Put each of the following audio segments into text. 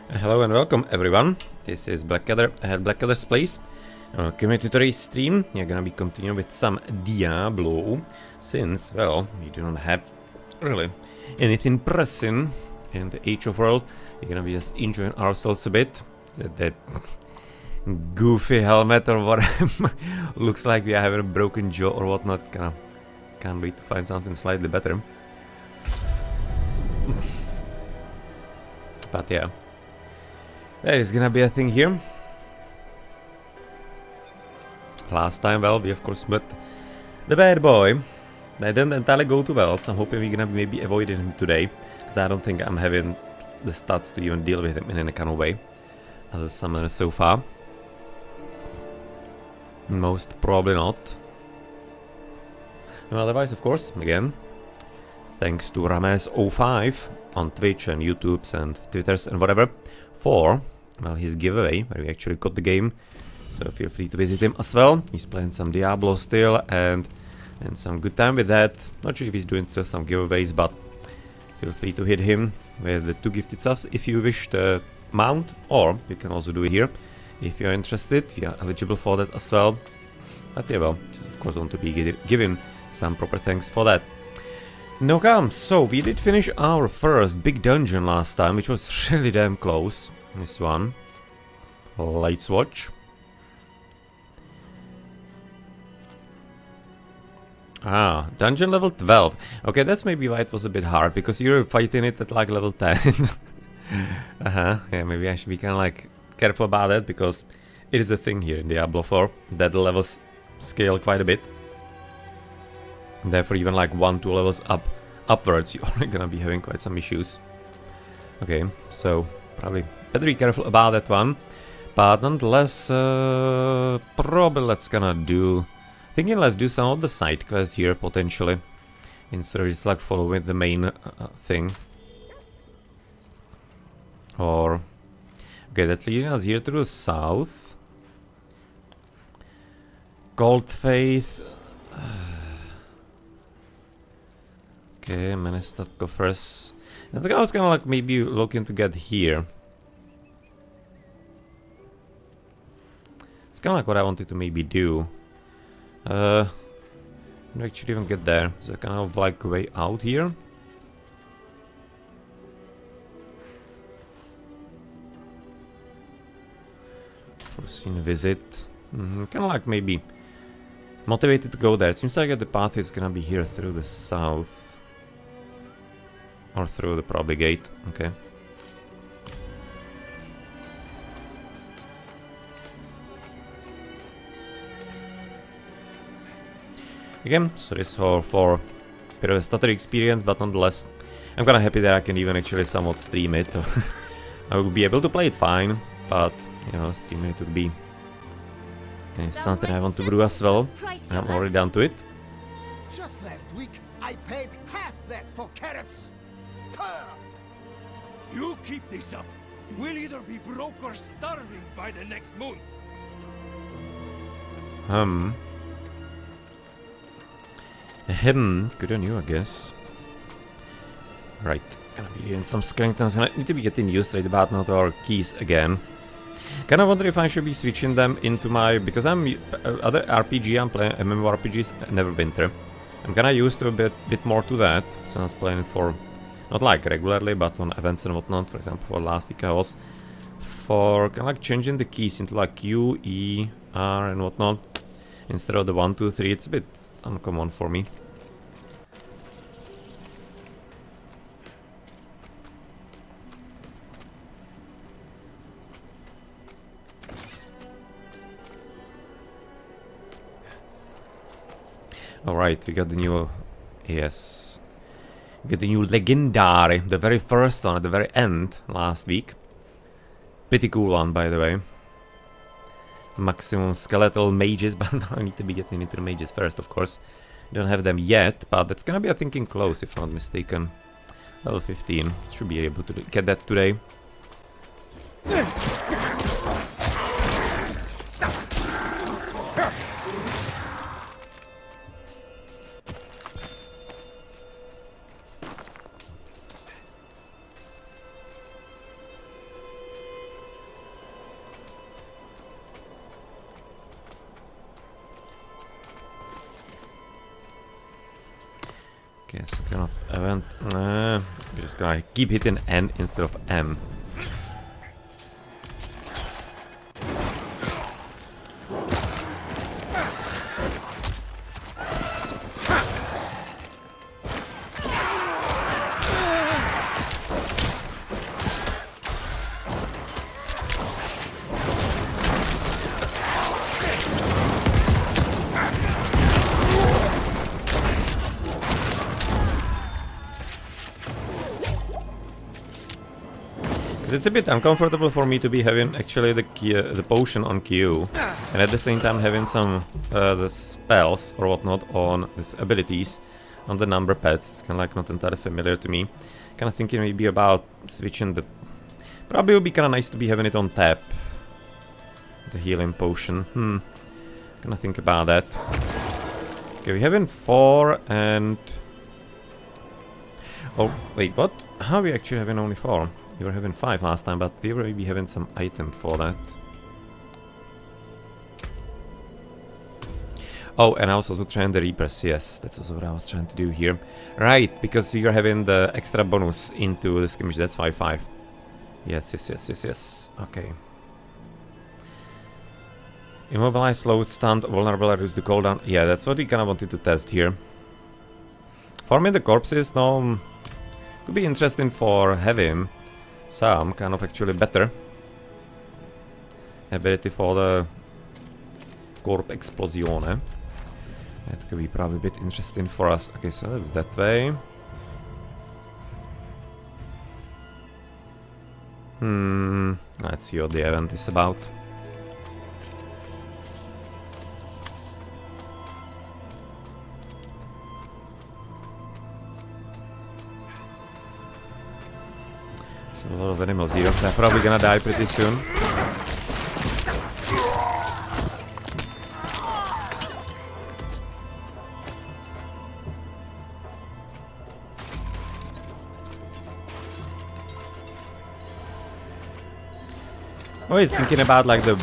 Hello and welcome everyone. This is Blackadder at Blackadder's Place. Welcome to today's stream. We're gonna be continuing with some Diablo, since, well, we do not have really anything pressing in the Age of World. We're gonna be just enjoying ourselves a bit. That goofy helmet or whatever looks like we are having a broken jaw or whatnot. Can't wait to find something slightly better. But yeah. There is gonna be a thing here. Last time, well, we of course met the bad boy. That didn't entirely go too well, so I'm hoping we're gonna be maybe avoiding him today. Because I don't think I'm having the stats to even deal with him in any kind of way. As a summoner so far. Most probably not. No, otherwise, of course, again, thanks to Rames05 on Twitch and YouTubes and Twitters and whatever for, well, his giveaway where we actually got the game. So feel free to visit him as well. He's playing some Diablo still and some good time with that. Not sure if he's doing still some giveaways, but feel free to hit him with the 2 gifted subs if you wish to mount, or you can also do it here if you're interested. You are eligible for that as well. But yeah, well, just of course want to be given some proper thanks for that. No come, so we did finish our first big dungeon last time, which was really damn close. This one. Let's watch. Ah, dungeon level 12. Okay, that's maybe why it was a bit hard, because you're fighting it at like level 10. Yeah, maybe I should be kind of like careful about that, because it is a thing here in Diablo 4 that the levels scale quite a bit. Therefore, even like 1-2 levels upwards, you're gonna be having quite some issues. Okay, so probably better be careful about that one. But nonetheless, probably let's thinking let's do some of the side quests here potentially, instead of just like following the main thing. Or okay, that's leading us here to the south. Gold Faith. Okay, Minister coffers. I think I was kind of like maybe looking to get here. It's kind of like what I wanted to maybe do. I actually even get there. So kind of like way out here. Foreseen visit. Kind of like maybe motivated to go there. It seems like the path is gonna be here through the south. Or through the probably gate, okay. Again, sorry for a bit of a stuttery experience, but nonetheless, I'm kinda happy that I can even actually somewhat stream it. I would be able to play it fine, but, you know, streaming it would be something I want to brew as well. I'm already down to it. Just last week, I paid half that for carrots. You keep this up. We'll either be broke or starving by the next moon. Good on you, I guess. Right, gonna be doing some skeletons. I need to be getting used right about now to our keys again. Kinda wonder if I should be switching them into my, because I'm other RPG I'm playing, MMORPGs, Neverwinter. I'm kinda used to a bit more to that, so I was playing for, not like regularly, but on events and whatnot. For example, for last week I was for kind of like changing the keys into like Q, E, R and whatnot. Instead of the 1, 2, 3, it's a bit uncommon for me. Alright, we got the new, yes. We got the new Legendary, the very first one at the very end last week. Pretty cool one, by the way. Maximum skeletal mages, but I need to be getting into the mages first, of course. Don't have them yet, but that's gonna be, I think, in close, if I'm not mistaken. Level 15. Should be able to get that today. Okay, so kind of event. Just gonna keep hitting N instead of M. It's a bit uncomfortable for me to be having actually the potion on Q, and at the same time having some the spells or whatnot on these abilities on the number pads. It's kind of like not entirely familiar to me. Kind of thinking maybe about switching the. Probably would be kind of nice to be having it on tap. The healing potion. Gonna think about that. Okay, we're having 4 and. Oh wait, what? How are we actually having only 4? We were having 5 last time, but we were maybe having some item for that. Oh, and I was also trying the Reapers, yes, that's also what I was trying to do here. Right, because we are having the extra bonus into the skirmish, that's 5-5. Yes. Okay. Immobilize, slow, stunned, vulnerable, reduce the cooldown. Yeah, that's what we kind of wanted to test here. Forming the corpses, no, could be interesting for having some kind of actually better ability for the Corp Explosione. That could be probably a bit interesting for us. Okay, so that's that way. Let's see what the event is about. So a lot of animals here. They're probably gonna die pretty soon. Always thinking about like the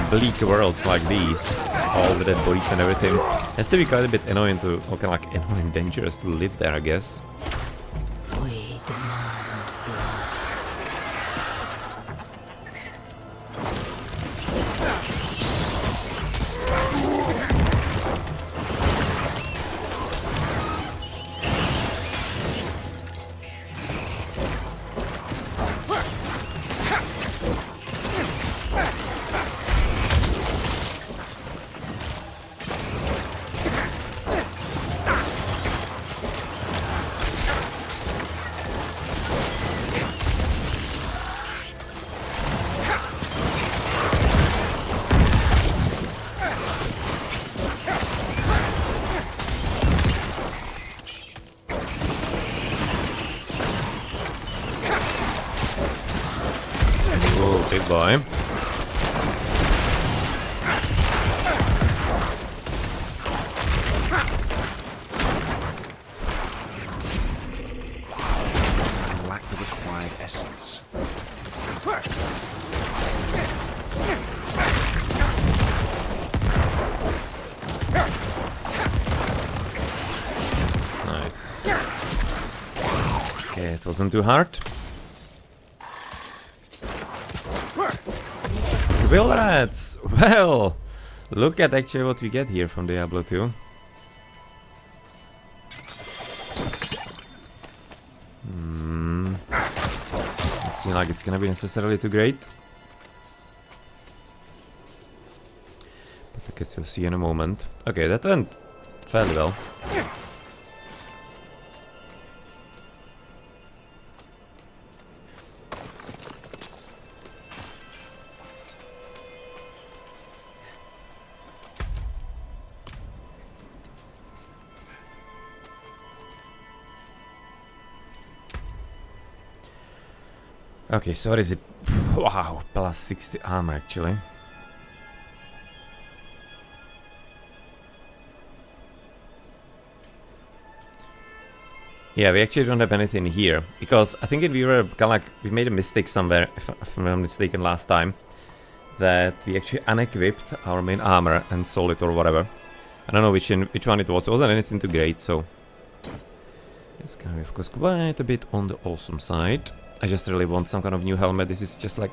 bleak worlds like these, all the dead bodies and everything. Has to be quite a bit annoying to, or kind of like annoying, dangerous to live there, I guess. Big boy. I lack the required essence. Nice. Okay, it wasn't too hard. Will rats! Well, look at actually what we get here from Diablo 2. Doesn't seem like it's gonna be necessarily too great. But I guess we'll see in a moment. Okay, that went fairly well. Okay, so what is it? Wow, plus 60 armor actually. Yeah, we actually don't have anything here, because I think we were kind of like, we made a mistake somewhere, if I'm not mistaken last time, that we actually unequipped our main armor and sold it or whatever. I don't know which one it was. It wasn't anything too great, so it's gonna be, of course, quite a bit on the awesome side. I just really want some kind of new helmet. This is just like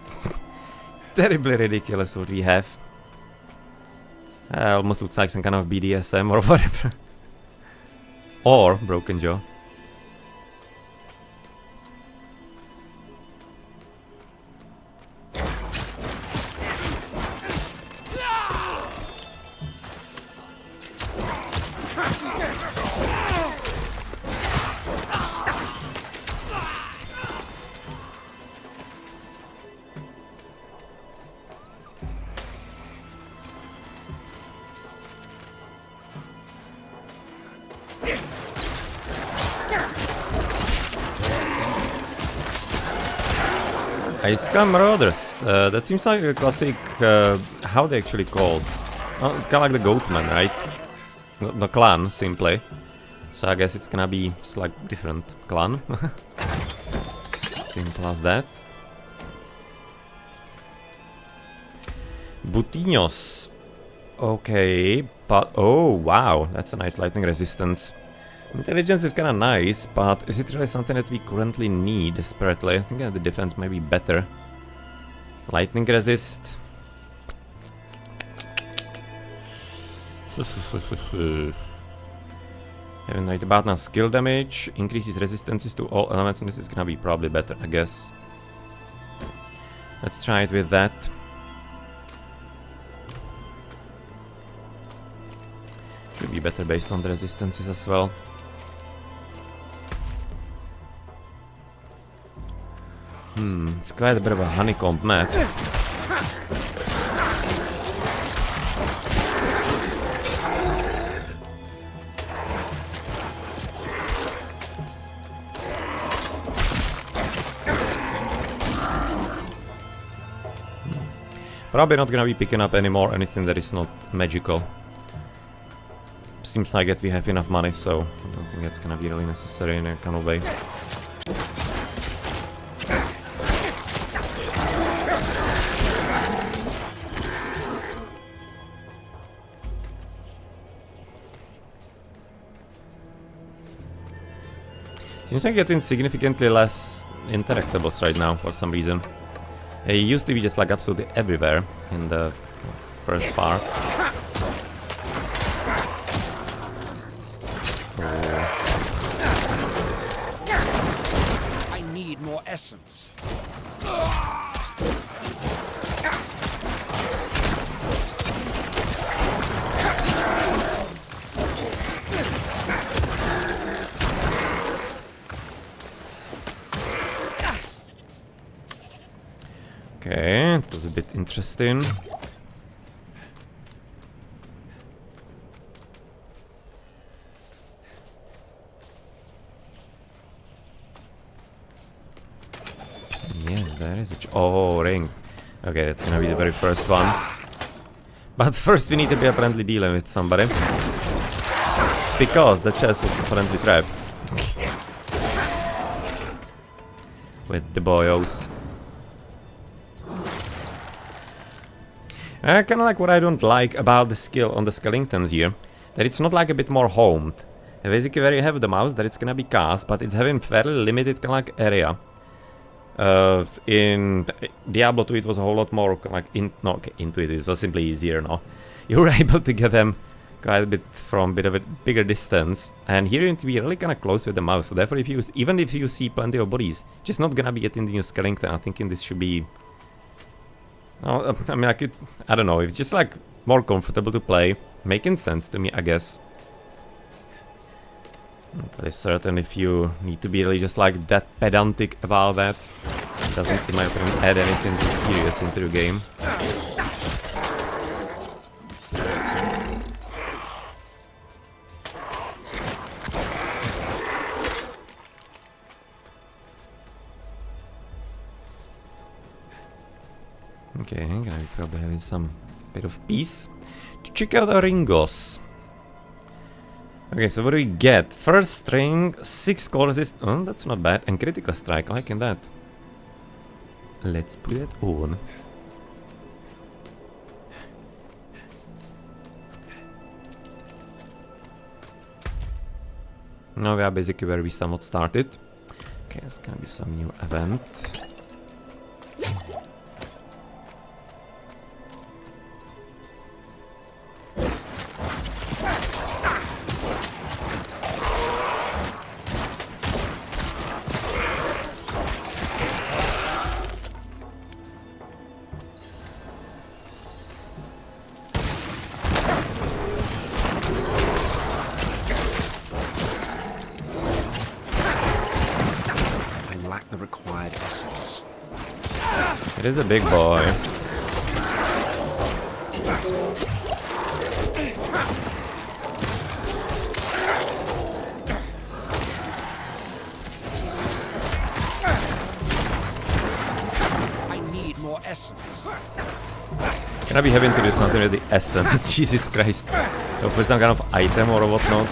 terribly ridiculous what we have. Almost looks like some kind of BDSM or whatever. Or broken jaw. Ice Marauders. That seems like a classic. How they actually called? Oh, kind of like the Goatman, right? The clan, simply. So I guess it's gonna be just like different clan. Simple as that. Butinos. Okay, but oh wow, that's a nice lightning resistance. Intelligence is kinda nice, but is it really something that we currently need desperately? I think the defense might be better. Lightning resist. Haven't right about now. Skill damage increases resistances to all elements, and this is gonna be probably better, I guess. Let's try it with that. Should be better based on the resistances as well. It's quite a bit of a honeycomb map. Probably not gonna be picking up anymore anything that is not magical. Seems like that we have enough money, so I don't think that's gonna be really necessary in a kind of way. Seems like getting significantly less interactables right now for some reason. It used to be just like absolutely everywhere in the first part. I need more essence. Okay, it was a bit interesting. Yes, there is a oh, ring. Okay, that's gonna be the very first one. But first we need to be apparently dealing with somebody. Because the chest was apparently trapped. With the boyos. Kind of like what I don't like about the skill on the Skeletons here, that it's not like a bit more homed. Basically where you have the mouse that it's gonna be cast, but it's having fairly limited kind of like area. In Diablo 2 it was a whole lot more like intuitive, it was simply easier now. You were able to get them quite a bit from a bit of a bigger distance, and here you need to be really kind of close with the mouse, so therefore even if you see plenty of bodies, just not gonna be getting the new Skeleton. I'm thinking this should be... Oh, I mean, I don't know, it's just like more comfortable to play, making sense to me, I guess. That is certain if you need to be really just like that pedantic about that. It doesn't, in my opinion, add anything too serious into the game. Okay, I'm gonna be probably having some bit of peace to check out our Ringos. Okay, so what do we get? First string, 6 cold resist. Oh, that's not bad. And critical strike, liking that. Let's put it on. No, we are basically where we somewhat started. Okay, it's gonna be some new event. The required essence. It is a big boy. I need more essence. Can I be having to do something with the essence? Jesus Christ. Hopefully some kind of item or whatnot.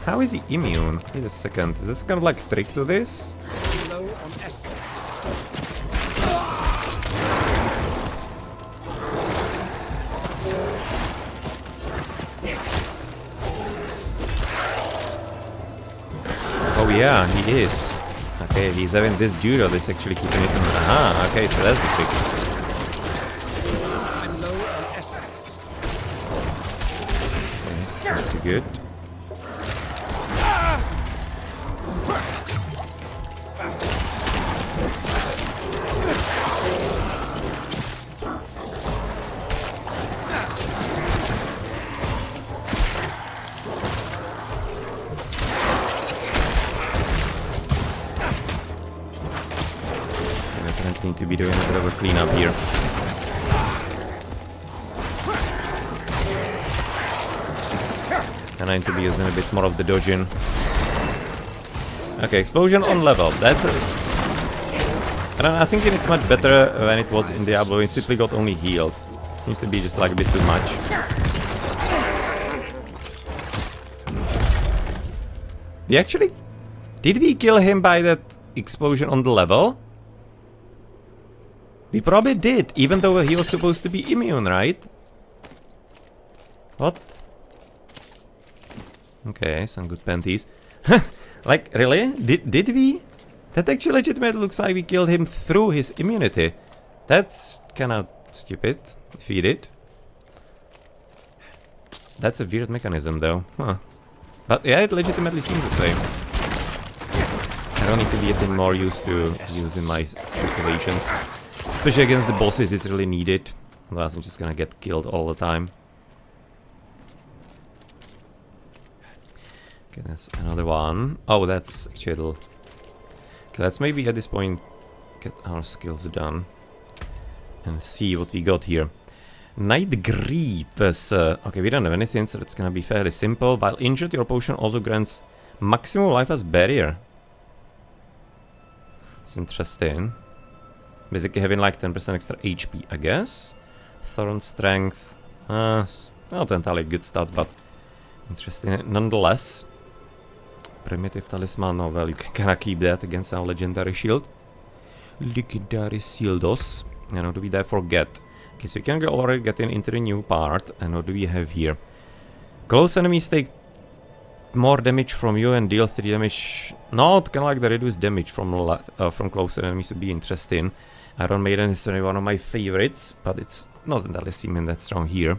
How is he immune? Wait a second. Is this kind of like trick to this? Low on essence. Oh yeah, he is. Okay, he's having this judo that's actually keeping it in. Aha, okay, so that's the trick. I'm low on essence. Okay, this is not too good. Need to be doing a bit of a cleanup here. And I need to be using a bit more of the dodging. Okay, explosion on level. That's I think it's much better when it was in Diablo. It simply got only healed. Seems to be just like a bit too much. We actually... Did we kill him by that explosion on the level? We probably did, even though he was supposed to be immune, right? What? Okay, some good panties. Like, really? Did we? That actually legitimately looks like we killed him through his immunity. That's kinda stupid, if he did. That's a weird mechanism, though. Huh. But yeah, it legitimately seems the same. I don't need to be getting more used to using my activations. Especially against the bosses, it's really needed. Otherwise, I'm just gonna get killed all the time. Okay, that's another one. Oh, that's actually a little... Okay, let's maybe at this point get our skills done. And see what we got here. Night Grievous. Okay, we don't have anything, so it's gonna be fairly simple. While injured, your potion also grants maximum life as barrier. It's interesting. Basically having like 10% extra HP, I guess. Thorn Strength. Not entirely good stats, but interesting nonetheless. Primitive Talisman. Oh, well, you can kinda keep that against our Legendary Shield. Legendary Shieldos. And what do we therefore get? Okay, so you can already get into the new part. And what do we have here? Close enemies take more damage from you and deal 3 damage. Not kind of like the reduced damage from close enemies would be interesting. Iron Maiden is one of my favorites, but it's not entirely seeming that strong here.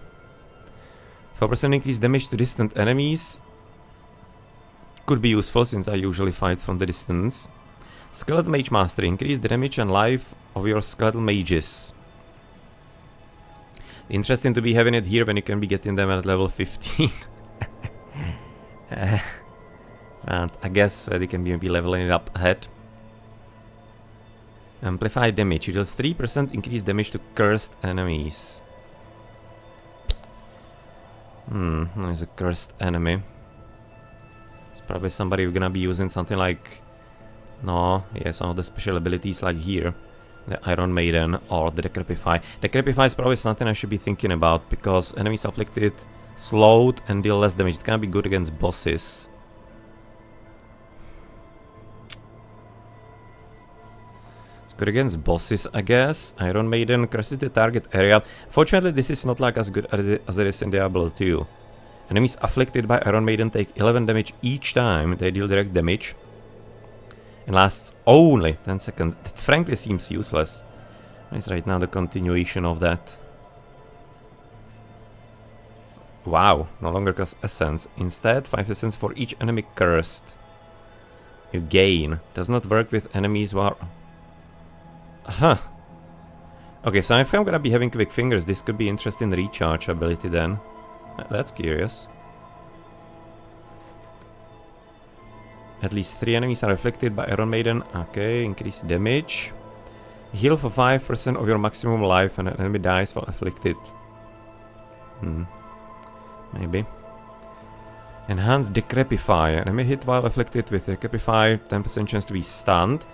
4% increased damage to distant enemies. Could be useful since I usually fight from the distance. Skeletal Mage Mastery. Increase the damage and life of your skeletal mages. Interesting to be having it here when you can be getting them at level 15. And I guess they can be maybe leveling it up ahead. Amplify damage. You deal 3% increased damage to cursed enemies. There's a cursed enemy. It's probably somebody who's gonna be using something like... No, yeah, some of the special abilities like here. The Iron Maiden or the Decrepify. Decrepify is probably something I should be thinking about, because enemies afflicted slowed and deal less damage. It's gonna be good against bosses. It's good against bosses, I guess. Iron Maiden curses the target area. Fortunately, this is not like as good as it is in Diablo 2. Enemies afflicted by Iron Maiden take 11 damage each time they deal direct damage. And lasts only 10 seconds. That frankly seems useless. It's right now the continuation of that. Wow, no longer costs essence. Instead, 5 essence for each enemy cursed. You gain. Does not work with enemies who are... Huh. Okay, so if I'm gonna be having quick fingers, this could be interesting recharge ability then. That's curious. At least 3 enemies are afflicted by Iron Maiden. Okay, increase damage. Heal for 5% of your maximum life when an enemy dies while afflicted. Maybe. Enhance Decrepify. Enemy hit while afflicted with Decrepify. 10% chance to be stunned.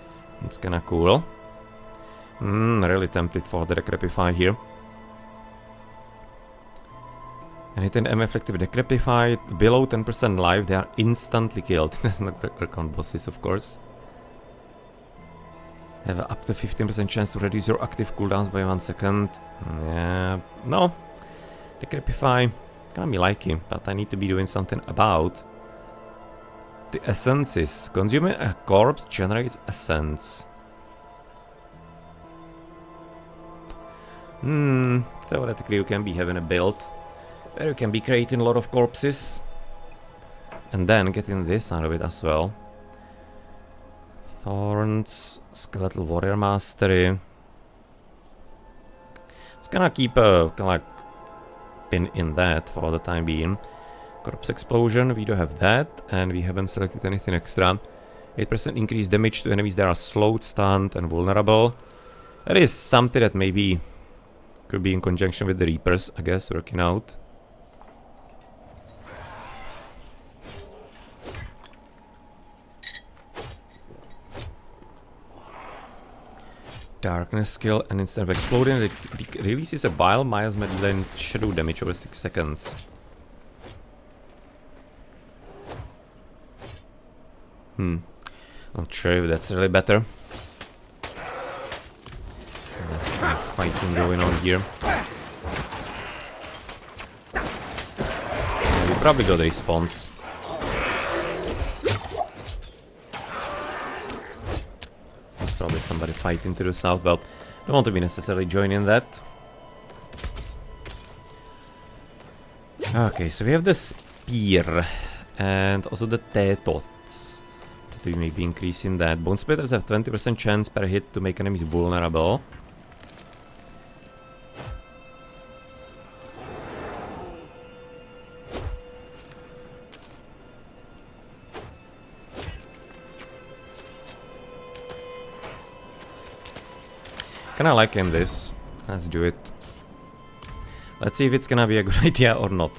It's kinda cool. Really tempted for the Decrepify here. And hit an enemy afflicted with Decrepify below 10% life, they are instantly killed. That's not work on bosses, of course. Have up to 15% chance to reduce your active cooldowns by 1 second. Yeah, no. Decrepify. Gonna be liking, but I need to be doing something about the essences. Consuming a corpse generates essence. Theoretically you can be having a build where you can be creating a lot of corpses and then getting this out of it as well. Thorns, Skeletal Warrior Mastery. It's gonna keep a kinda like pin in that for the time being. Corpse Explosion, we do have that, and we haven't selected anything extra. 8% increased damage to enemies that are slowed, stunned, and vulnerable. That is something that maybe could be in conjunction with the Reapers, I guess, working out. Darkness skill, and instead of exploding, it releases a vial miasma dealing shadow damage over 6 seconds. Not sure if that's really better. There's some fighting going on here. Yeah, we probably got a response. Probably somebody fighting to the south. Well, don't want to be necessarily joining that. Okay, so we have the spear and also the Tetots. That we may be increasing that. Bone splitters have 20% chance per hit to make enemies vulnerable. Kinda liking this. Let's do it. Let's see if it's gonna be a good idea or not.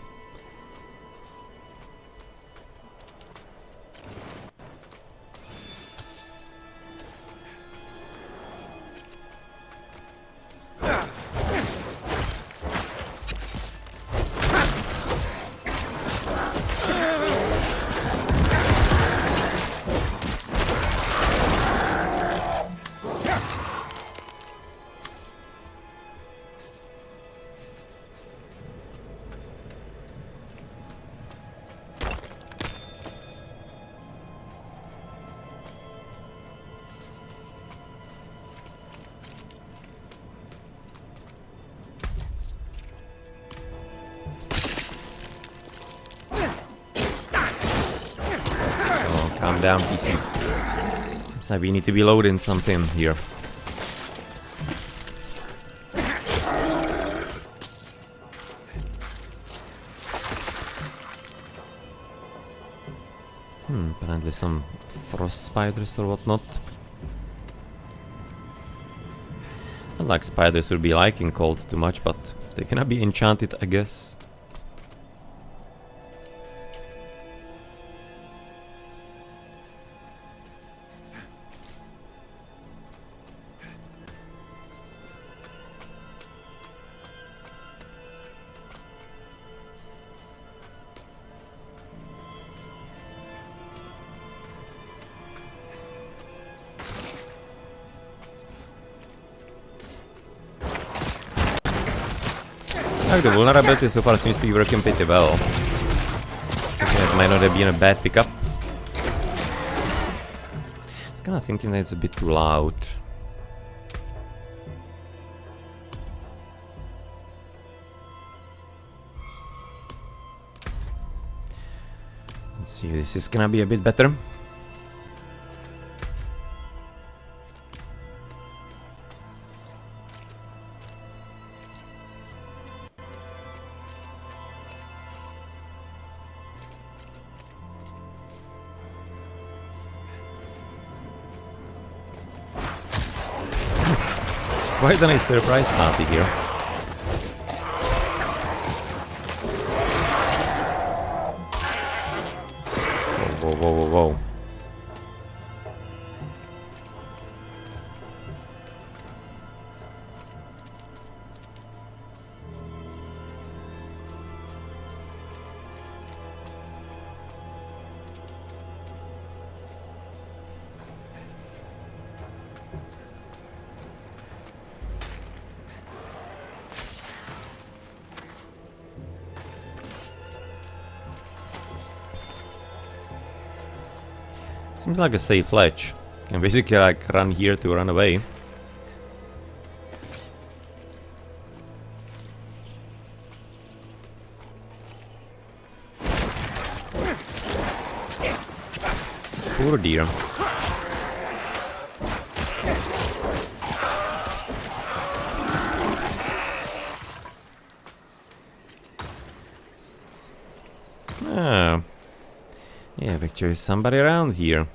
Calm down, PC. Seems like we need to be loading something here. Apparently some frost spiders or whatnot. Not like spiders would be liking cold too much, but they cannot be enchanted, I guess. The vulnerability so far seems to be working pretty well. That might not have been a bad pickup. I was kinda thinking that it's a bit too loud. Let's see, this is gonna be a bit better. Quite a nice surprise party here. Whoa, whoa, whoa, whoa, whoa. Seems like a safe ledge. Can basically like run here to run away. Poor dear. Ah. Yeah, actually somebody around here.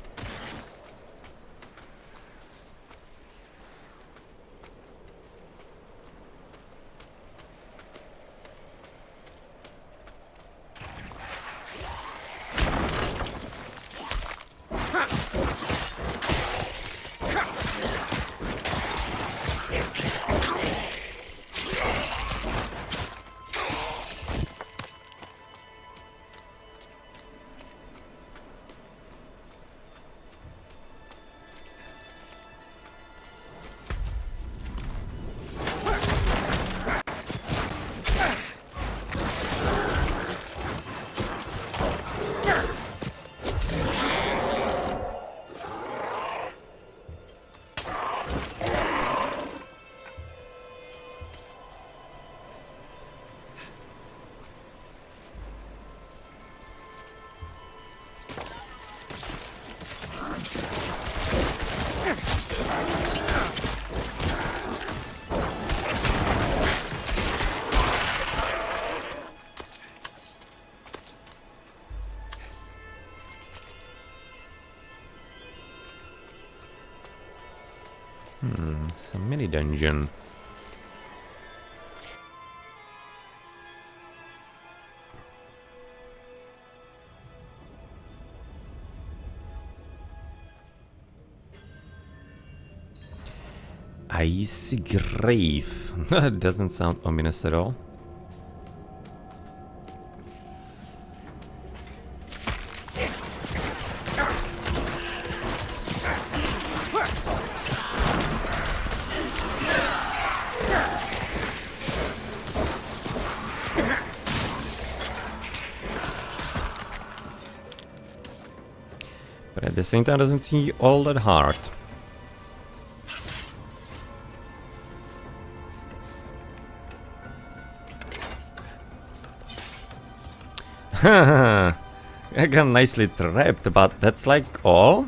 Some mini dungeon. Icy grave. That doesn't sound ominous at all. But at the same time, doesn't seem all that hard. I got nicely trapped, but that's like all?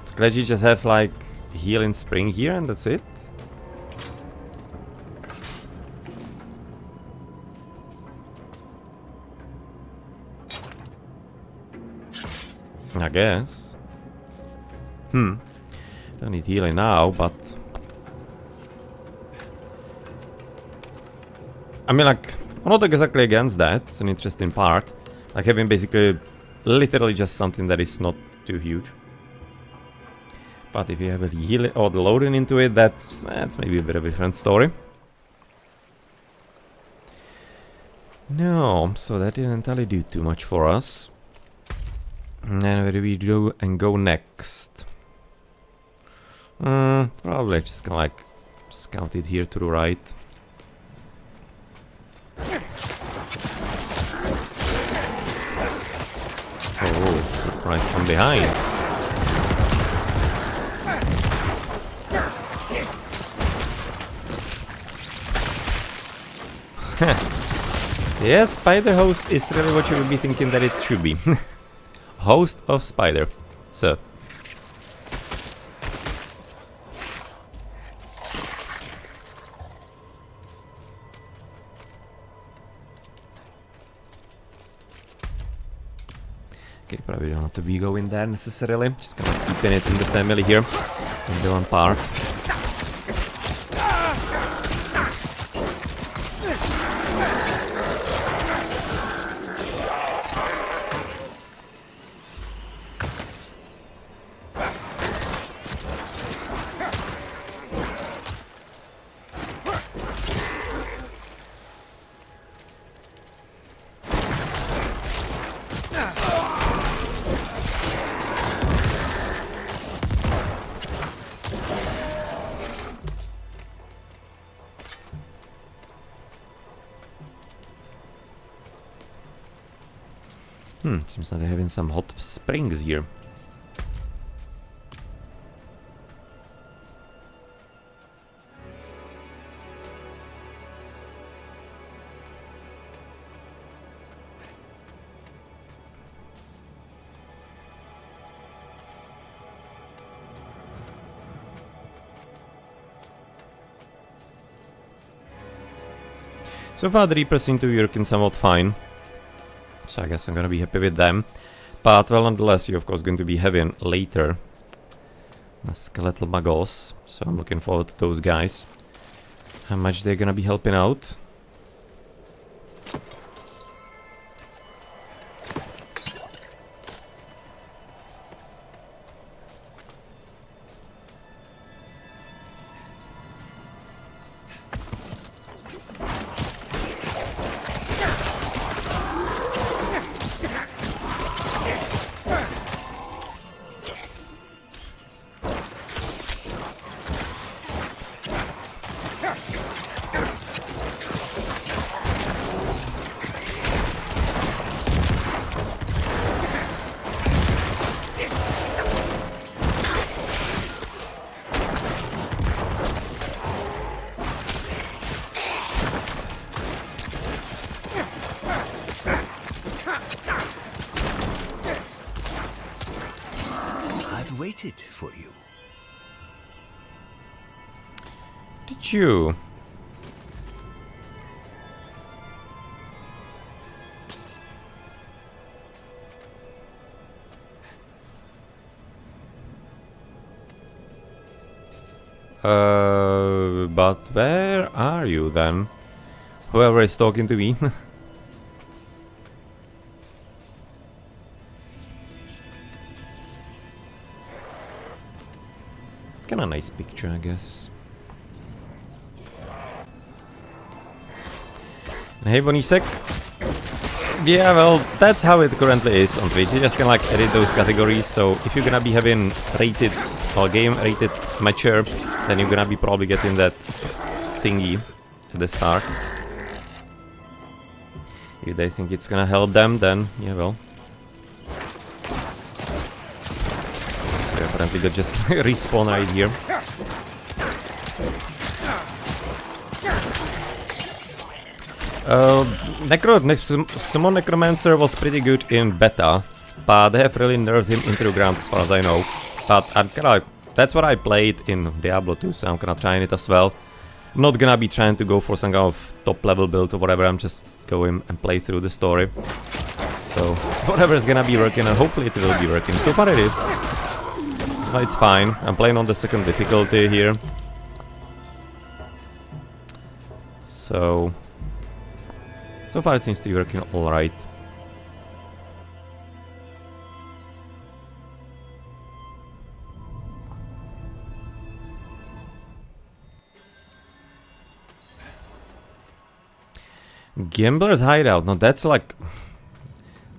It's glad you just have like healing spring here and that's it? I guess. Don't need healing now, but... I mean, like, I'm not exactly against that. It's an interesting part. Like having basically literally just something that is not too huge. But if you have a healing or the loading into it, that's maybe a bit of a different story. No, so that didn't really do too much for us. And where do we do and go next? Probably just gonna like scout it here to the right. Christ, from behind. Yes, spider host is really what you would be thinking that it should be. Host of spider. So. Okay, probably don't have to be going there necessarily. Just kind of keeping it in the family here. In the one part. Seems like they're having some hot springs here. So far the Reapers seem to be working somewhat fine. So I guess I'm gonna be happy with them. But well, nonetheless, you're of course going to be having later the skeletal magos. So I'm looking forward to those guys. How much they're gonna be helping out. Waited for you. Did you? But where are you then? Whoever is talking to me. Kinda nice picture, I guess. Hey, Bonisek. Yeah, well, that's how it currently is on Twitch. You just can like edit those categories. So if you're gonna be having rated or game rated mature, then you're gonna be probably getting that thingy at the start. If they think it's gonna help them, then yeah, well. So apparently they just respawn right here. Summon Necromancer was pretty good in beta, but they have really nerfed him into the ground as far as I know. But I'm kinda, that's what I played in Diablo 2, so I'm kinda trying it as well. I'm not gonna be trying to go for some kind of top level build or whatever, I'm just going and play through the story. So whatever is gonna be working, and hopefully it will be working. So far it is. So far it's fine. I'm playing on the second difficulty here. So far it seems to be working alright. Gambler's Hideout. Now that's like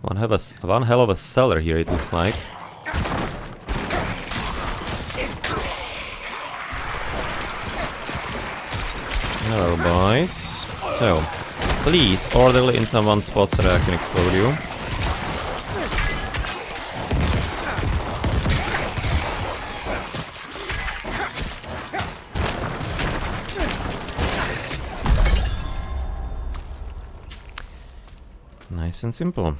one hell of a cellar here, it looks like. Hello, boys. So, please orderly in some one spot so that I can explode you. Nice and simple.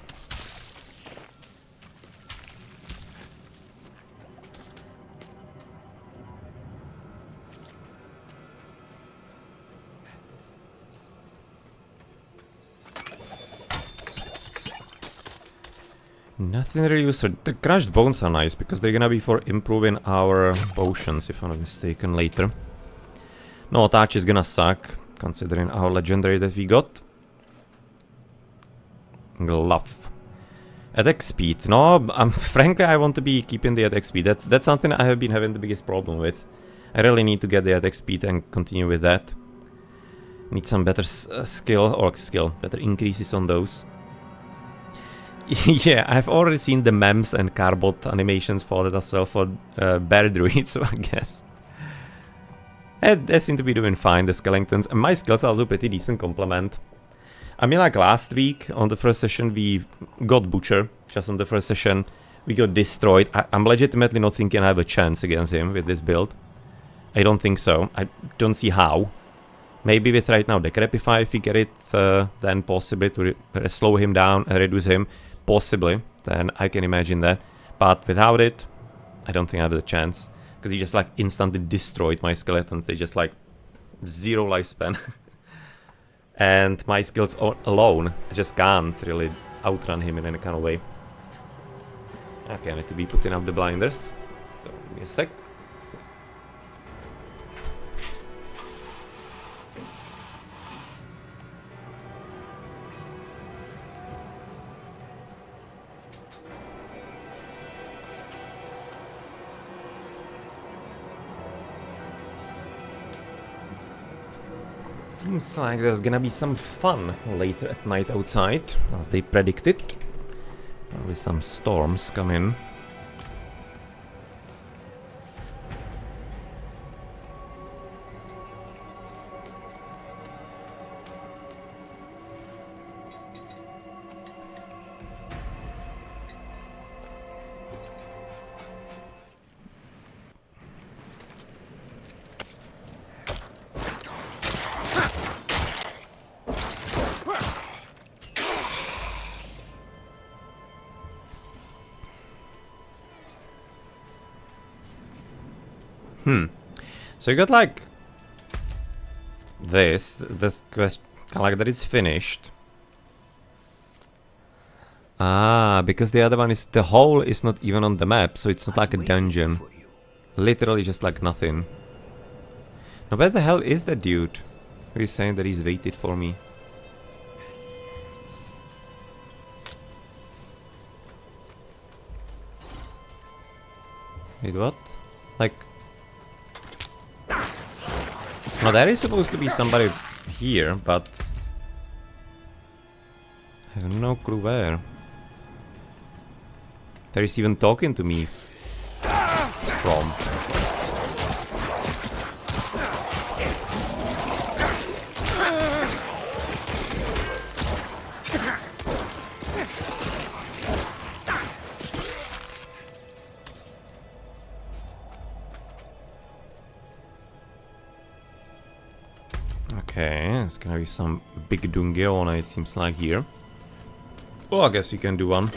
Nothing really useful. The crushed bones are nice because they're gonna be for improving our potions, if I'm not mistaken, later. No, attach is gonna suck, considering our legendary that we got. Glove. Attack speed. No, frankly, I want to be keeping the attack speed. That's something I have been having the biggest problem with. I really need to get the attack speed and continue with that. Need some better better increases on those. Yeah, I've already seen the memes and carbot animations for that as well for bear druid, so I guess. They seem to be doing fine, the skeletons, and my skills are also pretty decent complement. I mean, like last week on the first session we got Butcher, just on the first session. We got destroyed. I'm legitimately not thinking I have a chance against him with this build. I don't think so. I don't see how. Maybe with right now Decrepify, if we get it, then possibly to slow him down and reduce him. Possibly, then I can imagine that. But without it, I don't think I have the chance. Because he just like instantly destroyed my skeletons. They just like 0 lifespan. And my skills alone, I just can't really outrun him in any kind of way. Okay, I need to be putting up the blinders. So give me a sec. Seems like there's gonna be some fun later at night outside, as they predicted. Probably some storms come in. So you got like this, the quest, like that it's finished. Ah, because the other one is, the hole is not even on the map, so it's not like a dungeon. Literally just like nothing. Now where the hell is that dude? He's saying that he's waited for me. Wait, what? Like... Now there is supposed to be somebody here, but... I have no clue where. There is even talking to me from. Okay, it's gonna be some big Dungeona, it seems like here. Oh, I guess you can do one.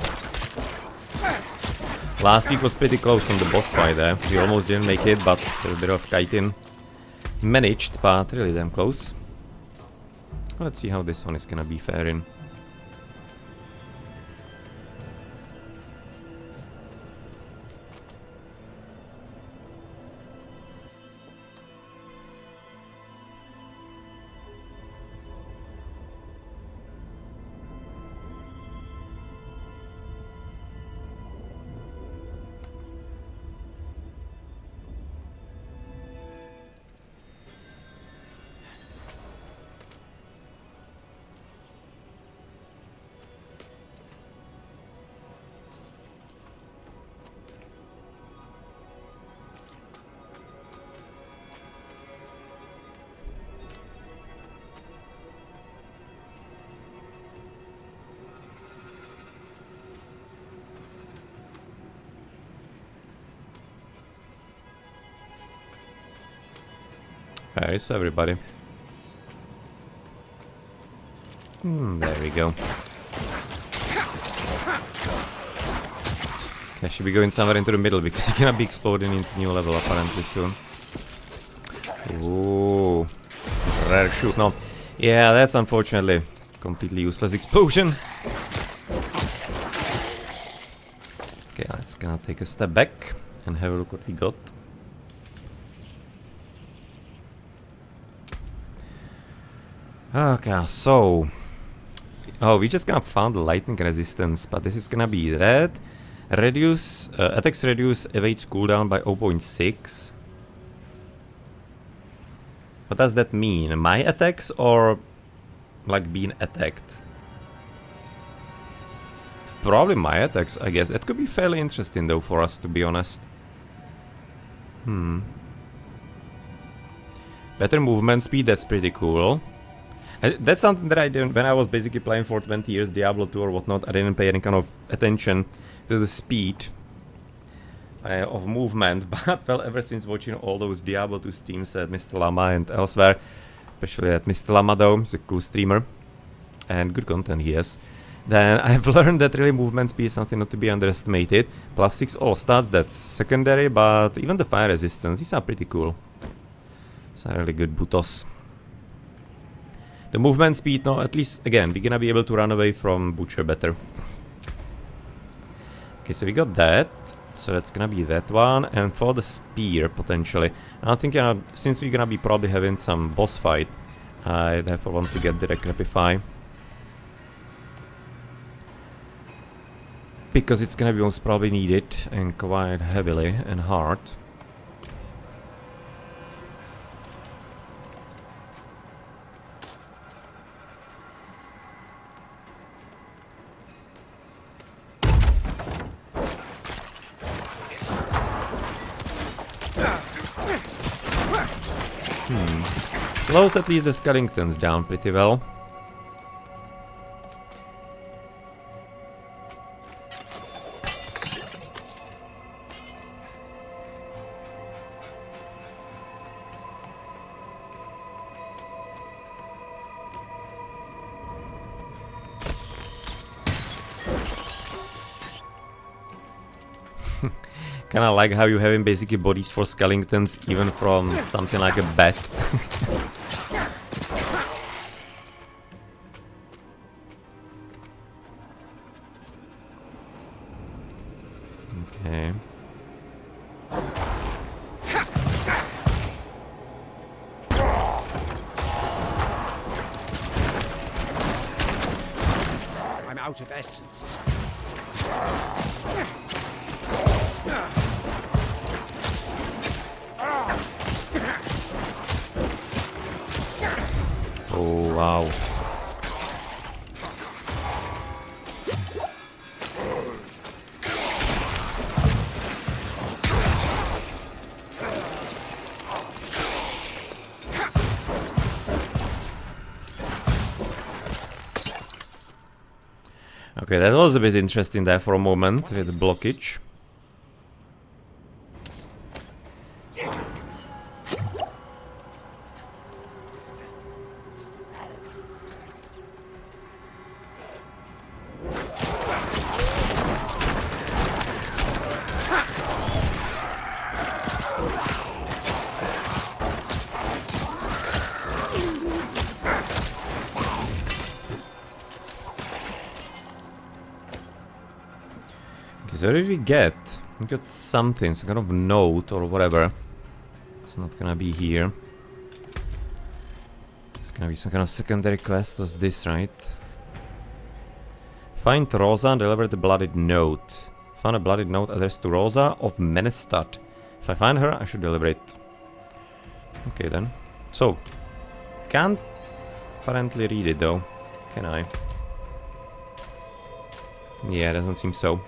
Last week was pretty close on the boss fight there. We almost didn't make it, but a bit of kiting managed, but really damn close. Let's see how this one is gonna be faring. Where is everybody? There we go. I should be going somewhere into the middle because you're gonna be exploding into new level apparently soon. Ooh. Rare shoes. No. Yeah, that's unfortunately completely useless explosion. Okay, let's gonna take a step back and have a look what we got. Okay, so... Oh, we just gonna found the lightning resistance, but this is gonna be that. Reduce... attacks reduce evades cooldown by 0.6. What does that mean? My attacks or... like being attacked? Probably my attacks, I guess. It could be fairly interesting though for us, to be honest. Better movement speed, that's pretty cool. That's something that I didn't, when I was basically playing for 20 years Diablo 2 or whatnot, I didn't pay any kind of attention to the speed of movement, but well, ever since watching all those Diablo 2 streams at Mr. Llama and elsewhere, especially at Mr. Llama though, he's a cool streamer, and good content he has, then I've learned that really movement speed is something not to be underestimated. Plus 6 all stats, that's secondary, but even the fire resistance, these are pretty cool. These are really good butos. The movement speed, no, at least, again, we're gonna be able to run away from Butcher better. Okay, so we got that. So that's gonna be that one. And for the spear, potentially. I'm thinking, since we're gonna be probably having some boss fight, I therefore want to get the Recrepify. Because it's gonna be most probably needed, and quite heavily and hard. Slows at least the skeletons down pretty well. Kinda like how you having basically bodies for skeletons even from something like a bat. Okay. I'm out of essence. Oh, wow. Okay, that was a bit interesting there for a moment with the blockage. So what did we get? We got something, some kind of note or whatever. It's not gonna be here. It's gonna be some kind of secondary quest. Was this, right? Find Rosa and deliver the bloodied note. Found a bloodied note addressed to Rosa of Menestad. If I find her, I should deliver it. Okay then. So, can't apparently read it though. Can I? Yeah, doesn't seem so.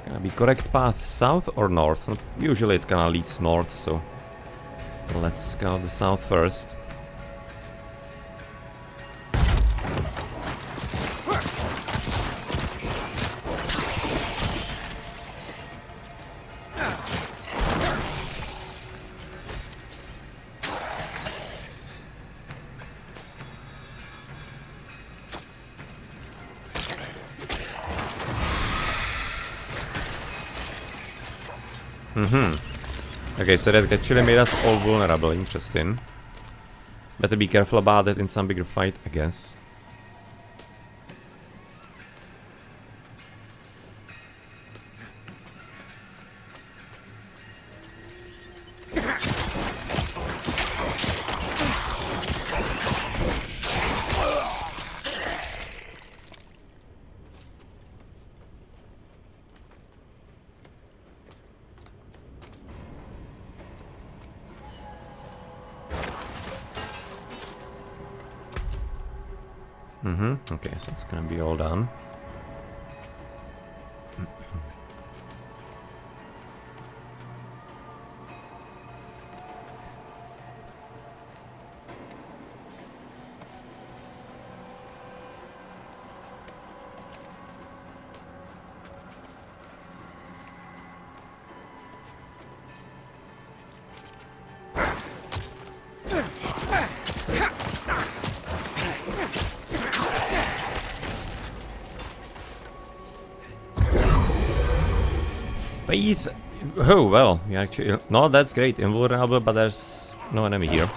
Gonna be correct path south or north? Usually it kinda leads north, so Let's scout the south first. Okay, so that actually made us all vulnerable. Interesting. Better be careful about that in some bigger fight, I guess. Okay, so it's gonna be all done. Faith. Oh well, we actually. No, that's great. Invulnerable, but there's no enemy here.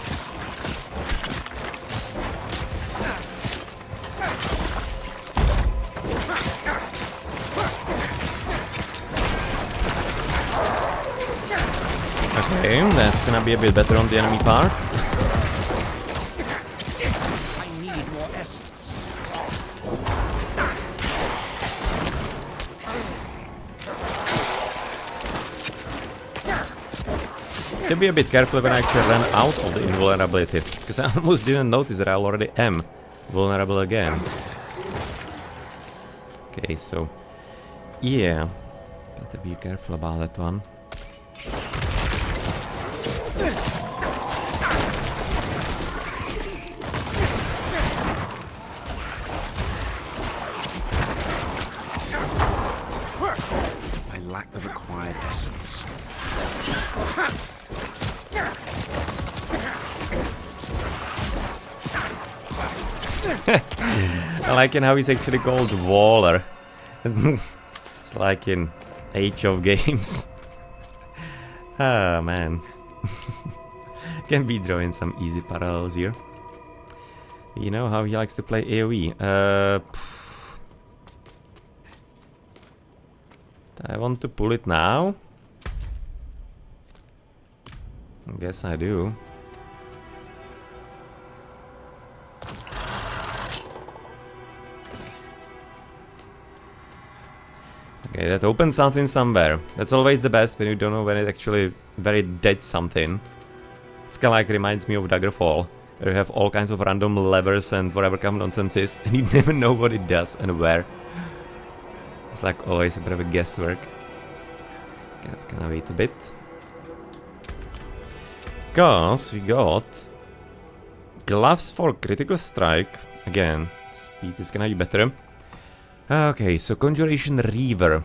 Okay, that's gonna be a bit better on the enemy part. I need more essence. To be a bit careful when I actually ran out of the invulnerability, because I almost didn't notice that I already am vulnerable again. Okay, so yeah, better be careful about that one. I lack the required essence. I like how he's actually called Waller. It's like in Age of Games. Ah, man. Can be drawing some easy parallels here. You know how he likes to play AoE. I want to pull it now. I guess I do. Okay, that opens something somewhere. That's always the best when you don't know when it actually very dead something. It's kinda like reminds me of Daggerfall, where you have all kinds of random levers and whatever kind of nonsense is, and you never know what it does and where. It's like always a bit of a guesswork. Okay, let's gonna wait a bit. Because we got gloves for critical strike. Again, speed is gonna be better. Okay, so Conjuration Reaver.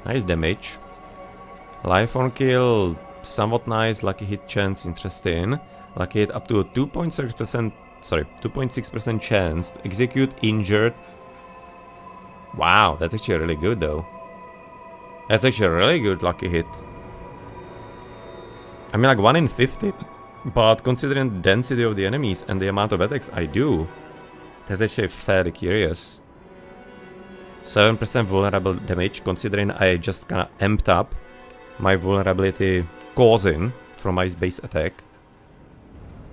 Nice damage. Life on kill, somewhat nice. Lucky hit chance, interesting. Lucky hit up to a 2.6%, sorry, 2.6% chance to execute injured. Wow, that's actually really good though. That's actually a really good lucky hit. I mean like 1 in 50, but considering the density of the enemies and the amount of attacks I do, that's actually fairly curious. 7% vulnerable damage, considering I just kinda amped up my vulnerability causing from my base attack.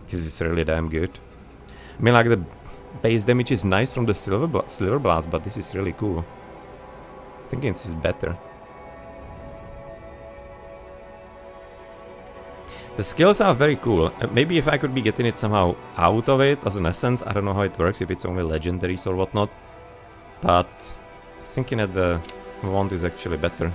This is really damn good. I mean like the base damage is nice from the silver blast, but this is really cool. I think this is better. The skills are very cool. Maybe if I could be getting it somehow out of it as an essence, I don't know how it works, if it's only legendaries or whatnot. But thinking that the wand is actually better.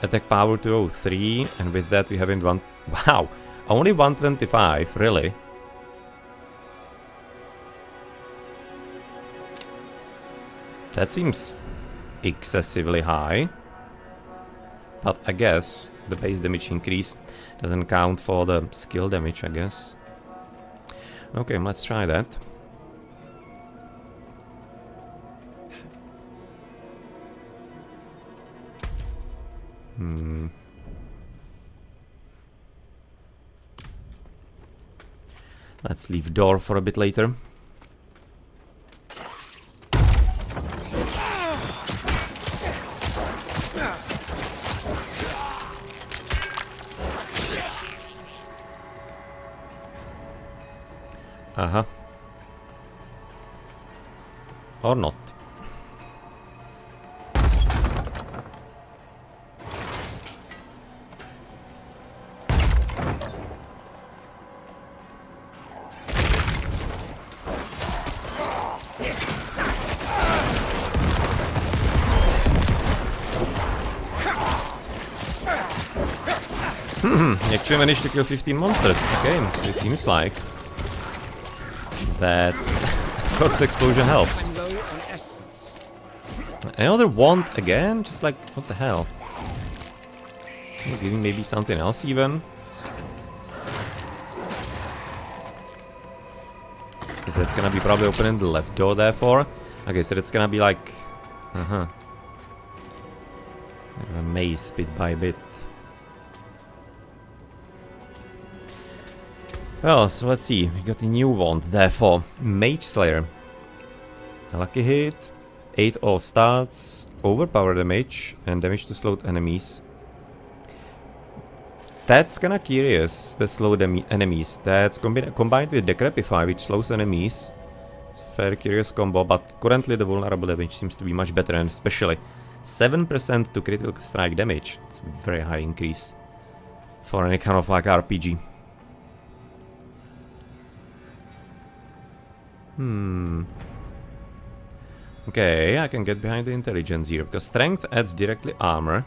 Attack power 203, and with that we haven't one. Wow, only 125, really? That seems excessively high. But I guess the base damage increase doesn't count for the skill damage, I guess. Okay, let's try that. Let's leave door for a bit later. Uh-huh. Or not. Actually managed to kill 15 monsters. Okay, so it seems like that corpse explosion helps. Another wand again? Just like, what the hell? Giving maybe something else even? Because that's gonna be probably opening the left door therefore. Okay, so that's gonna be like... a maze bit by bit. Well, so let's see. We got a new wand, therefore. Mage Slayer. A lucky hit. 8 all stats. Overpower damage. And damage to slowed enemies. That's kinda curious. The slowed enemies. That's combined with Decrepify, which slows enemies. It's a very curious combo, but currently the vulnerable damage seems to be much better, and especially 7% to critical strike damage. It's a very high increase for any kind of like RPG. Okay, I can get behind the intelligence here, because strength adds directly armor.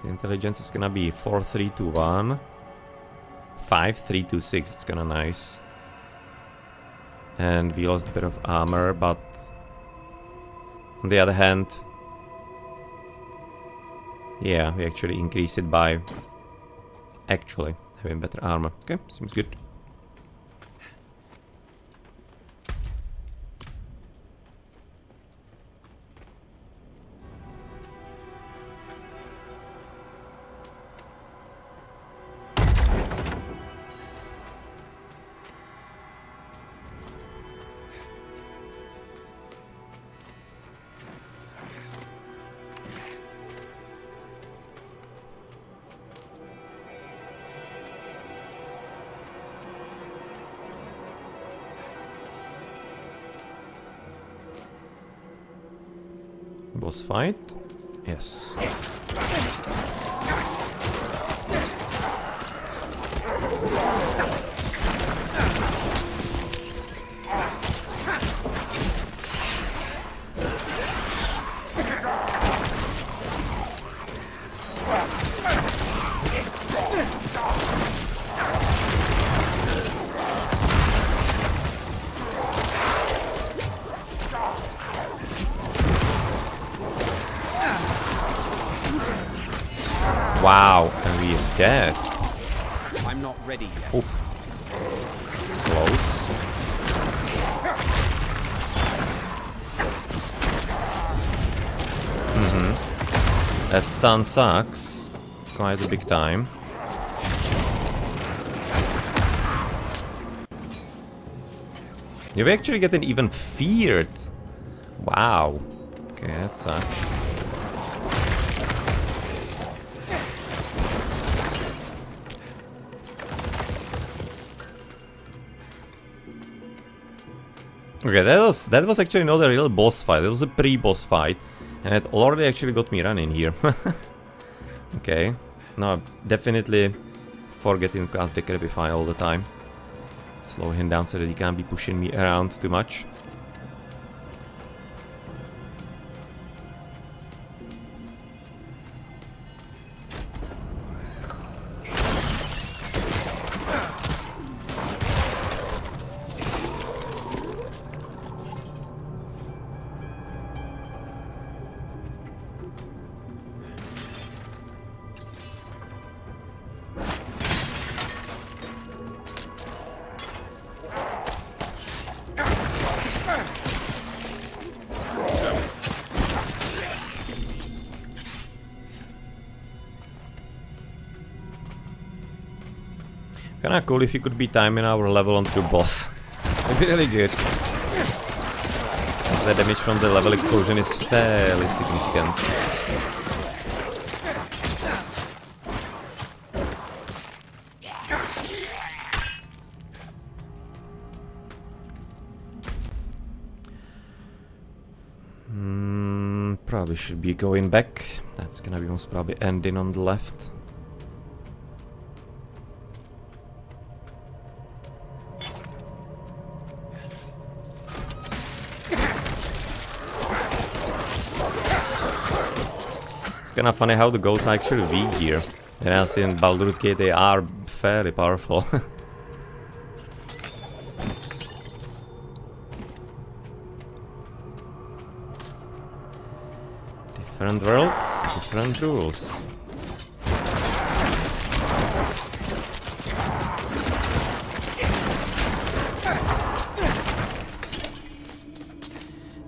The intelligence is gonna be 4-3-2-1. 5-3-2-6, it's kinda nice. And we lost a bit of armor, but on the other hand, yeah, we actually increase it by actually having better armor. Okay, seems good. Boss fight? Yes. Wow, and we are dead. I'm not ready yet. Oof. It's close. That stun sucks. Quite a big time. You've actually getting even feared. Wow. Okay, that sucks. Okay, that was actually not a real boss fight. It was a pre-boss fight, and it already actually got me running here. Okay, no, definitely forgetting to cast Decrepify all the time. Slow him down so that he can't be pushing me around too much. Kinda cool if you could be timing our level onto boss. It'd be really good. The damage from the level explosion is fairly significant. Probably should be going back. That's gonna be most probably ending on the left. It's kinda funny how the goals are actually weak here. Whereas in Baldur's Gate they are fairly powerful. Different worlds, different rules.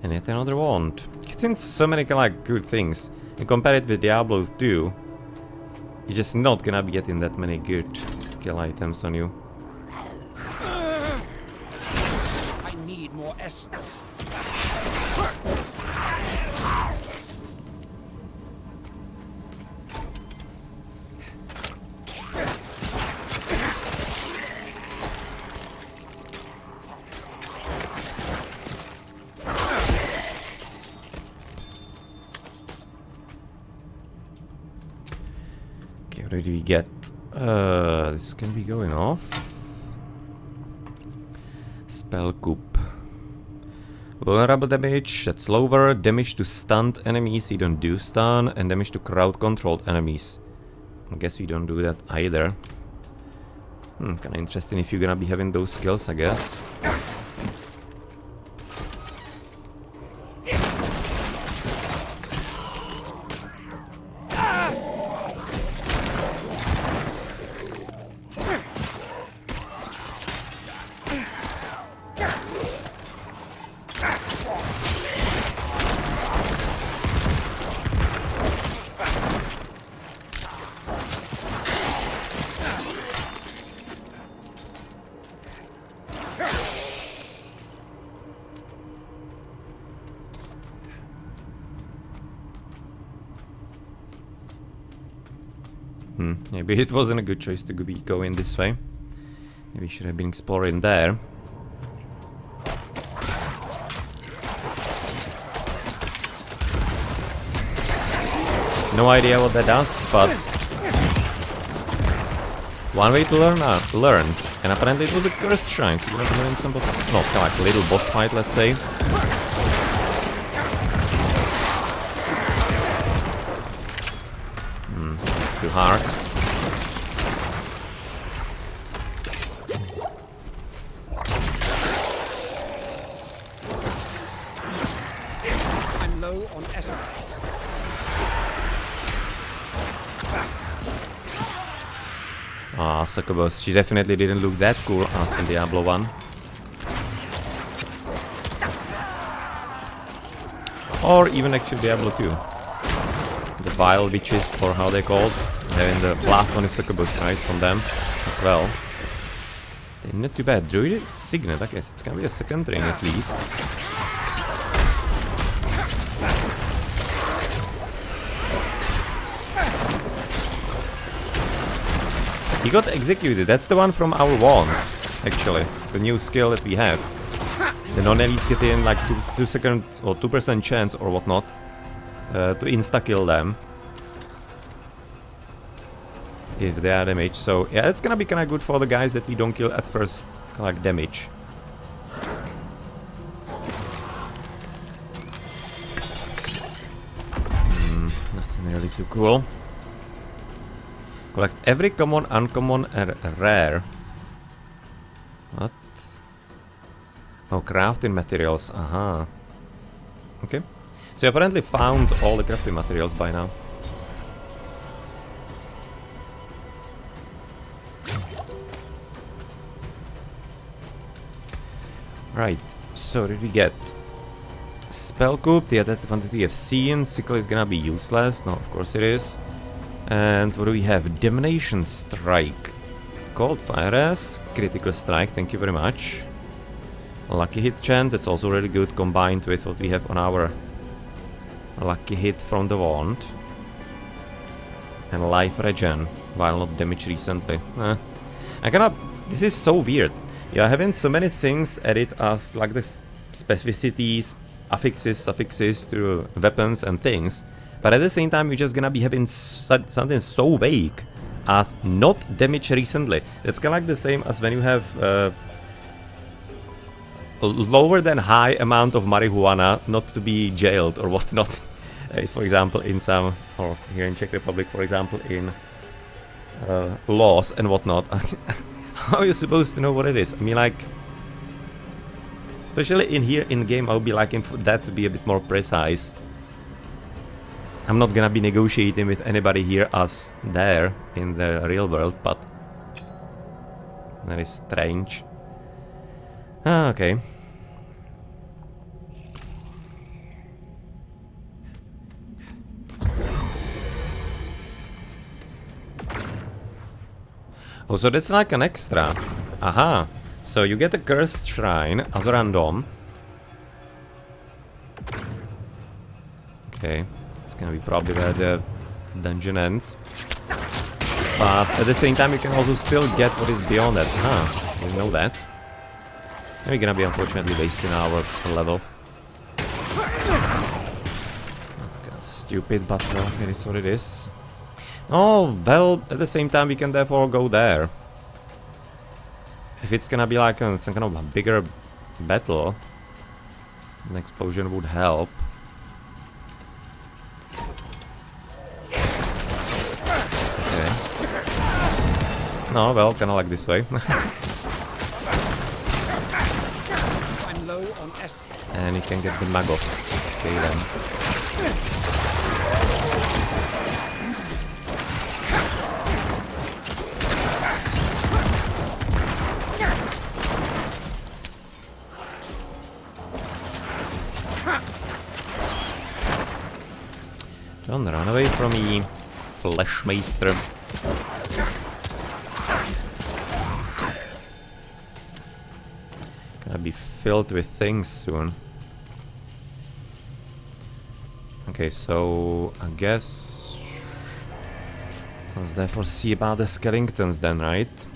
And yet another wand. It contains so many like good things. And compare it with Diablo 2, you're just not gonna be getting that many good skill items on you. I need more essence. What do we get? This can be going off. Spell Coop. Vulnerable damage, that's lower. Damage to stunned enemies, you don't do stun. And damage to crowd controlled enemies. I guess we don't do that either. Kinda interesting if you're gonna be having those skills, I guess. Maybe it wasn't a good choice to be going this way. Maybe we should have been exploring there. No idea what that does, but one way to learn. And apparently it was a cursed shrine, so you're gonna be doing some boss, not like a little boss fight, let's say. Too hard. I'm low on essence. Ah, Succubus. She definitely didn't look that cool as in Diablo 1. Or even actually Diablo 2. The Vile Witches, or how they called. And the last one is Succubus, right? From them as well. They're not too bad. Druid Signet, I guess it's gonna be a second ring at least. He got executed. That's the one from our wand, actually. The new skill that we have. The non-elites get in like 2 seconds or 2% chance or whatnot to insta-kill them if they are damaged. So yeah, it's gonna be kinda good for the guys that we don't kill at first, like damage. Nothing really too cool. Collect every common, uncommon, and rare. What? Oh, crafting materials. Aha. Okay. So you apparently found all the crafting materials by now. Right. So what did we get? Spell Coop. Yeah, that's the one that we have seen. Sickle is gonna be useless. No, of course it is. And what do we have? Domination Strike. Cold Fire as critical strike, thank you very much. Lucky hit chance, it's also really good combined with what we have on our lucky hit from the wand. And life regen, while not damaged recently. I cannot... This is so weird. You're having so many things added as like the specificities, affixes, suffixes to weapons and things. But at the same time, you're just gonna be having something so vague as not damaged recently. That's kind of like the same as when you have lower than high amount of marijuana not to be jailed or whatnot. Is for example in some, or here in Czech Republic for example, in laws and whatnot. How are you supposed to know what it is? I mean, like, especially in here in game, I would be liking for that to be a bit more precise. I'm not gonna be negotiating with anybody here as there in the real world, but that is strange. Okay. Oh, so that's like an extra. Aha. So you get a cursed shrine as a random. Okay. It's gonna be probably where the dungeon ends. But at the same time you can also still get what is beyond that. Huh. Didn't know that. And we're gonna be unfortunately wasting our level. Kind of stupid, but it is what it is. Oh, well, at the same time we can therefore go there. If it's gonna be like some kind of a bigger battle, an explosion would help. Okay. No, well, kinda like this way. I'm low on essence. And you can get the magos. Okay then. Don't run away from me, Fleshmeister. Gonna be filled with things soon. Okay, so I guess let's therefore see about the skeletons then, right?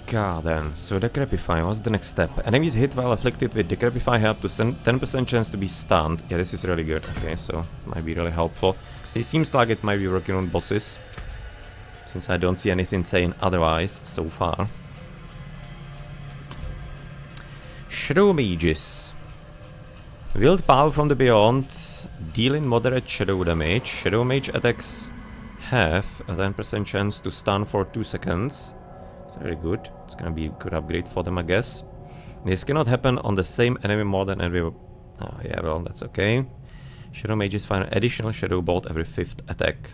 God then, so Decrepify, what's the next step? Enemies hit while afflicted with Decrepify have up to 10% chance to be stunned. Yeah, this is really good. Okay, so might be really helpful. Because it seems like it might be working on bosses. Since I don't see anything saying otherwise so far. Shadow Mages. Wield power from the beyond, dealing moderate shadow damage. Shadow Mage attacks have a 10% chance to stun for 2 seconds. It's very good. It's gonna be a good upgrade for them, I guess. This cannot happen on the same enemy more than every... Oh, yeah, well, that's okay. Shadow Mages fire an additional Shadow Bolt every 5th attack.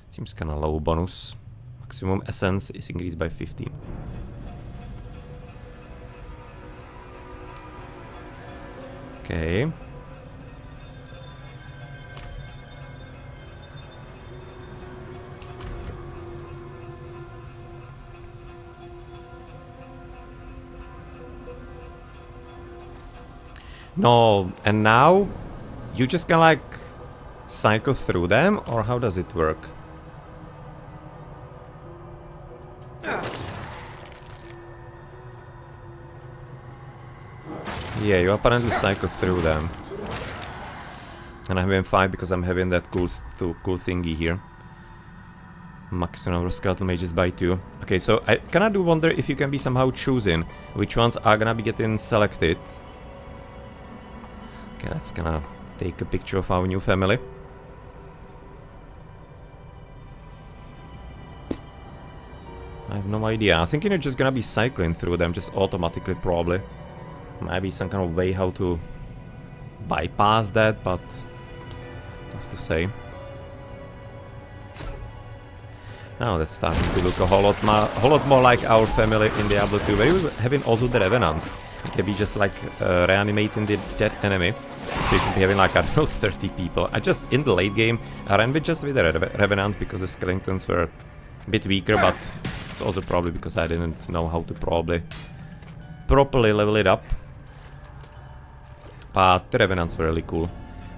Seems kinda low bonus. Maximum Essence is increased by 15. Okay. No, and now you just can like cycle through them, or how does it work? Yeah, you apparently cycle through them. And I'm having 5 because I'm having that cool thingy here. Maximum number of skeletal mages by 2. Okay, so I kinda do wonder if you can be somehow choosing which ones are gonna be getting selected. Okay, let's gonna take a picture of our new family. I have no idea. I'm thinking you're just gonna be cycling through them just automatically, probably. Maybe some kind of way how to bypass that, but tough to say. Now that's starting to look a whole lot more like our family in Diablo 2, where we were having also the Revenants. You can be just like reanimating the dead enemy. So you can be having like, I don't know, 30 people. I just, in the late game, I ran with just with the Revenants because the Skeletons were a bit weaker, but it's also probably because I didn't know how to properly level it up. But the Revenants were really cool.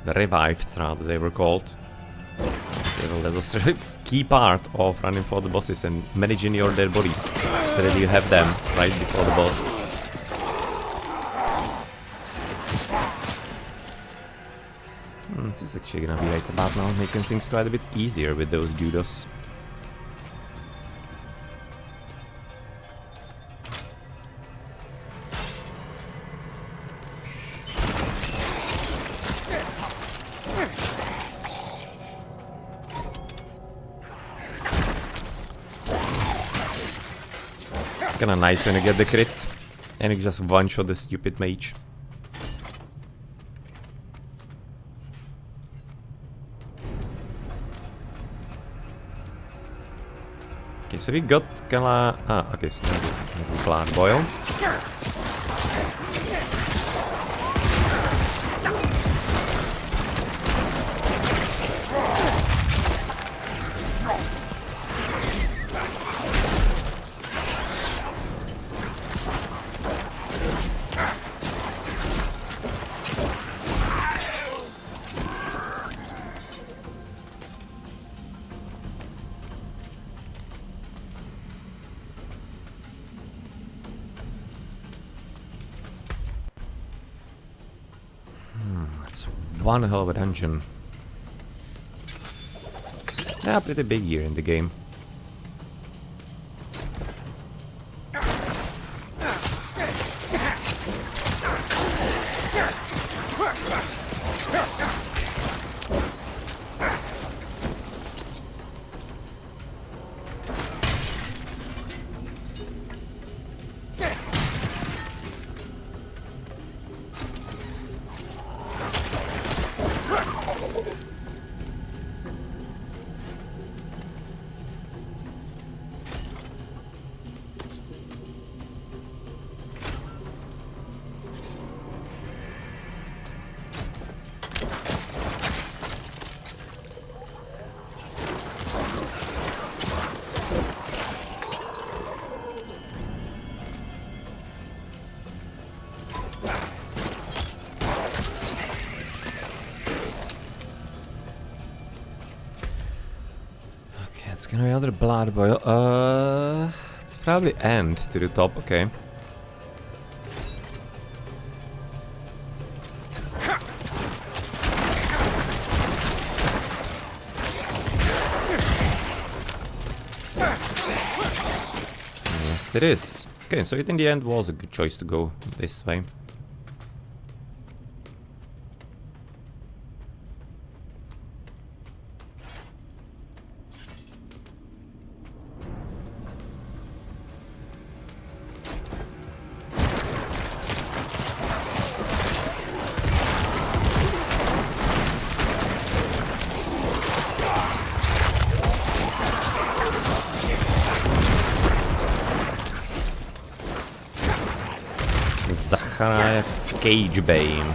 The Reviveds, rather, they were called. That was a really key part of running for the bosses and managing your dead bodies, so that you have them right before the boss. This is actually gonna be right about now, making things quite a bit easier with those judos. Kinda nice when you get the crit and you just one-shot the stupid mage. Okay, so we got kinda... okay, so there's blood boil. One hell of a dungeon. Yeah, pretty big here in the game. It's gonna be another blood boil. It's probably end to the top, okay. Yes, it is. Okay, so it in the end was a good choice to go this way. Cage Bane.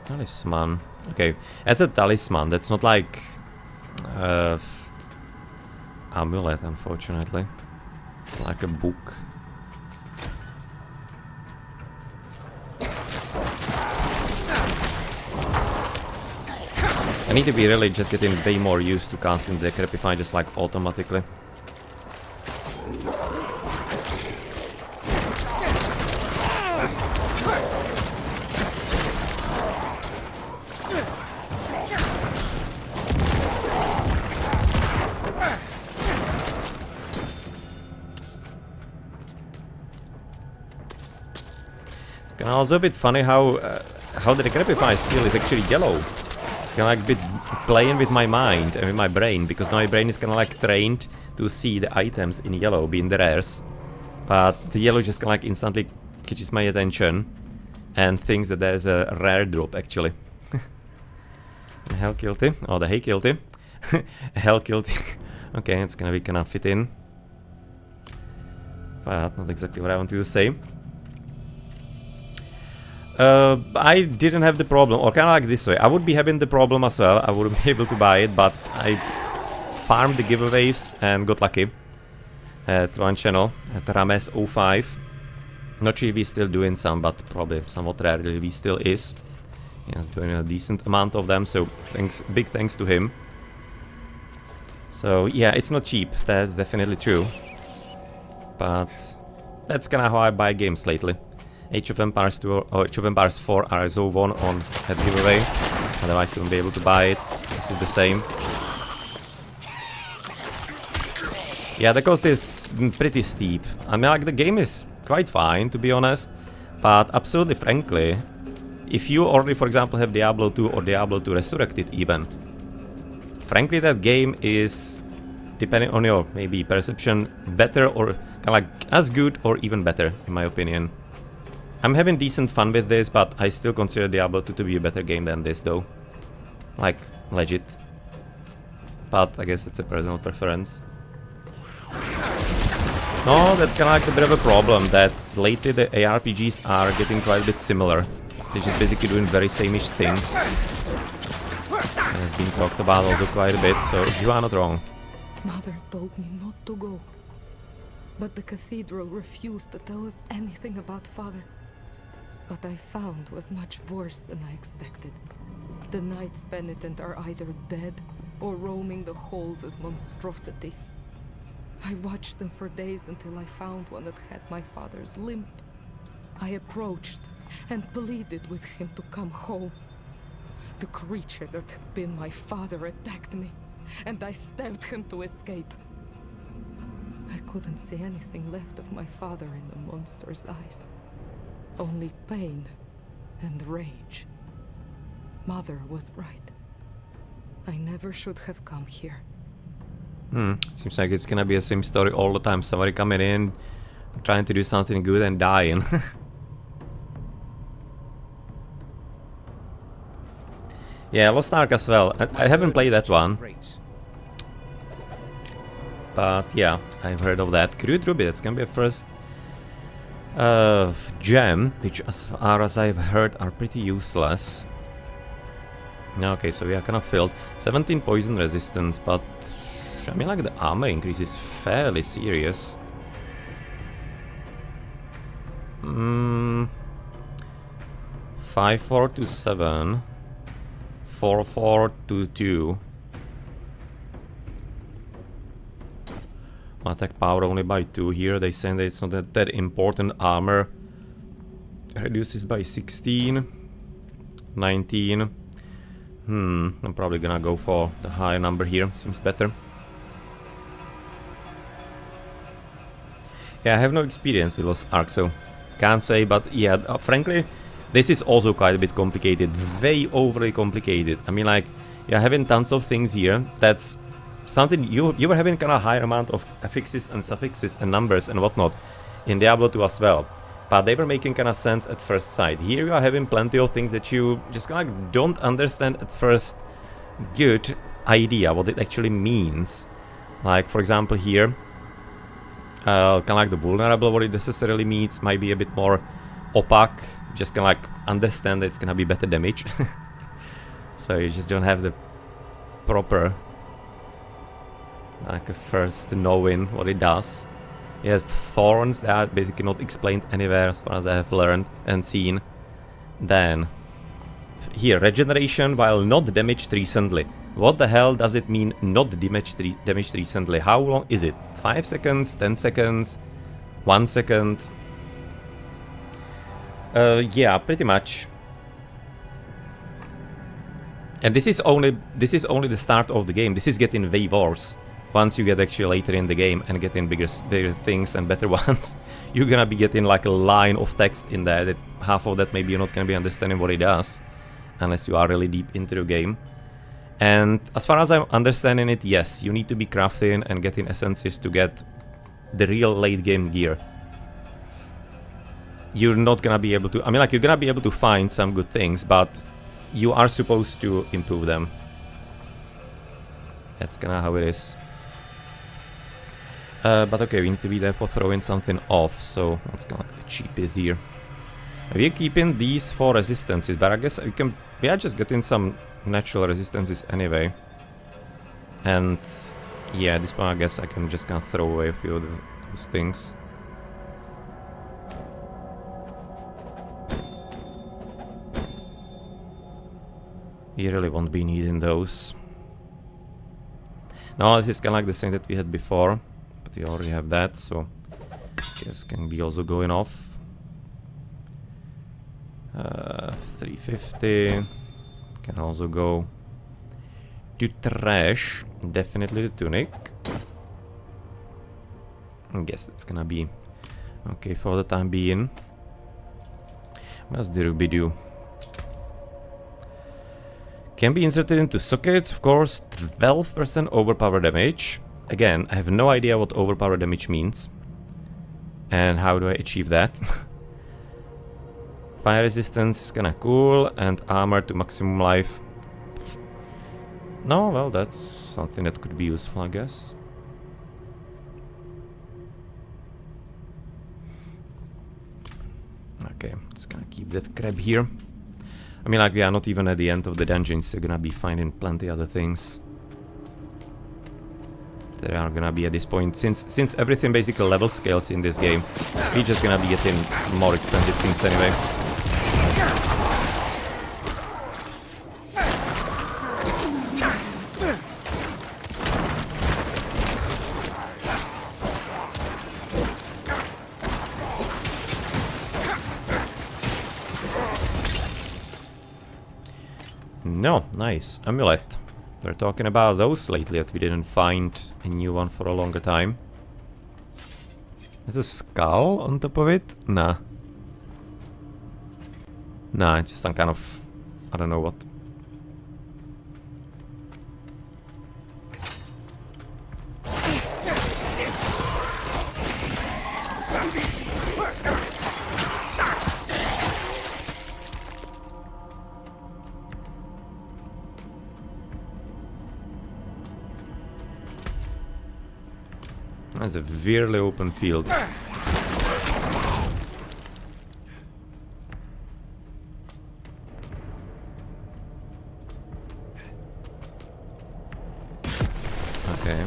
Talisman. Okay, that's a talisman. That's not like amulet, unfortunately. It's like a book. I need to be really just getting way more used to casting the Decrepify just like automatically. It's also a bit funny how the Decrepify skill is actually yellow. Kind of like a bit playing with my mind and with my brain, because now my brain is kind of like trained to see the items in yellow being the rares, but the yellow just kind of like instantly catches my attention and thinks that there's a rare drop actually. The hell killed him, or the hay killed him. Hell killed. Okay, it's gonna be kinda fit in. But not exactly what I wanted to say. I didn't have the problem, or kinda like this way. I would be having the problem as well. I wouldn't be able to buy it, but I farmed the giveaways and got lucky. At one channel, at Rames05. Not sure if he's still doing some, but probably somewhat rarely he still is. He's doing a decent amount of them, so big thanks to him. So yeah, it's not cheap, that's definitely true. But that's kinda how I buy games lately. Age of Empires 2 or Age of Empires 4 RSO1 on that giveaway. Otherwise you won't be able to buy it. This is the same. Yeah, the cost is pretty steep. I mean, like, the game is quite fine, to be honest. But absolutely frankly, if you already, for example, have Diablo 2 or Diablo 2 Resurrected even, frankly, that game is, depending on your, maybe, perception, better or kind of like as good or even better, in my opinion. I'm having decent fun with this, but I still consider Diablo 2 to be a better game than this, though. Like, legit. But I guess it's a personal preference. No, that's kind of like a bit of a problem, that lately the ARPGs are getting quite a bit similar. They're just basically doing very same-ish things. And it's been talked about also quite a bit, so you are not wrong. Mother told me not to go. But the cathedral refused to tell us anything about Father. What I found was much worse than I expected. The Knights Penitent are either dead or roaming the halls as monstrosities. I watched them for days until I found one that had my father's limp. I approached and pleaded with him to come home. The creature that had been my father attacked me, and I stabbed him to escape. I couldn't see anything left of my father in the monster's eyes. Only pain and rage. Mother was right. I never should have come here. Seems like it's gonna be the same story all the time. Somebody coming in, trying to do something good and dying. Yeah, Lost Ark as well. I haven't played that one. But yeah, I've heard of that. Crude Ruby, that's gonna be a first gem, which as far as I've heard are pretty useless. Okay, so we are kind of filled. 17 poison resistance, but I mean, like, the armor increase is fairly serious. 5-4 to 7. 4-4 to 2. Attack power only by 2 here. They say that it's not that important. Armor reduces by 16. 19. I'm probably gonna go for the higher number here. Seems better. Yeah, I have no experience with Lost Ark, so can't say, but yeah, frankly, this is also quite a bit complicated, way overly complicated. I mean, like, you're having tons of things here. That's something you were having kind of higher amount of affixes and suffixes and numbers and whatnot in Diablo 2 as well, but they were making kind of sense at first sight. Here you are having plenty of things that you just kind of don't understand at first good idea what it actually means. Like, for example, here, kind of like the vulnerable, what it necessarily means might be a bit more opaque. Just kind of like understand that it's gonna be better damage. So you just don't have the proper, like, first knowing what it does. It has thorns that are basically not explained anywhere as far as I have learned and seen. Then here, regeneration while not damaged recently. What the hell does it mean, not damaged recently? How long is it? 5 seconds, 10 seconds, 1 second? Yeah, pretty much. And this is only the start of the game. This is getting way worse. Once you get actually later in the game and getting bigger things and better ones, you're gonna be getting like a line of text in there that half of that maybe you're not gonna be understanding what it does, unless you are really deep into the game. And as far as I'm understanding it, yes, you need to be crafting and getting essences to get the real late game gear. You're not gonna be able to, I mean, like, you're gonna be able to find some good things, but you are supposed to improve them. That's kinda how it is. But okay, we need to be there for throwing something off, so what's kinda like the cheapest here? We're keeping these 4 resistances, but I guess we are just getting some natural resistances anyway. And yeah, at this point I guess I can just kind of throw away a few of those things. You really won't be needing those. No, this is kind of like the same that we had before, but we already have that, so this can be also going off. 350 can also go to trash. Definitely the tunic. I guess it's gonna be okay for the time being. What else do we do? Can be inserted into sockets, of course. 12% overpower damage. Again, I have no idea what overpower damage means. And how do I achieve that? Fire resistance is kinda cool, and armor to maximum life. No, well, that's something that could be useful, I guess. Okay, let's gonna keep that crab here. I mean, like, we are not even at the end of the dungeon, so gonna be finding plenty other things that are gonna be at this point. Since everything basically level scales in this game, we're just gonna be getting more expensive things anyway. No, nice. Amulet. We're talking about those lately that we didn't find a new one for a longer time. There's a skull on top of it? Nah. Nah, just some kind of... I don't know what. That's a severely open field. Okay.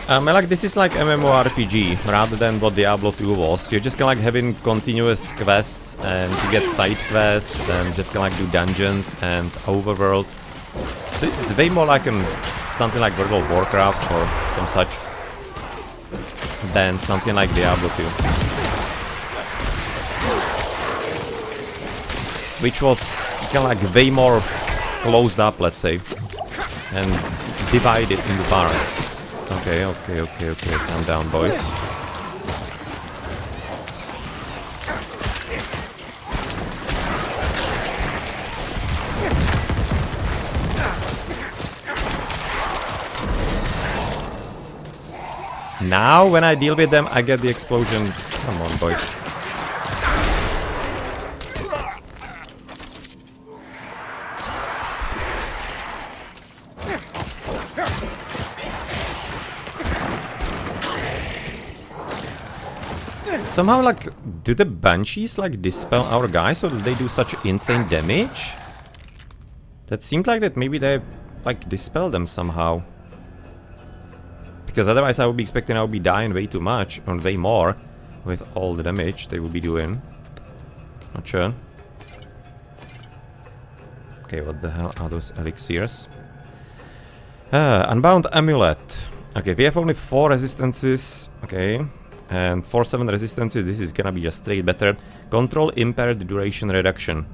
Like, this is like MMORPG rather than what Diablo 2 was. You're just kinda like having continuous quests and you get side quests and just kinda like do dungeons and overworld. So it's way more like something like World of Warcraft or some such than something like Diablo 2. Which was kinda like way more closed up, let's say, and divided into parts. Okay, calm down, boys. Now, when I deal with them, I get the explosion. Come on, boys. Somehow, like, do the banshees, like, dispel our guys, or do they do such insane damage? That seemed like that maybe they, like, dispel them somehow. Because otherwise I would be expecting I would be dying way too much, or way more, with all the damage they would be doing. Not sure. Okay, what the hell are those elixirs? Unbound Amulet. Okay, we have only 4 resistances. Okay. And 4/7 resistances, this is gonna be just straight better. Control impaired duration reduction.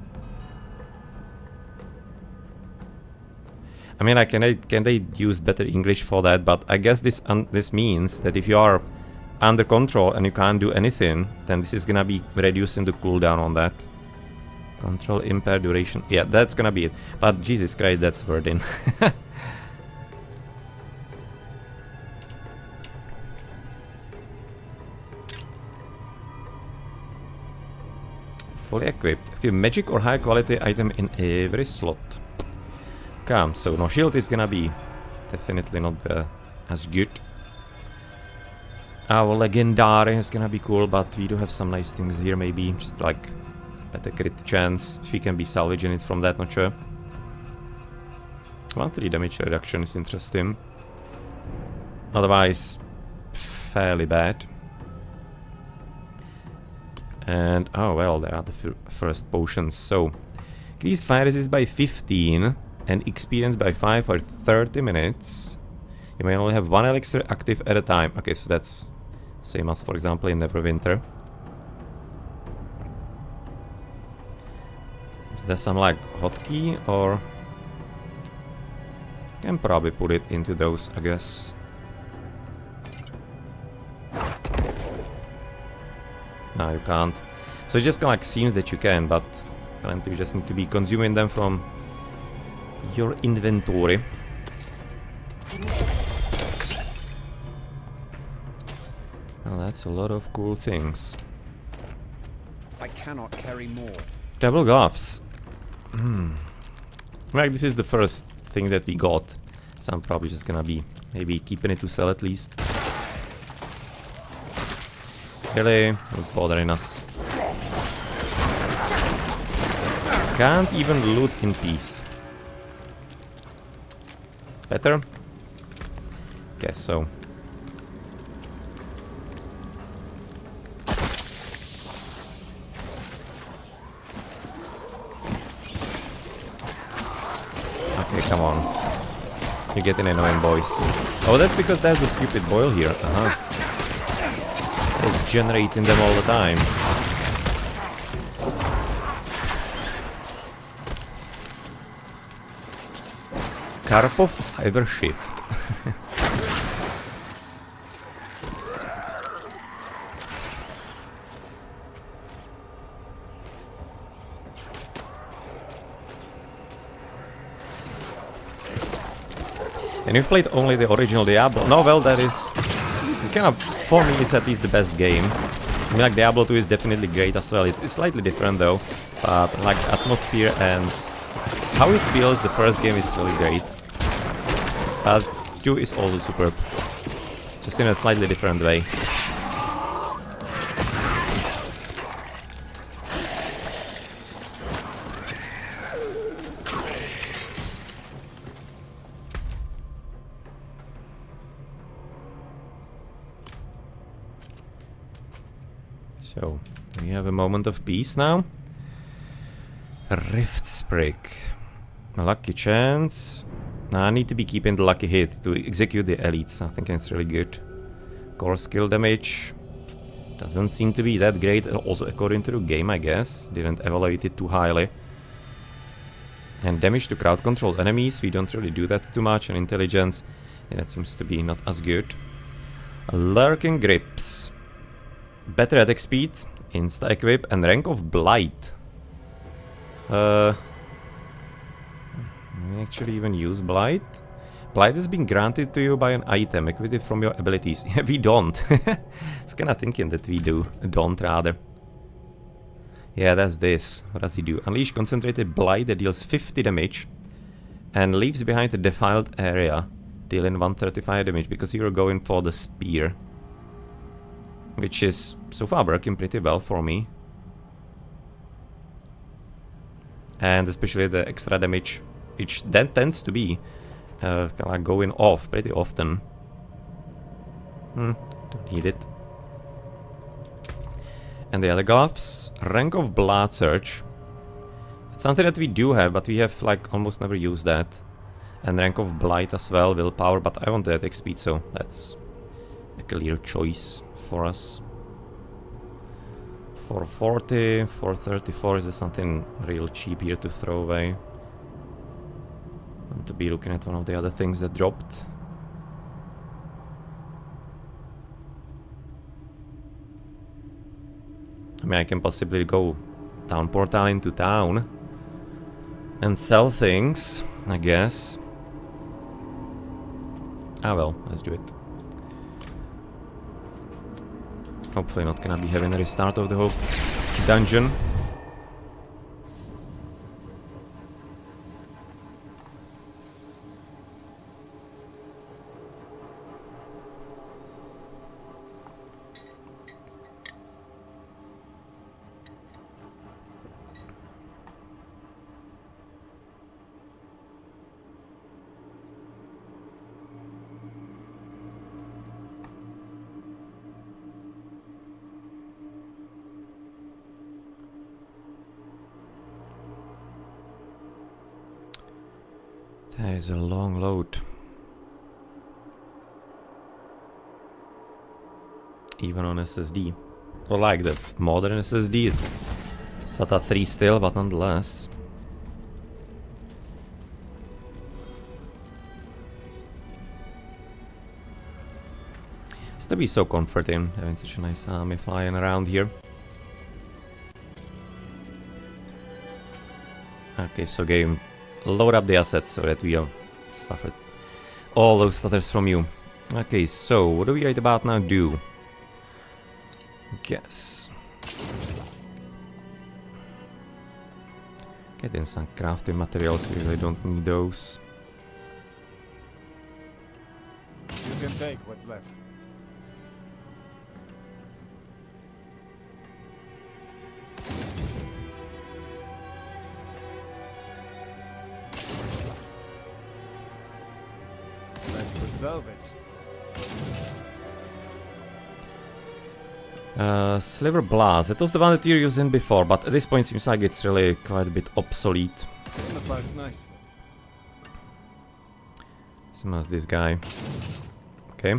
I mean, can they use better English for that? But I guess this means that if you are under control and you can't do anything, then this is gonna be reducing the cooldown on that. Control impaired duration. Yeah, that's gonna be it. But Jesus Christ, that's wording. Fully equipped. Okay, magic or high quality item in every slot. Okay, so no shield is gonna be definitely not as good. Our legendary is gonna be cool, but we do have some nice things here, maybe just like better crit chance. If we can be salvaging it from that, not sure. 1-3 damage reduction is interesting. Otherwise, fairly bad. And oh well, there are the first potions. So, increase fire resist by 15 and experience by 5 for 30 minutes. You may only have one elixir active at a time. Okay, so that's same as, for example, in Neverwinter. Is there some like hotkey, or can probably put it into those, I guess. No, you can't. So it just kind of like seems that you can, but apparently you just need to be consuming them from your inventory. Well, that's a lot of cool things. I cannot carry more. Double gloves. Like, this is the first thing that we got. So I'm probably just gonna be maybe keeping it to sell at least. Really? Who's bothering us? Can't even loot in peace. Better? Guess so. Okay, come on. You're getting annoying, boys. Oh, that's because there's the stupid boil here. It's generating them all the time. Karpov fiber shift. And you've played only the original Diablo. No, well, that is kind of, for me, it's at least the best game. I mean, like, Diablo 2 is definitely great as well. It's slightly different though, but like the atmosphere and how it feels, the first game is really great. But 2 is also superb, just in a slightly different way. So, we have a moment of peace now. Rift Sprig. A lucky chance. Now I need to be keeping the lucky hit to execute the elites. I think it's really good. Core skill damage doesn't seem to be that great, also according to the game, I guess. Didn't evaluate it too highly. And damage to crowd control enemies, we don't really do that too much. And intelligence, yeah, that seems to be not as good. Lurking grips. Better attack speed, insta equip, and rank of blight. We actually even use blight. Blight has been granted to you by an item equipped from your abilities. We don't. I was kinda thinking that we do. Don't, rather. Yeah, that's this. What does he do? Unleash concentrated blight that deals 50 damage and leaves behind a defiled area, dealing 135 damage because you're going for the spear. Which is so far working pretty well for me. And especially the extra damage, which that tends to be like going off pretty often. Don't need it. And the other gloves, rank of blood surge. It's something that we do have, but we have like almost never used that. And rank of blight as well, willpower, but I want the attack speed, so that's a clear choice for us. 440, 434, is there something real cheap here to throw away? I want to be looking at one of the other things that dropped. I mean, I can possibly go town portal into town and sell things, I guess. Ah well, let's do it. Hopefully not gonna be having a restart of the whole dungeon. That is a long load. Even on SSD. Or like the modern SSD is SATA 3 still, but nonetheless. It's to be so comforting having such a nice army flying around here. Okay, so game, load up the assets so that we have suffered all those stutters from you. Okay, so what do we right about now do? Guess. Get in some crafting materials, we really don't need those. You can take what's left. Let's preserve it. Sliver Blast, that was the one that you were using before, but at this point seems like it's really quite a bit obsolete. Nice. Same as this guy. Okay.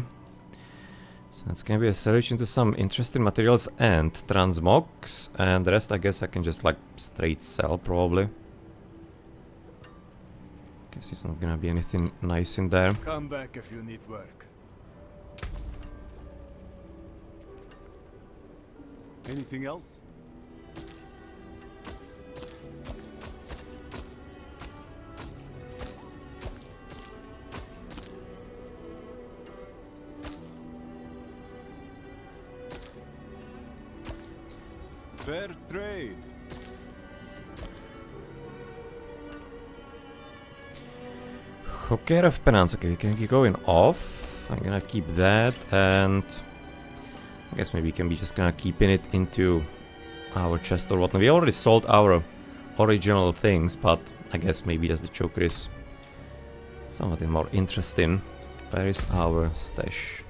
So that's gonna be a solution to some interesting materials and transmogs, and the rest I guess I can just like straight sell probably. Guess it's not gonna be anything nice in there. Come back if you need work. Anything else? Fair trade. Hooker of Penance, okay, we can keep going off. I'm gonna keep that, and I guess maybe we can be just gonna keeping it into our chest or whatnot. We already sold our original things, but I guess maybe as the choker is somewhat more interesting. Where is our stash?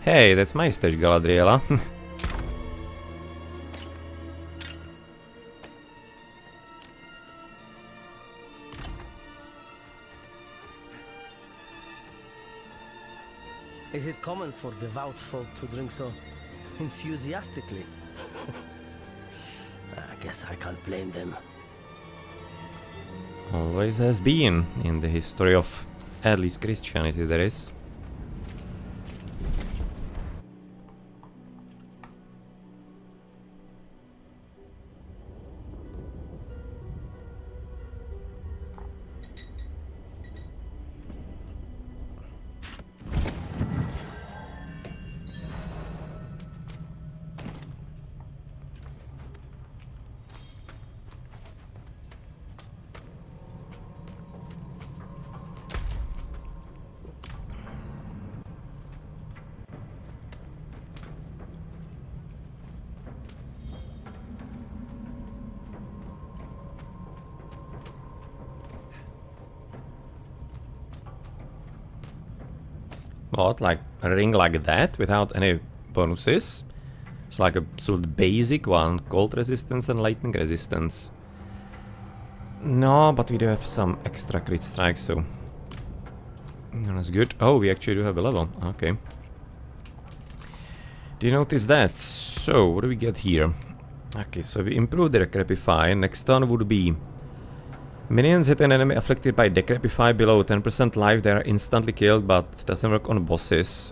Hey, that's my stage, Galadriela. Is it common for devout folk to drink so enthusiastically? I guess I can't blame them. Always has been in the history of at least Christianity, there is. What, like a ring like that without any bonuses? It's like a sort of basic one, cold resistance and lightning resistance. No, but we do have some extra crit strikes, so that's good. Oh, we actually do have a level. Okay. Do you notice that? So, what do we get here? Okay, so we improved the Decrepify. Next turn would be minions hit an enemy afflicted by Decrepify below 10% life, they are instantly killed, but doesn't work on bosses.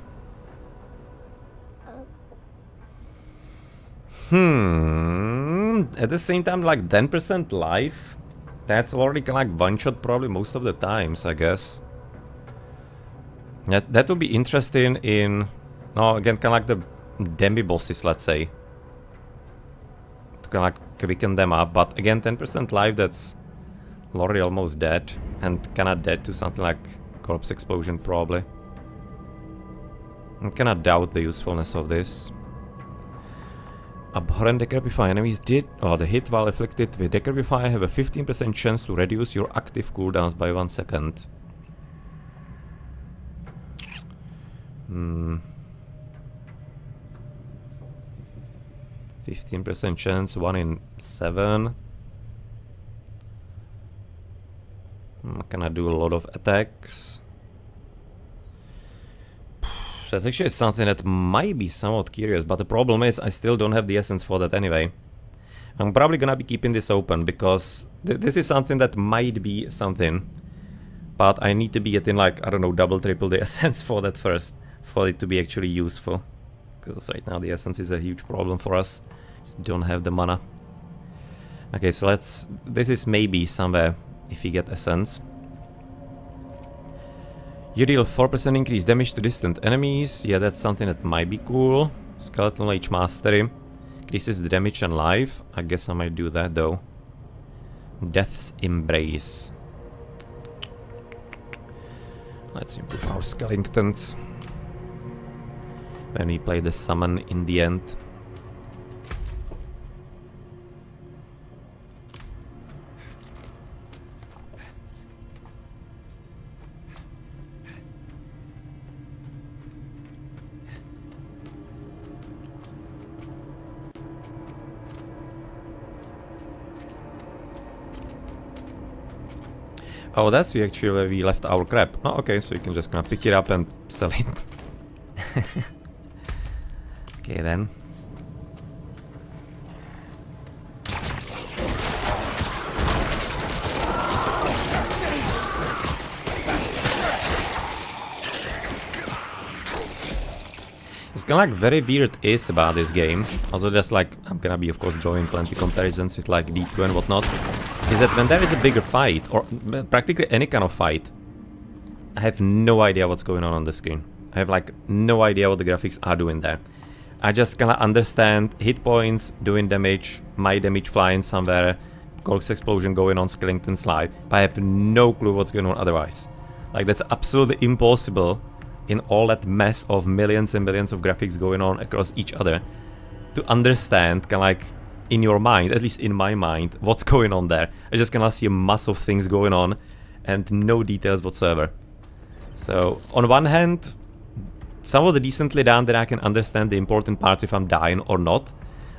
At the same time, like 10% life, that's already like one shot probably most of the times, I guess. That would be interesting in, no, again, kind of like the demi bosses, let's say. To kind of like quicken them up, but again, 10% life, that's already almost dead, and kinda dead to something like corpse explosion probably. I kinda doubt the usefulness of this. Abhorrent Decrepify enemies did, or the hit while afflicted with Decrepify have a 15% chance to reduce your active cooldowns by 1 second. 15% chance, 1 in 7. Can I do a lot of attacks? That's actually something that might be somewhat curious, but the problem is I still don't have the essence for that anyway. I'm probably gonna be keeping this open because this is something that might be something. But I need to be getting like, I don't know, double, triple the essence for that first, for it to be actually useful. Because right now the essence is a huge problem for us. Just don't have the mana. Okay, so this is maybe somewhere if you get essence. You deal 4% increased damage to distant enemies. Yeah, that's something that might be cool. Skeleton Age Mastery. Increases the damage and life. I guess I might do that though. Death's Embrace. Let's improve our skeletons. When we play the summon in the end. Oh, that's actually where we left our crab. Oh, okay, so you can just kind of pick it up and sell it. Okay, then. It's kind of like very weird is about this game. Also, just like I'm gonna be, of course, drawing plenty comparisons with like D2 and whatnot. Is that when there is a bigger fight, or practically any kind of fight, I have no idea what's going on the screen. I have like no idea what the graphics are doing there. I just kinda understand hit points, doing damage, my damage flying somewhere, corpse explosion going on, skeleton slide, but I have no clue what's going on otherwise. Like that's absolutely impossible in all that mess of millions and millions of graphics going on across each other to understand kinda like in your mind, at least in my mind, what's going on there. I just cannot see a mass of things going on and no details whatsoever. So, on one hand, somewhat decently done that I can understand the important parts if I'm dying or not,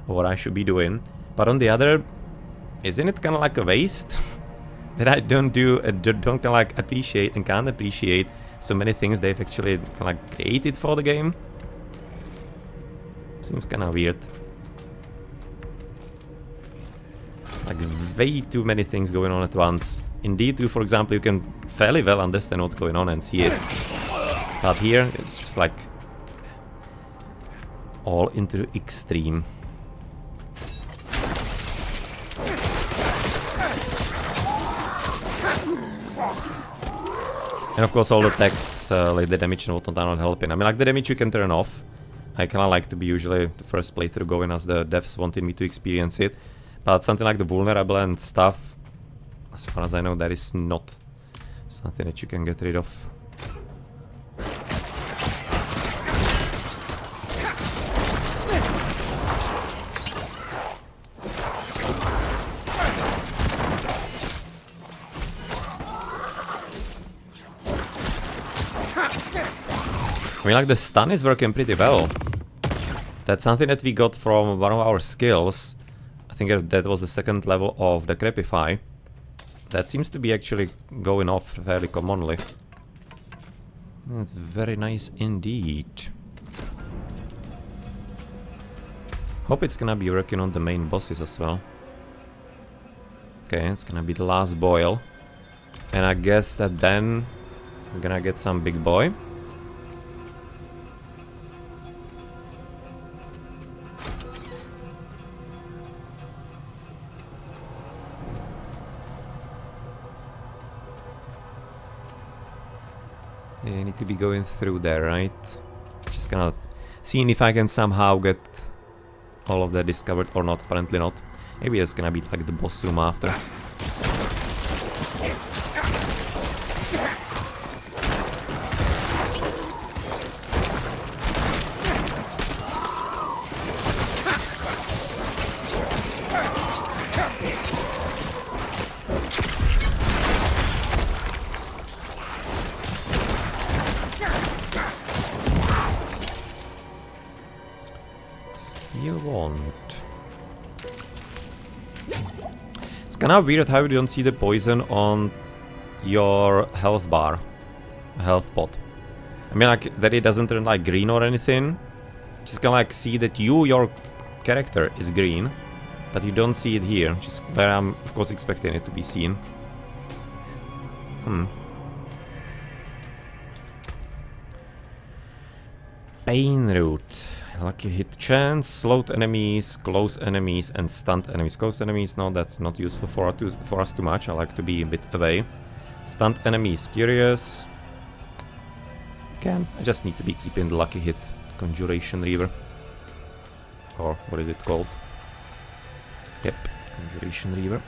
or what I should be doing. But on the other, isn't it kind of like a waste? That I don't kind of like appreciate and can't appreciate so many things they've actually kind of like created for the game? Seems kind of weird. Like way too many things going on at once. In D2, for example, you can fairly well understand what's going on and see it. But here, it's just like all into extreme. And of course all the texts, like the damage and whatnot, are not helping. I mean, like the damage you can turn off. I kinda like to be usually the first playthrough going as the devs wanted me to experience it. But something like the vulnerable and stuff, as far as I know, that is not something that you can get rid of. I mean, like the stun is working pretty well. That's something that we got from one of our skills. I think that was the second level of the Decrepify. That seems to be actually going off fairly commonly. That's very nice indeed. Hope it's gonna be working on the main bosses as well. Okay, it's gonna be the last boil. And I guess that then I'm gonna get some big boy. Yeah, I need to be going through there, right? Just gonna seeing if I can somehow get all of that discovered or not. Apparently not. Maybe it's gonna be like the boss room after. you want? It's kinda weird how you don't see the poison on your health bar. Health pot. I mean, like, that it doesn't turn like green or anything. Just kinda like see that your character is green, but you don't see it here, which is where I'm of course expecting it to be seen. Pain root. Lucky hit chance, slowed enemies, close enemies, and stunned enemies. Close enemies, no, that's not useful for us too much. I like to be a bit away. Stunned enemies, curious. Okay, I just need to be keeping the lucky hit. Conjuration Reaver. Or what is it called? Yep, Conjuration Reaver.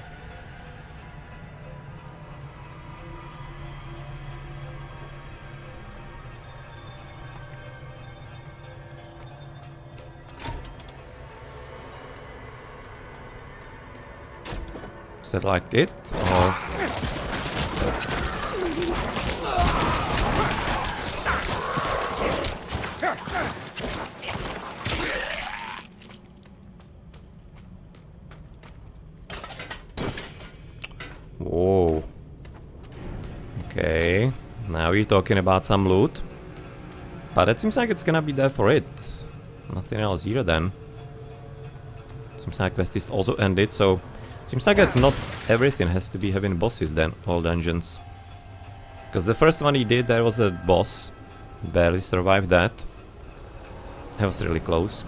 Is that like it? Or... Whoa. Okay. Now we're talking about some loot. But it seems like it's gonna be there for it. Nothing else here then. Seems like quest is also ended, so... Seems like that not everything has to be having bosses then, all dungeons. Because the first one he did, there was a boss. Barely survived that. That was really close.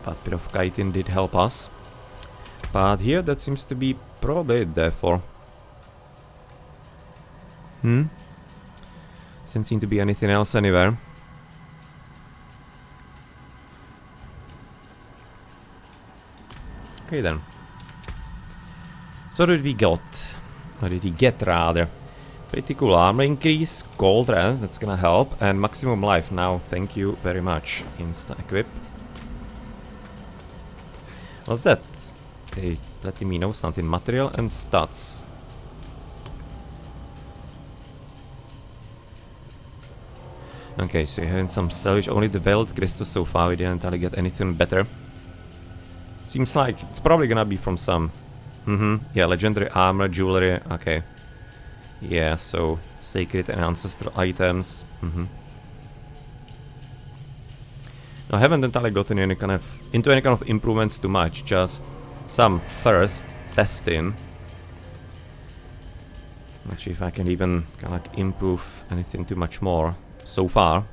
But a bit of kiting did help us. But here that seems to be probably it therefore. Doesn't seem to be anything else anywhere. Okay then. So what did we got? What did he get rather? Pretty cool armor increase, cold res, that's gonna help, and maximum life now, thank you very much. Insta equip. What's that? Okay, letting me know something. Material and stats. Okay, so you're having some salvage, only the veiled crystal so far, we didn't really get anything better. Seems like it's probably gonna be from some... yeah, legendary armor, jewelry, okay. Yeah, so sacred and ancestral items. No, I haven't entirely gotten into any kind of improvements too much, just some first testing. Not sure if I can even kind of like improve anything too much more so far.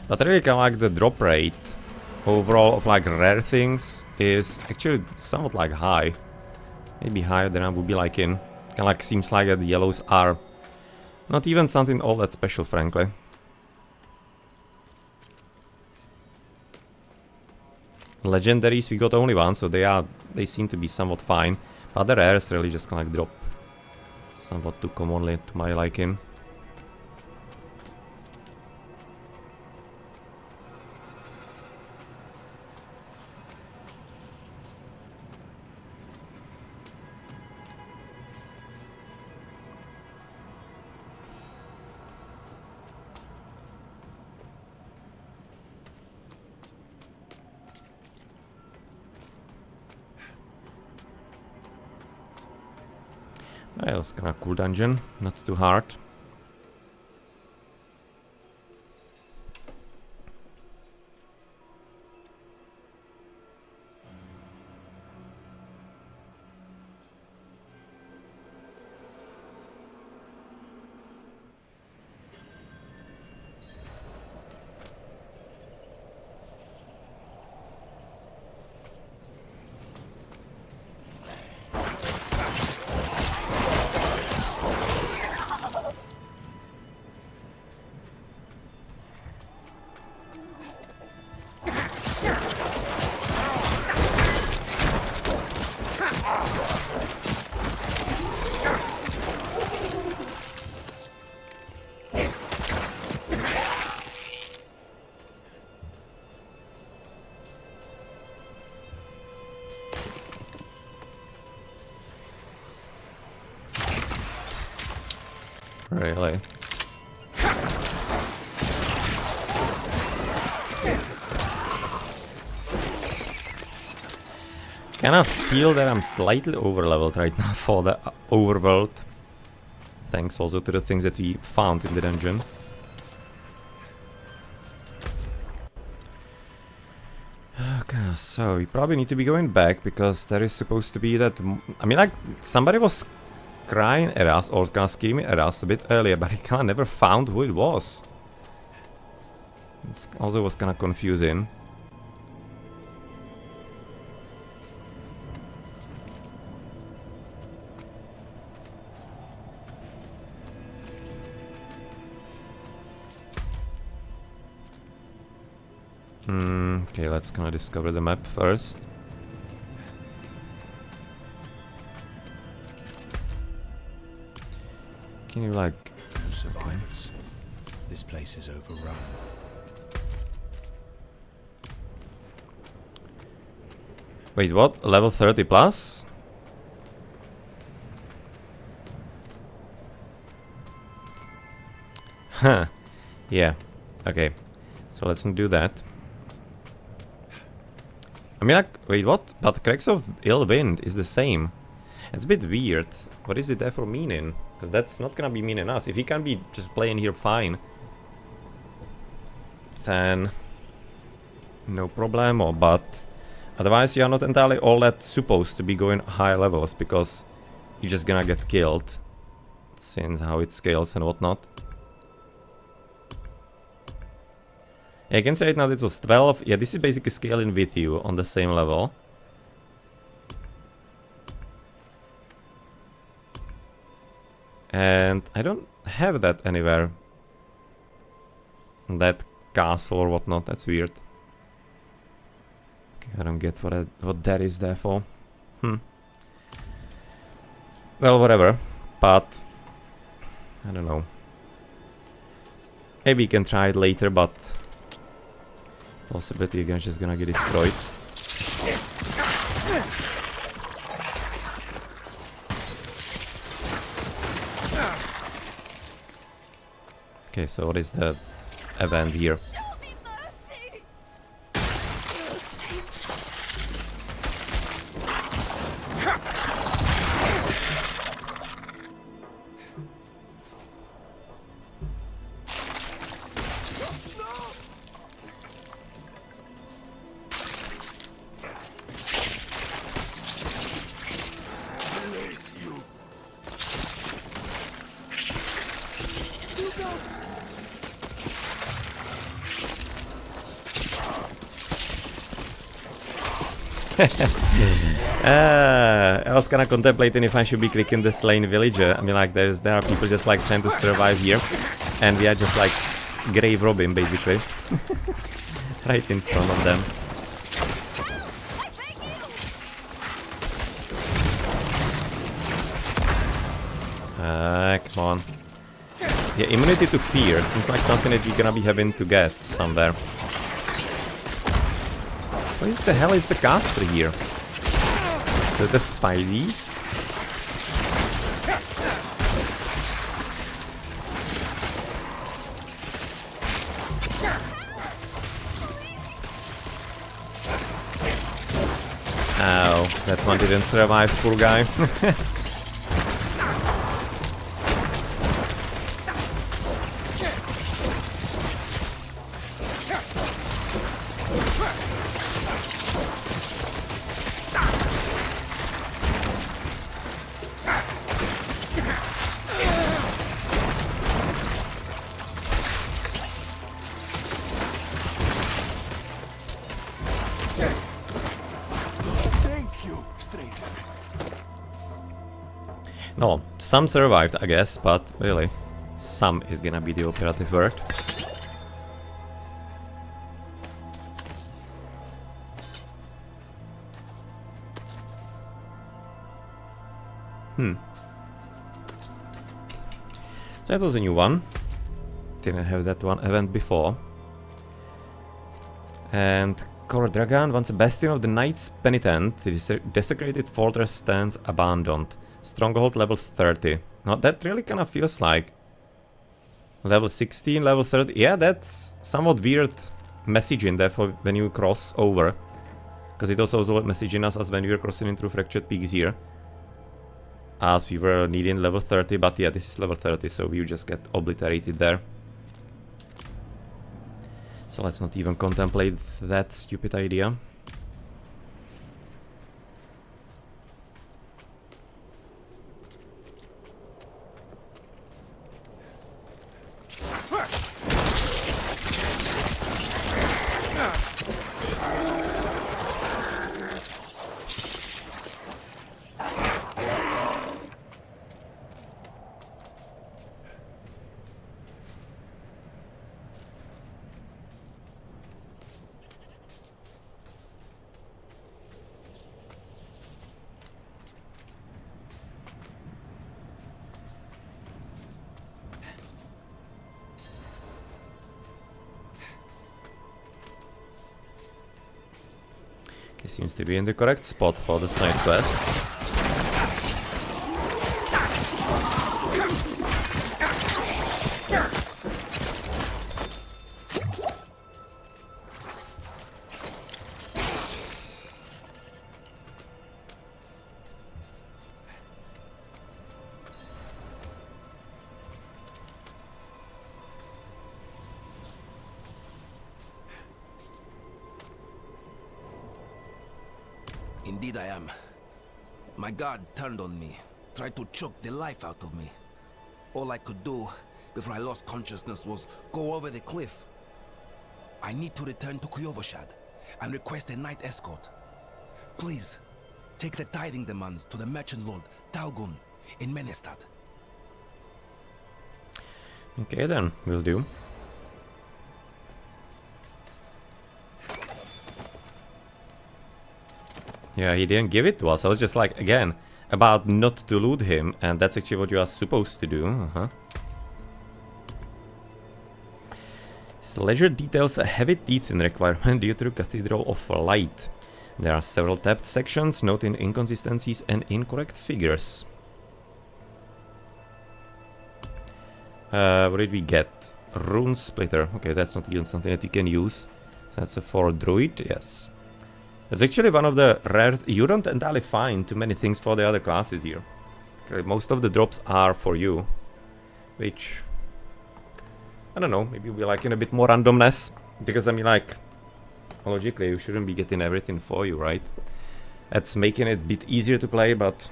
But I really kind of like the drop rate overall of like rare things is actually somewhat like high. Maybe higher than I would be liking. Kind of like seems like the yellows are not even something all that special, frankly. Legendaries we got only one, so they seem to be somewhat fine. But the rares really just kind of like drop somewhat too commonly to my liking. Well, it's kind of cool dungeon, not too hard. Really? Kinda feel that I'm slightly overleveled right now for the overworld. Thanks also to the things that we found in the dungeon. Okay, so we probably need to be going back because there is supposed to be that... I mean, like, somebody was crying at us or kinda screaming at us a bit earlier, but I kinda never found who it was. It also was kinda confusing. Okay, let's kinda discover the map first. Can you like... No survivors. This place is overrun. Wait, what? Level 30 plus? Huh. Yeah. Okay. So let's not do that. I mean, like, wait, what? But the cracks of ill wind is the same. It's a bit weird. What is it there for meaning? Because that's not gonna be meaning us. If he can be just playing here fine, then no problemo. But otherwise, you are not entirely all that supposed to be going high levels because you're just gonna get killed, since how it scales and whatnot. Yeah, I can say right now this was 12. Yeah, this is basically scaling with you on the same level. And I don't have that anywhere. That castle or whatnot. That's weird. Okay, I don't get what that is there for. Well, whatever. But I don't know. Maybe you can try it later, but possibility you're just gonna get destroyed. Okay, so what is the event here? I was kinda contemplating if I should be clicking the slain villager. I mean, like, there are people just like trying to survive here, and we are just like grave robbing basically, right in front of them. Come on. Yeah, immunity to fear seems like something that you're gonna be having to get somewhere. What the hell is the caster here? Is it the Spideys? Ow, that one didn't survive, poor guy. No, some survived, I guess, but really, some is gonna be the operative word. So that was a new one. Didn't have that one event before. And Core Dragon, once a bastion of the Knights Penitent, the desecrated fortress stands abandoned. Stronghold level 30. Now that really kind of feels like Level 16, level 30. Yeah, that's somewhat weird message in there for when you cross over. Because it also was messaging us as when we were crossing in through Fractured Peaks here. As we were needing level 30, but yeah, this is level 30, so we just get obliterated there. So let's not even contemplate that stupid idea. Okay, seems to be in the correct spot for the side quest. Indeed I am. My guard turned on me, tried to choke the life out of me. All I could do before I lost consciousness was go over the cliff. I need to return to Kuyovashad and request a night escort. Please, take the tithing demands to the merchant lord, Talgun, in Menestad. Okay then, will do. Yeah, he didn't give it to us. I was just like, again, about not to loot him, and that's actually what you are supposed to do. This ledger details a heavy teething requirement due to the Cathedral of Light. There are several tabbed sections noting inconsistencies and incorrect figures. What did we get? Rune Splitter. Okay, that's not even something that you can use. So that's a for Druid, yes. It's actually one of the rare... You don't entirely find too many things for the other classes here. Okay, most of the drops are for you. Which... I don't know, maybe we like in a bit more randomness. Because I mean like... Logically, you shouldn't be getting everything for you, right? That's making it a bit easier to play, but...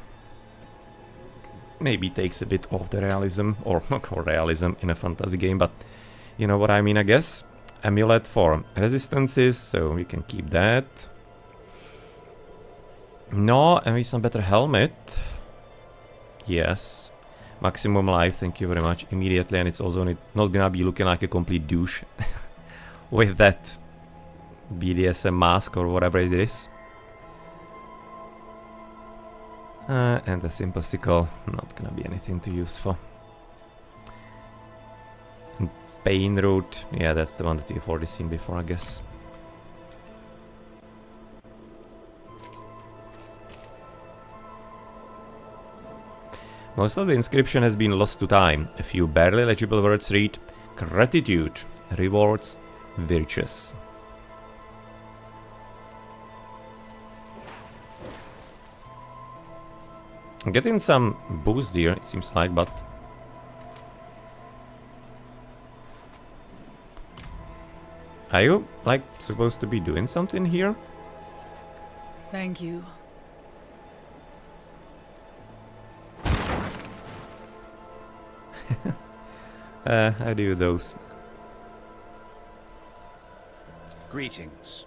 Maybe takes a bit of the realism, or realism in a fantasy game, but... You know what I mean, I guess? Amulet for resistances, so we can keep that. No, and with some better helmet. Yes. Maximum life, thank you very much. Immediately, and it's also not gonna be looking like a complete douche. With that BDSM mask or whatever it is. And the simple sickle, not gonna be anything too useful. And Pain Root, yeah, that's the one that you've already seen before, I guess. Most of the inscription has been lost to time. A few barely legible words read: gratitude rewards virtues. I'm getting some boost here, it seems like, but... Are you, like, supposed to be doing something here? Thank you. How do those? Greetings.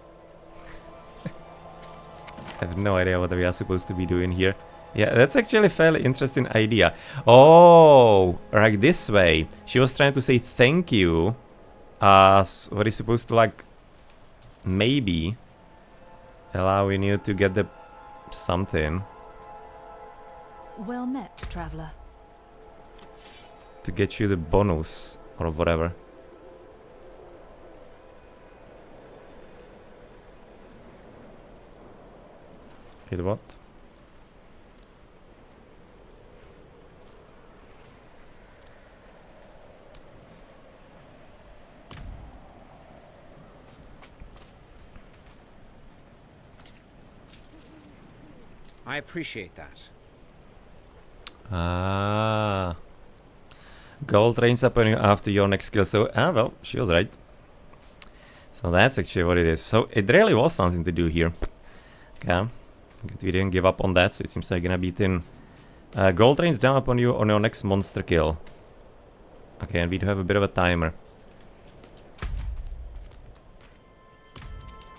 I have no idea what we are supposed to be doing here. Yeah, that's actually a fairly interesting idea. Oh, like this way. She was trying to say thank you. As what is supposed to, like, maybe allowing you to get the something. Well met, traveler. To get you the bonus or whatever. Hit what? I appreciate that. Ah. Gold rains upon you after your next kill. So, well, she was right. So that's actually what it is. So it really was something to do here. Okay. Good, we didn't give up on that, so it seems like gonna beat in. Gold rains down upon you on your next monster kill. Okay, and we do have a bit of a timer.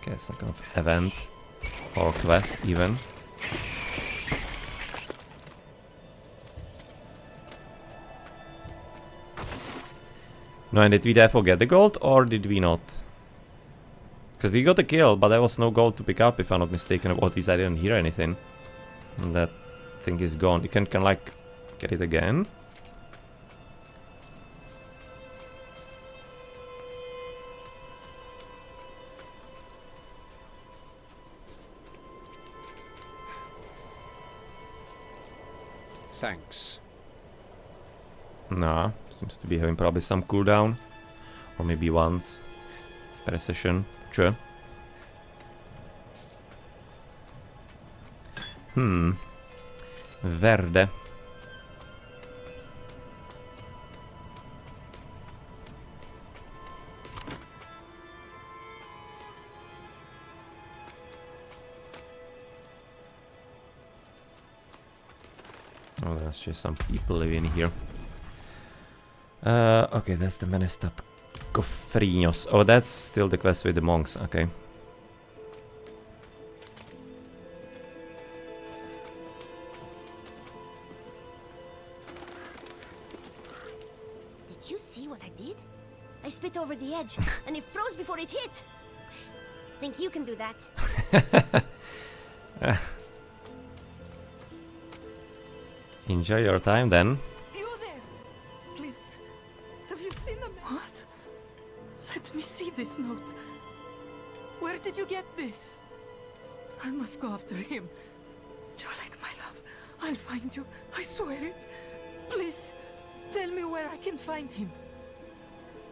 Okay, some kind of event. Or quest, even. No, and did we therefore get the gold, or did we not? Because we got the kill, but there was no gold to pick up, if I'm not mistaken. Or at least I didn't hear anything. And that thing is gone. You can like, get it again. Thanks. Nah, seems to be having probably some cooldown. Or maybe once per session. Sure. Verde. Oh, there's just some people living here. Okay, that's the Menestat Cofrinos. Oh, that's still the quest with the monks, okay. Did you see what I did? I spit over the edge, and it froze before it hit. Think you can do that? Enjoy your time then. You there? Please. Have you seen them? What? Let me see this note. Where did you get this? I must go after him. Jolek, my love. I'll find you. I swear it. Please, tell me where I can find him.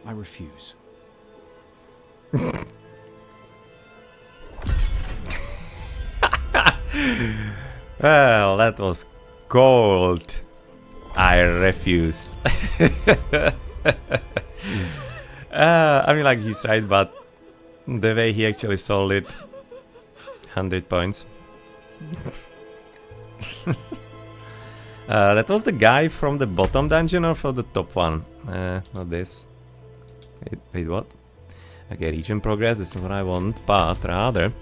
I refuse. Well, that was cold. I refuse. I mean, like, he's right, but the way he actually sold it, 100 points. That was the guy from the bottom dungeon or from the top one? Not this. Wait, what? Okay, region progress, this is what I want, but rather...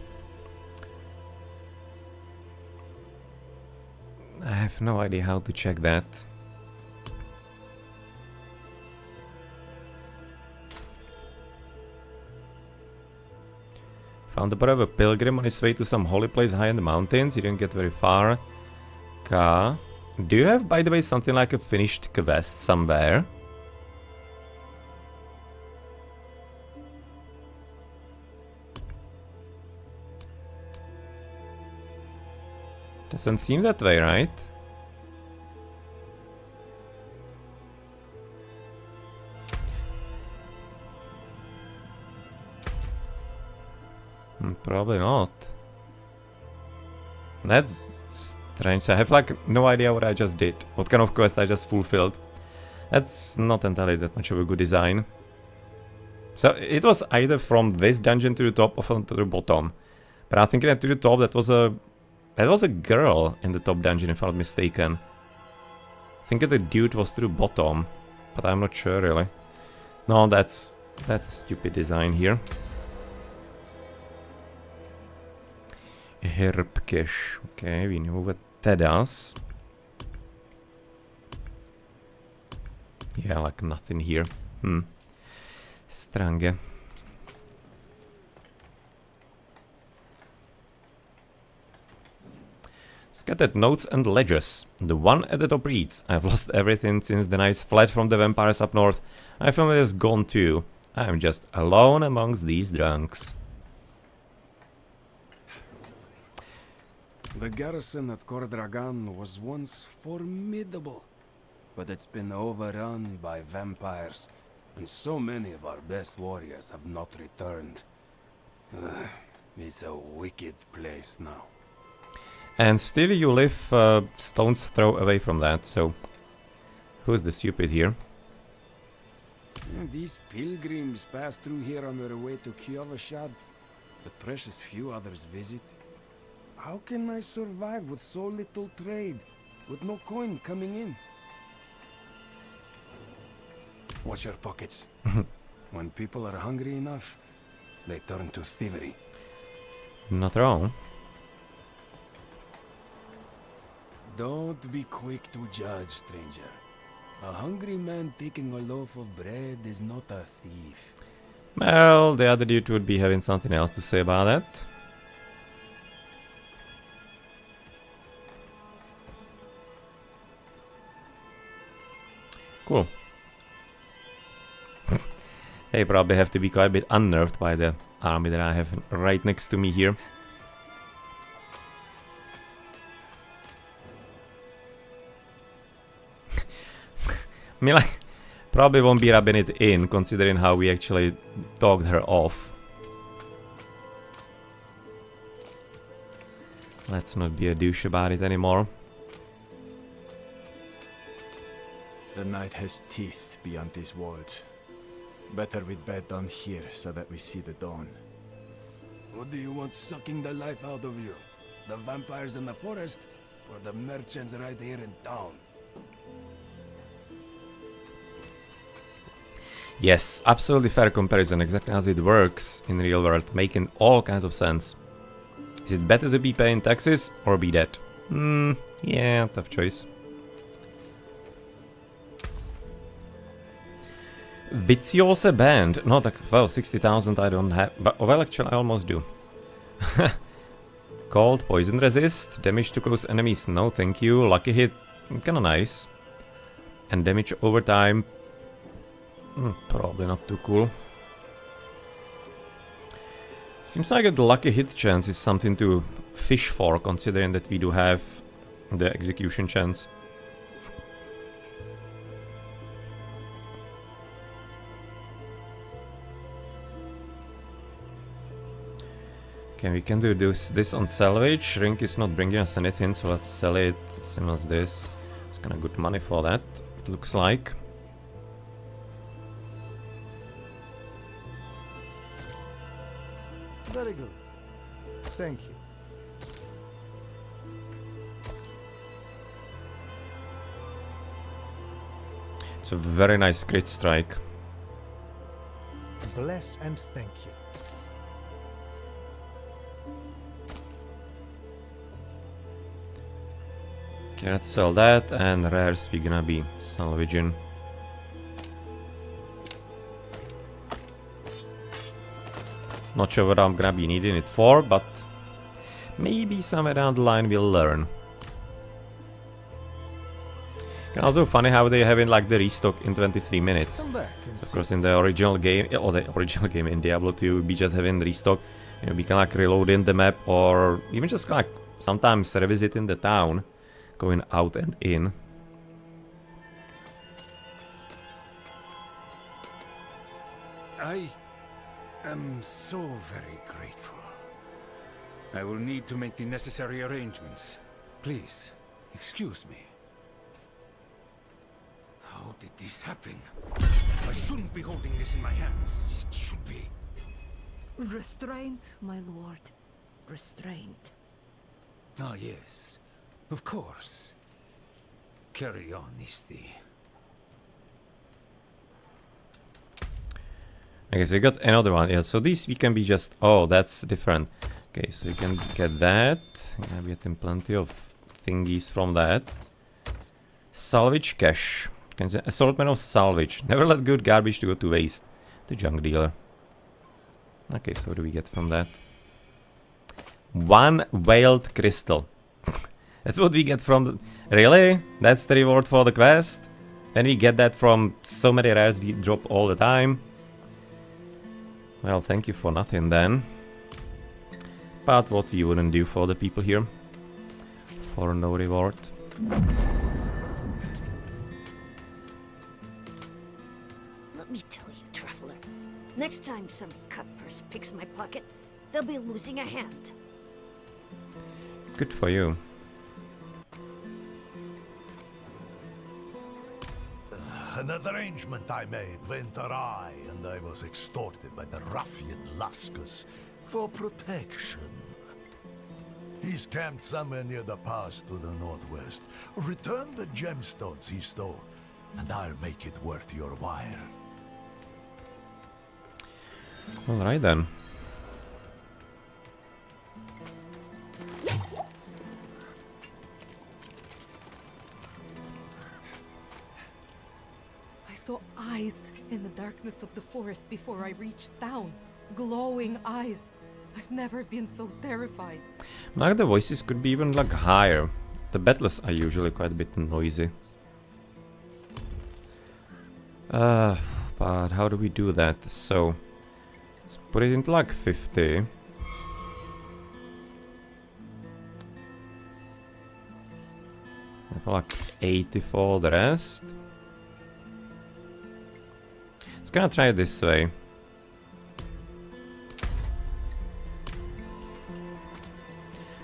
I have no idea how to check that. Found the body of a pilgrim on his way to some holy place high in the mountains. He didn't get very far. Ka. Do you have, by the way, something like a finished quest somewhere? Doesn't seem that way, right? Probably not. That's strange. I have like no idea what I just did. What kind of quest I just fulfilled. That's not entirely that much of a good design. So it was either from this dungeon to the top or from to the bottom. But I think that to the top that was a girl in the top dungeon, if I'm not mistaken. I think that the dude was to the bottom, but I'm not sure really. No, that's a stupid design here. Herbkish. Okay, we know what that does. Yeah, like nothing here. Strange. Scattered notes and ledgers. The one at the top reads, I've lost everything since the knights fled from the vampires up north. My family is gone too. I am just alone amongst these drunks. The garrison at Cordragan was once formidable, but it's been overrun by vampires, and so many of our best warriors have not returned. It's a wicked place now. And still you live stone's throw away from that, so... Who's the stupid here? Yeah, these pilgrims pass through here on their way to Kiovashad, but precious few others visit. How can I survive with so little trade, with no coin coming in? Watch your pockets. When people are hungry enough, they turn to thievery. Not wrong. Don't be quick to judge, stranger. A hungry man taking a loaf of bread is not a thief. Well, the other dude would be having something else to say about that. Cool. Hey, probably have to be quite a bit unnerved by the army that I have right next to me here. I mean, like, probably won't be rubbing it in, considering how we actually dogged her off. Let's not be a douche about it anymore. The night has teeth beyond these walls. Better we'd bed down here so that we see the dawn. Who do you want sucking the life out of you? The vampires in the forest, or the merchants right here in town? Yes, absolutely fair comparison, exactly as it works in real world, making all kinds of sense. Is it better to be paying taxes or be dead? Yeah, tough choice. Viziose band. Not like, well, 60,000 I don't have, but well, actually I almost do. Cold, poison resist, damage to close enemies, no thank you, lucky hit, kinda nice. And damage over time, probably not too cool. Seems like the lucky hit chance is something to fish for, considering that we do have the execution chance. Okay, we can do this on salvage. Rink is not bringing us anything, so let's sell it. Same as this. It's kind of good money for that, it looks like. Very good. Thank you. It's a very nice crit strike. Bless and thank you. Okay, let's sell that, and rares we're gonna be salvaging. Not sure what I'm gonna be needing it for, but maybe somewhere down the line we'll learn. And also funny how they having like the restock in 23 minutes. Come back and So of course in the original game, or the original game in Diablo 2, we just having restock. You know, we can like reloading the map, or even just like sometimes revisiting the town, going out and in. I am so very grateful. I will need to make the necessary arrangements. Please, excuse me. How did this happen? I shouldn't be holding this in my hands. It should be. Restraint, my lord. Restraint. Ah, yes. Of course. Carry on, Isti. Okay, so we got another one. Yeah, so these we can be just... Oh, that's different. Okay, so we can get that. Yeah, we're getting plenty of thingies from that. Salvage cash. Can say assortment of salvage. Never let good garbage to go to waste. The junk dealer. Okay, so what do we get from that? One veiled crystal. That's what we get from the... Really? That's the reward for the quest? Then we get that from so many rares we drop all the time. Well, thank you for nothing then. But what we wouldn't do for the people here. For no reward. Let me tell you, traveler. Next time some cutpurse picks my pocket, they'll be losing a hand. Good for you. An arrangement I made went awry, and I was extorted by the ruffian Laskus for protection. He's camped somewhere near the pass to the northwest. Return the gemstones he stole, and I'll make it worth your while. Alright then. I saw eyes in the darkness of the forest before I reached town. Glowing eyes. I've never been so terrified. Like the voices could be even like higher. The battles are usually quite a bit noisy. But how do we do that? So let's put it into like 50. For like 80 for the rest. Let's gonna try it this way.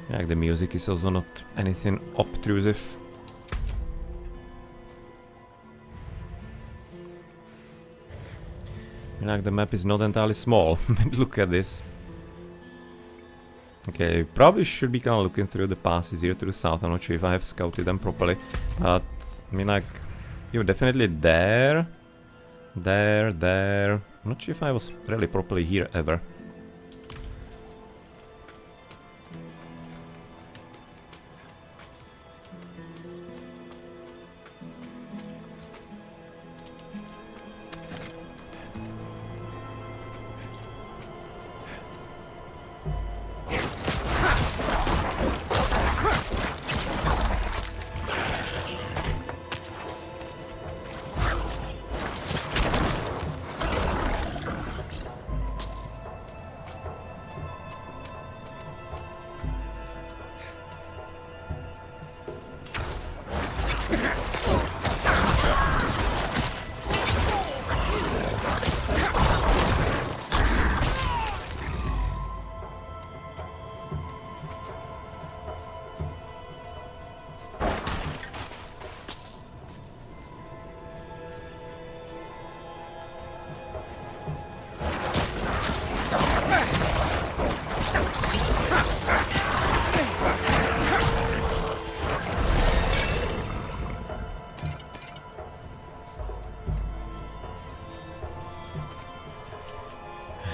Like the music is also not anything obtrusive. Like the map is not entirely small. Look at this. Okay, probably should be kind of looking through the passes here to the south. I'm not sure if I have scouted them properly, but I mean, like, you're definitely there, there. I'm not sure if I was really properly here ever.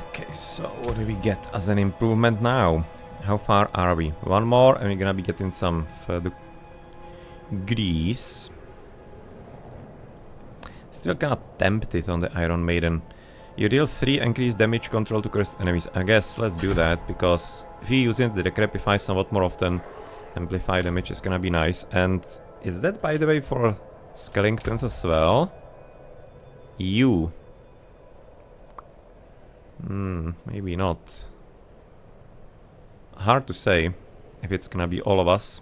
Okay, so what do we get as an improvement now? How far are we? One more and we're gonna be getting some further grease. Still kinda tempted on the Iron Maiden. You deal 3 increased damage control to cursed enemies. I guess let's do that, because if you use it, the Decrepify somewhat more often. Amplify damage is gonna be nice. And is that, by the way, for skeletons as well? You. Maybe not. Hard to say if it's gonna be all of us.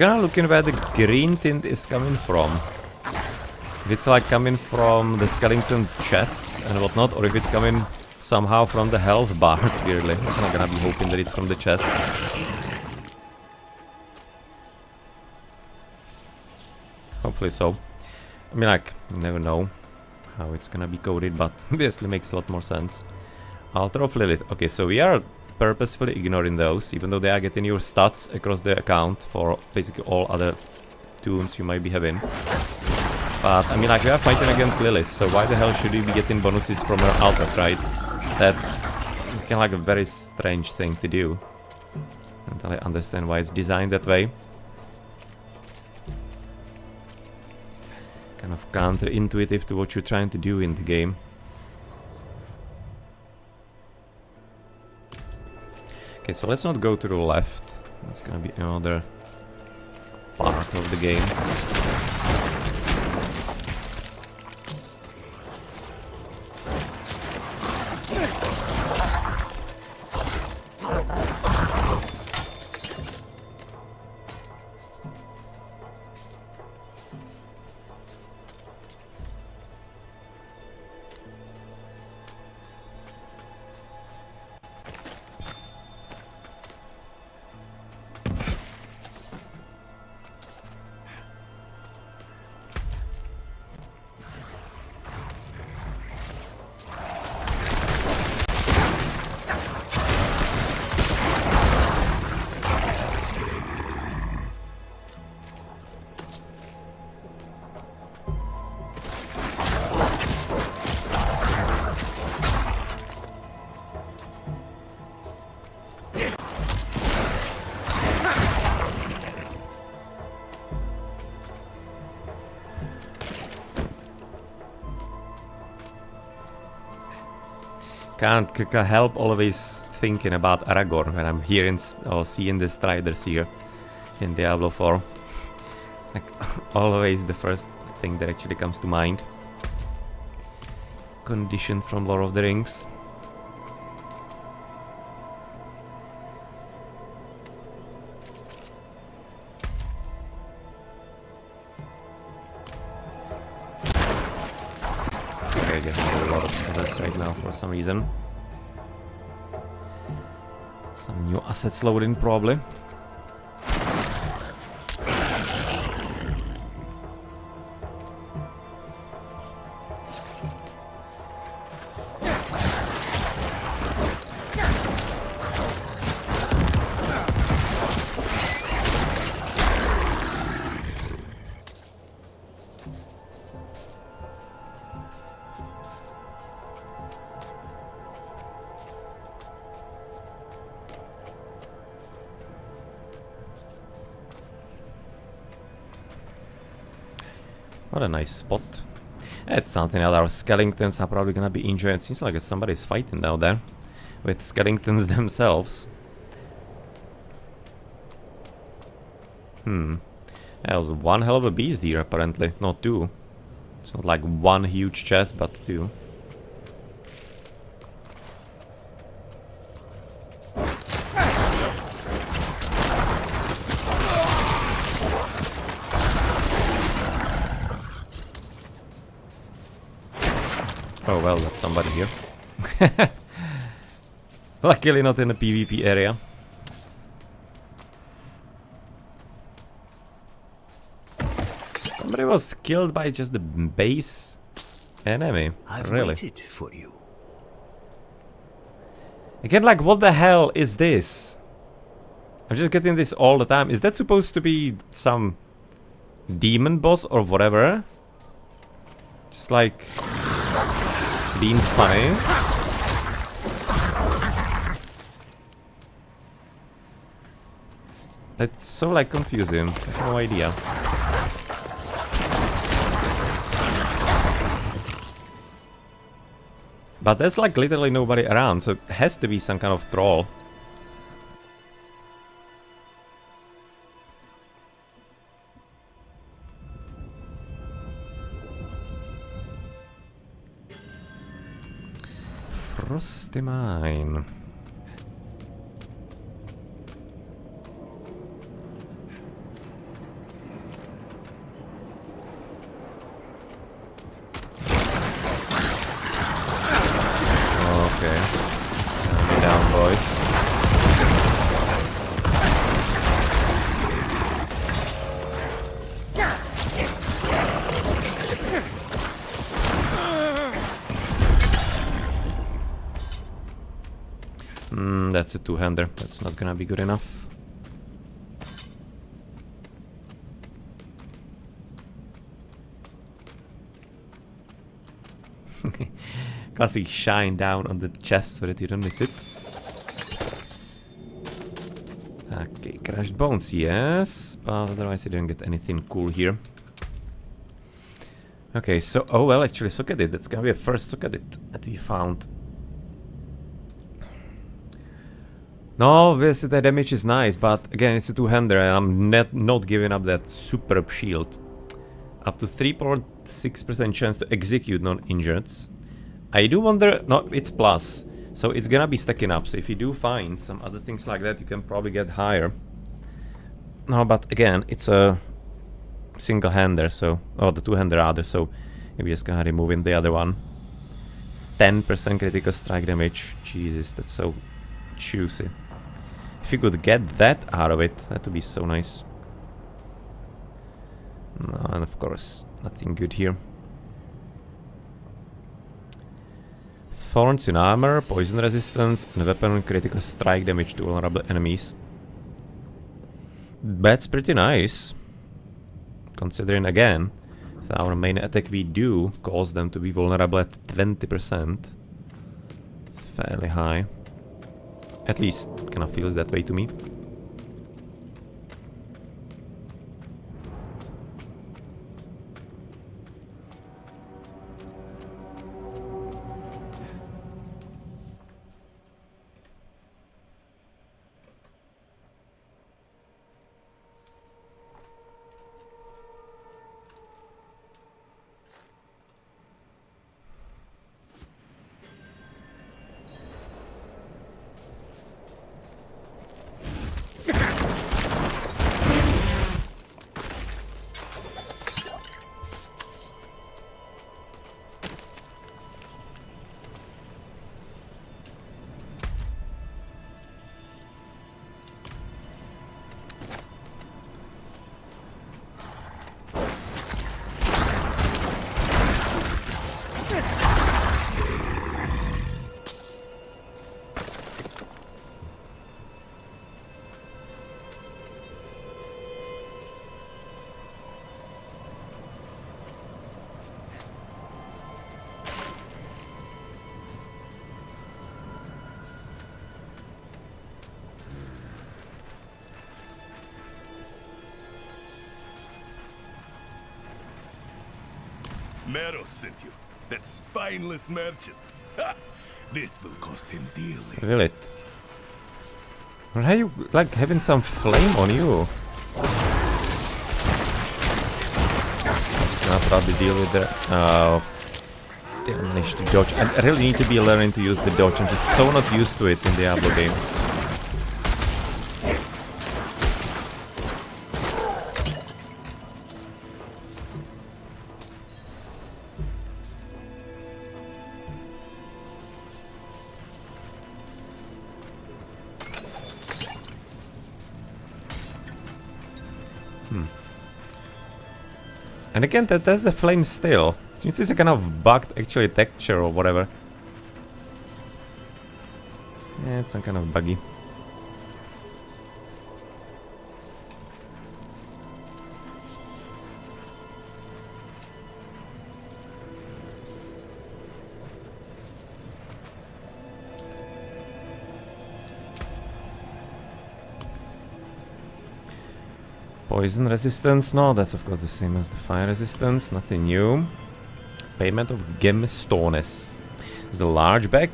Kinda looking where the green tint is coming from. If it's like coming from the skeleton chests and whatnot, or if it's coming somehow from the health bars, weirdly. I'm not gonna be hoping that it's from the chests. Hopefully so. I mean, like, you never know. how it's gonna be coded, but obviously makes a lot more sense. Altar of Lilith. Okay, so we are purposefully ignoring those, even though they are getting your stats across the account for basically all other tunes you might be having. But, I mean, like, we are fighting against Lilith, so why the hell should we be getting bonuses from her altars, right? That's kind of like a very strange thing to do. Until I understand why it's designed that way. Kind of counterintuitive to what you're trying to do in the game. Okay, so let's not go to the left. That's gonna be another part of the game. Can't help always thinking about Aragorn when I'm hearing or seeing the Striders here in Diablo 4. Like, always the first thing that actually comes to mind. Conditioned from Lord of the Rings. Okay, getting a lot of stutters right now for some reason. Some new assets loading probably. What a nice spot. It's something that our skeletons are probably gonna be enjoying. It seems like somebody's fighting down there with skeletons themselves. That was one hell of a beast here apparently, not two. It's not like one huge chest, but two. Oh well, that's somebody here. Luckily not in the PvP area. Somebody was killed by just the base enemy. I've really? waited for you. Again, like, what the hell is this? I'm just getting this all the time. Is that supposed to be some demon boss or whatever? Just like being funny. It's so like confusing. I have no idea. But there's like literally nobody around, so it has to be some kind of troll. Frosty Mine. Okay. Calm me down, boys. That's a two-hander. That's not gonna be good enough. Classic shine down on the chest so that you don't miss it. Okay, crashed bones, yes, but otherwise I didn't get anything cool here. Okay, so, oh well, actually, look at it. That's gonna be a first look at it that we found. No, obviously the damage is nice, but again, it's a two-hander and I'm not giving up that superb shield. Up to 3.6% chance to execute non-injureds. I do wonder, no, it's plus, so it's gonna be stacking up, so if you do find some other things like that, you can probably get higher. No, but again, it's a single-hander, so, oh, the two-hander rather, so maybe just gonna remove the other one. 10% critical strike damage, Jesus, that's so juicy. If you could get that out of it, that would be so nice. No, and of course, nothing good here. Thorns in armor, poison resistance, and weapon critical strike damage to vulnerable enemies. That's pretty nice. Considering again, that our main attack we do cause them to be vulnerable at 20%. It's fairly high. At least, kind of feels that way to me. Meros sent you. That spineless merchant. Ha! This will cost him dearly. Will it? Or are you like having some flame on you? It's gonna probably deal with the managed to dodge. I really need to be learning to use the dodge. I'm just so not used to it in the Diablo game. And again, that's a flame still. It seems it's a kind of bugged actually texture or whatever. Yeah, it's some kind of buggy. Poison resistance, no, that's of course the same as the fire resistance, nothing new. Payment of gemstones. Is a large bag?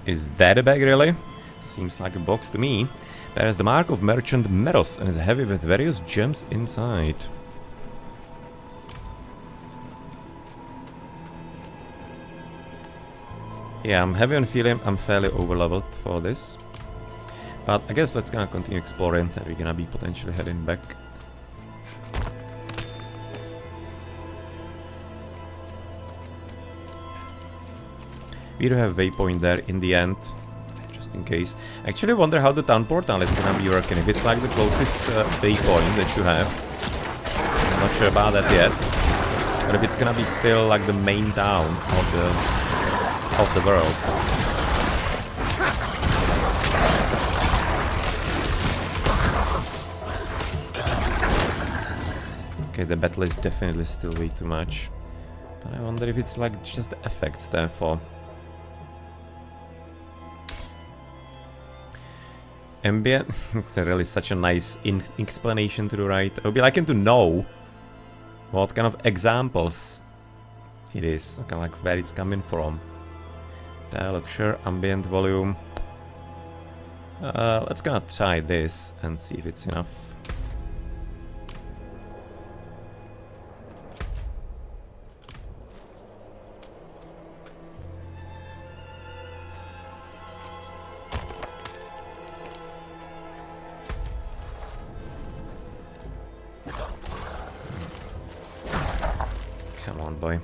Is that a bag really? Seems like a box to me. Bears the mark of merchant Meros and is heavy with various gems inside. Yeah, I'm heavy on feeling I'm fairly overleveled for this. But I guess let's gonna continue exploring and we're gonna be potentially heading back. We do have waypoint there in the end, just in case. I actually wonder how the town portal is gonna be working. If it's like the closest waypoint that you have. I'm not sure about that yet. But if it's gonna be still like the main town of the world. Okay, the battle is definitely still way too much. But I wonder if it's like just the effects, therefore. Ambient? That's really such a nice explanation to the right. I would be liking to know what kind of examples it is. Okay, like where it's coming from. Dialogue, sure, ambient volume. Let's gonna try this and see if it's enough. Come on, boy.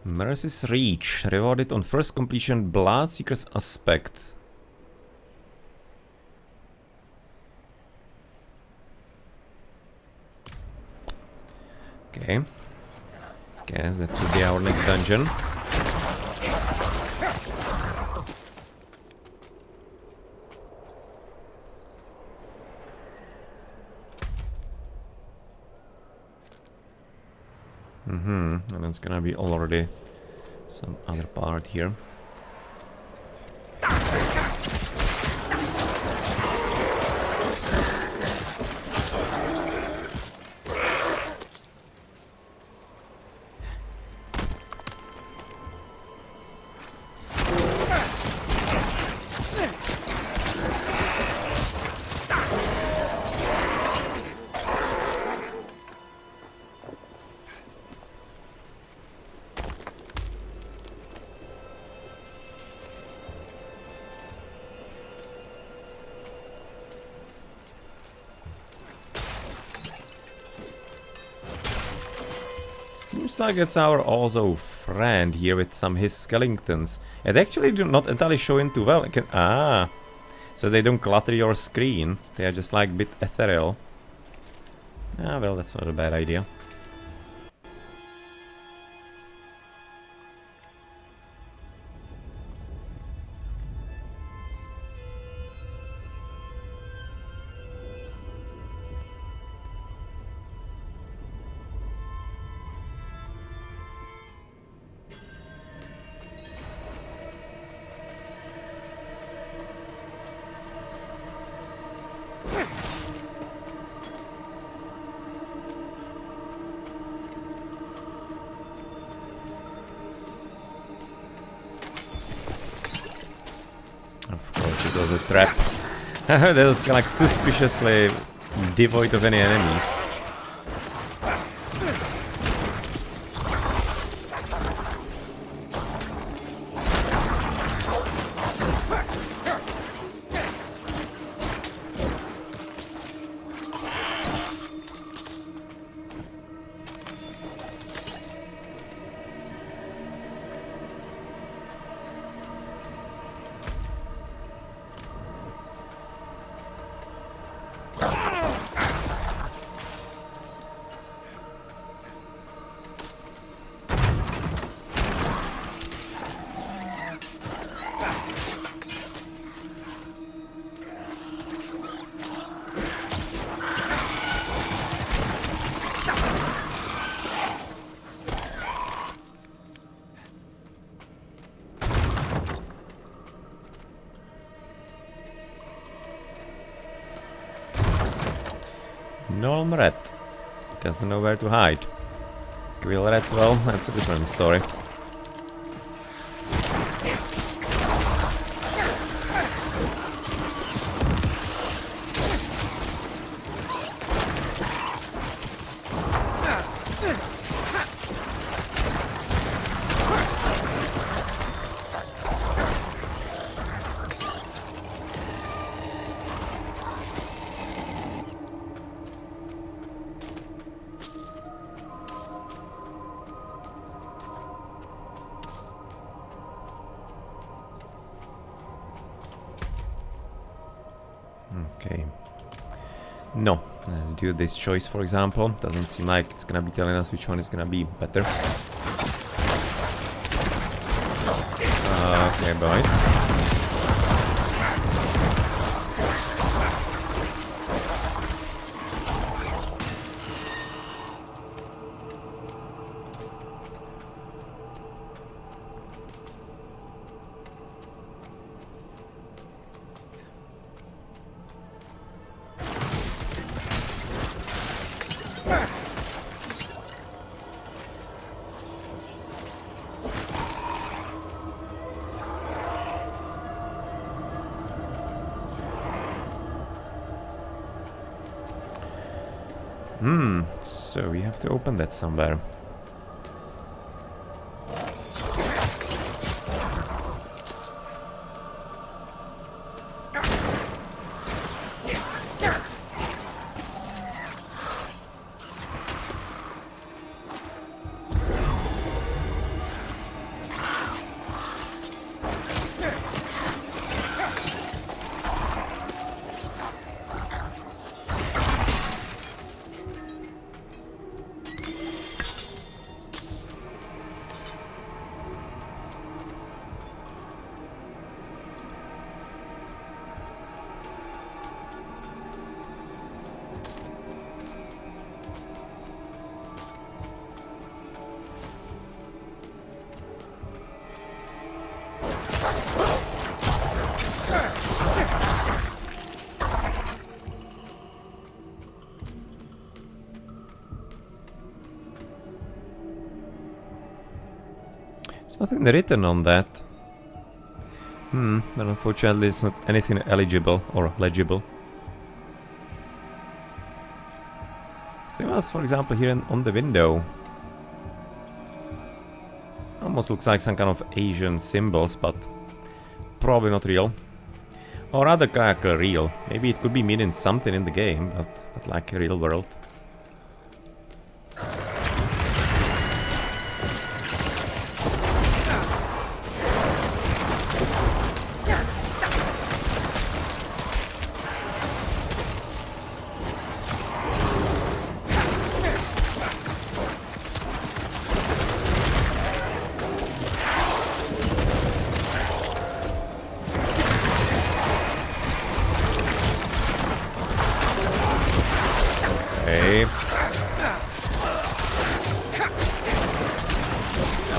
Mercy's Reach, rewarded on first completion, Bloodseeker's Aspect. Okay. Guess that should be our next dungeon. And it's gonna be already some other part here. Seems like it's our also friend here with some his skeletons. It actually do not entirely showing too well. So they don't clutter your screen. They are just like a bit ethereal. Ah, well, that's not a bad idea. It was a trap. That was kind of like suspiciously devoid of any enemies. Gnome rat. Doesn't know where to hide. Quill rats, well, that's a different story. Okay. No, let's do this choice, for example. Doesn't seem like it's gonna be telling us which one is gonna be better. Okay, boys. So we have to open that somewhere. There's nothing written on that. But unfortunately it's not anything eligible or legible. Same as, for example, here on the window. Almost looks like some kind of Asian symbols, but probably not real. Or rather like real. Maybe it could be meaning something in the game, but not like a real world.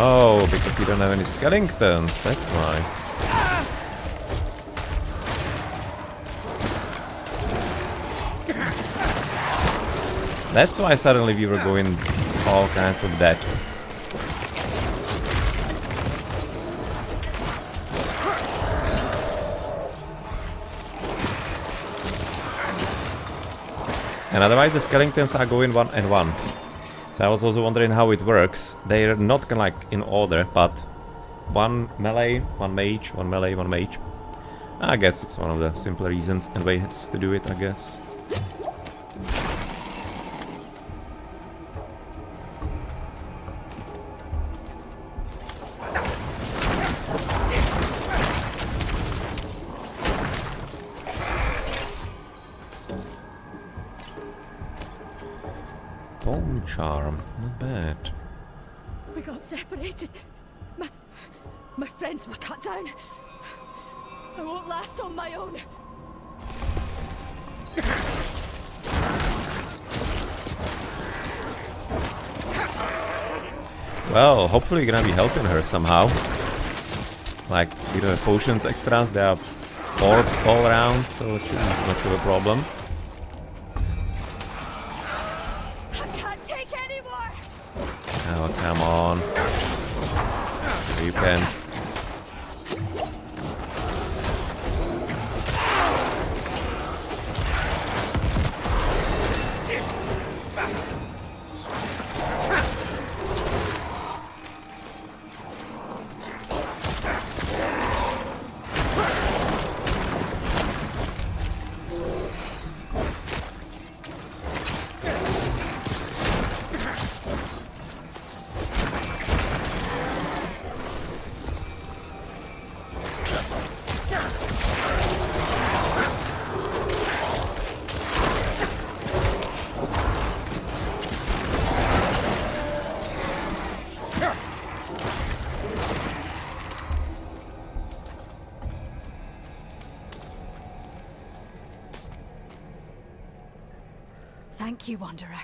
Oh, because you don't have any skeletons, that's why. That's why suddenly we were going all kinds of that. And otherwise the skeletons are going one and one. So I was also wondering how it works. They're not like in order, but one melee, one mage, one melee, one mage. I guess it's one of the simpler reasons and ways to do it, I guess. Bone charm, not bad. We got separated. My friends were cut down. I won't last on my own. Well, hopefully you're gonna be helping her somehow. Like, with the potions extras, there are orbs all around, so it shouldn't be much of a problem. Oh, come on. You can. Thank you, Wanderer.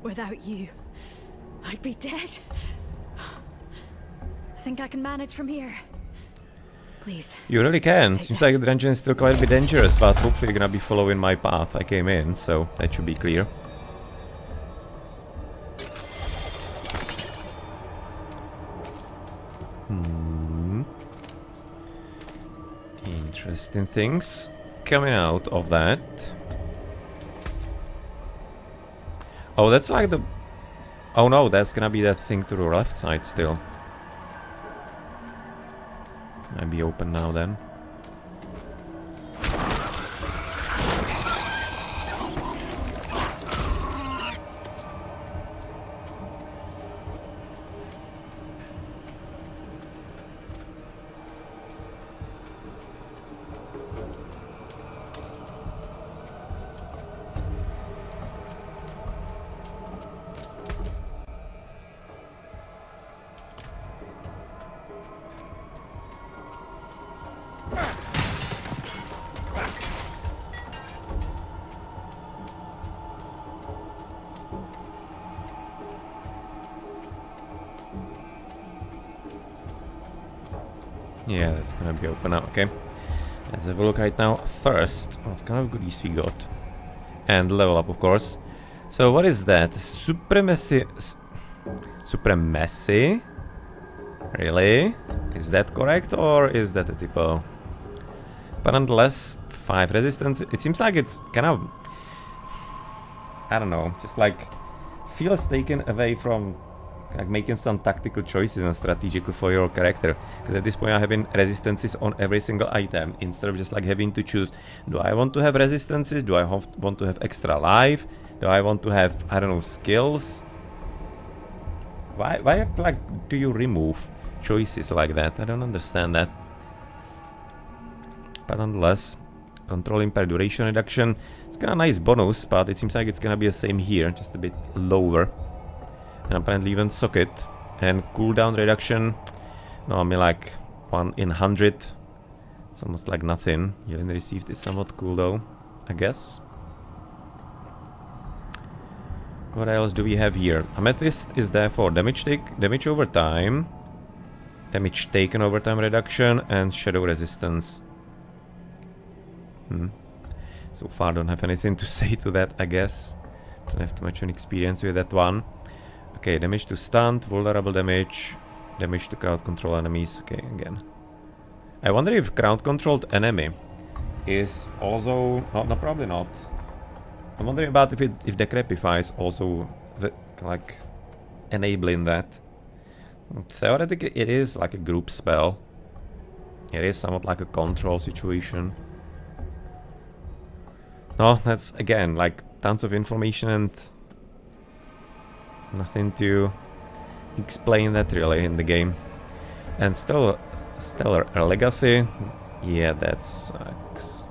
Without you, I'd be dead. I think I can manage from here. Please. You really can. Seems like the dungeon is still quite a bit dangerous, but hopefully you're gonna be following my path. I came in, so that should be clear. Interesting things coming out of that. Oh, that's like the... Oh no, that's gonna be that thing to the left side still. Might be open now then. Yeah, that's gonna be open now, okay. Let's have a look right now. First, what kind of goodies we got? And level up, of course. So what is that? Supremacy... Supremacy? Really? Is that correct, or is that a typo? But nonetheless, 5 resistance. It seems like it's kind of... I don't know, just like... feels taken away from... like making some tactical choices and strategical for your character, because at this point I have resistances on every single item instead of just like having to choose, do I want to have resistances, do I want to have extra life, do I want to have, I don't know, skills. Why like do you remove choices like that? I don't understand that. But nonetheless, control impaired duration reduction, it's kind of nice bonus, but it seems like it's gonna be the same here, just a bit lower. And apparently even socket and cooldown reduction. No, I mean like 1 in 100. It's almost like nothing. Healing received is somewhat cool though, I guess. What else do we have here? Amethyst is there for damage over time, damage taken over time reduction, and shadow resistance. So far don't have anything to say to that, I guess. Don't have too much experience with that one. Okay, damage to stunned, vulnerable damage, damage to crowd control enemies. Okay, again. I wonder if crowd controlled enemy is also... No, probably not. I'm wondering about if Decrepify is also like enabling that. Theoretically, it is like a group spell. It is somewhat like a control situation. No, that's again like tons of information and nothing to explain that really in the game. And still, Stellar Legacy, yeah, that sucks.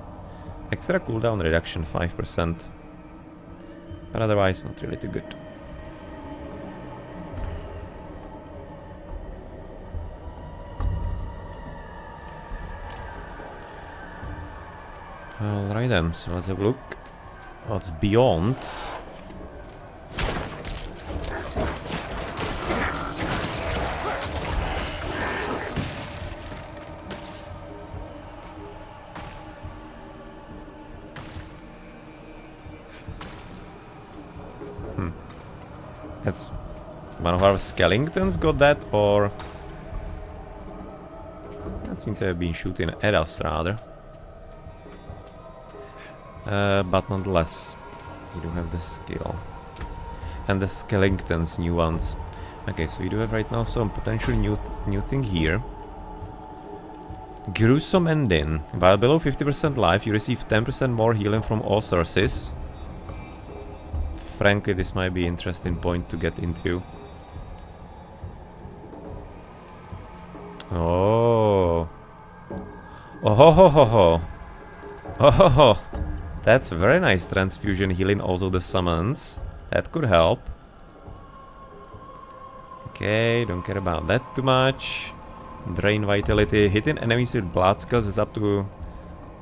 Extra cooldown reduction 5%, but otherwise not really too good. Alright then, so let's have a look what's beyond. That's one of our skeletons got that, or that seems to have been shooting at us rather. But nonetheless, you do have the skill. And the skeletons, new ones. Okay, so you do have right now some potential new thing here. Gruesome ending. While below 50% life, you receive 10% more healing from all sources. Frankly, this might be an interesting point to get into. Oh. Oh ho ho ho ho. Oh ho ho. That's very nice transfusion healing, also the summons. That could help. Okay, don't care about that too much. Drain vitality. Hitting enemies with blood skills is up to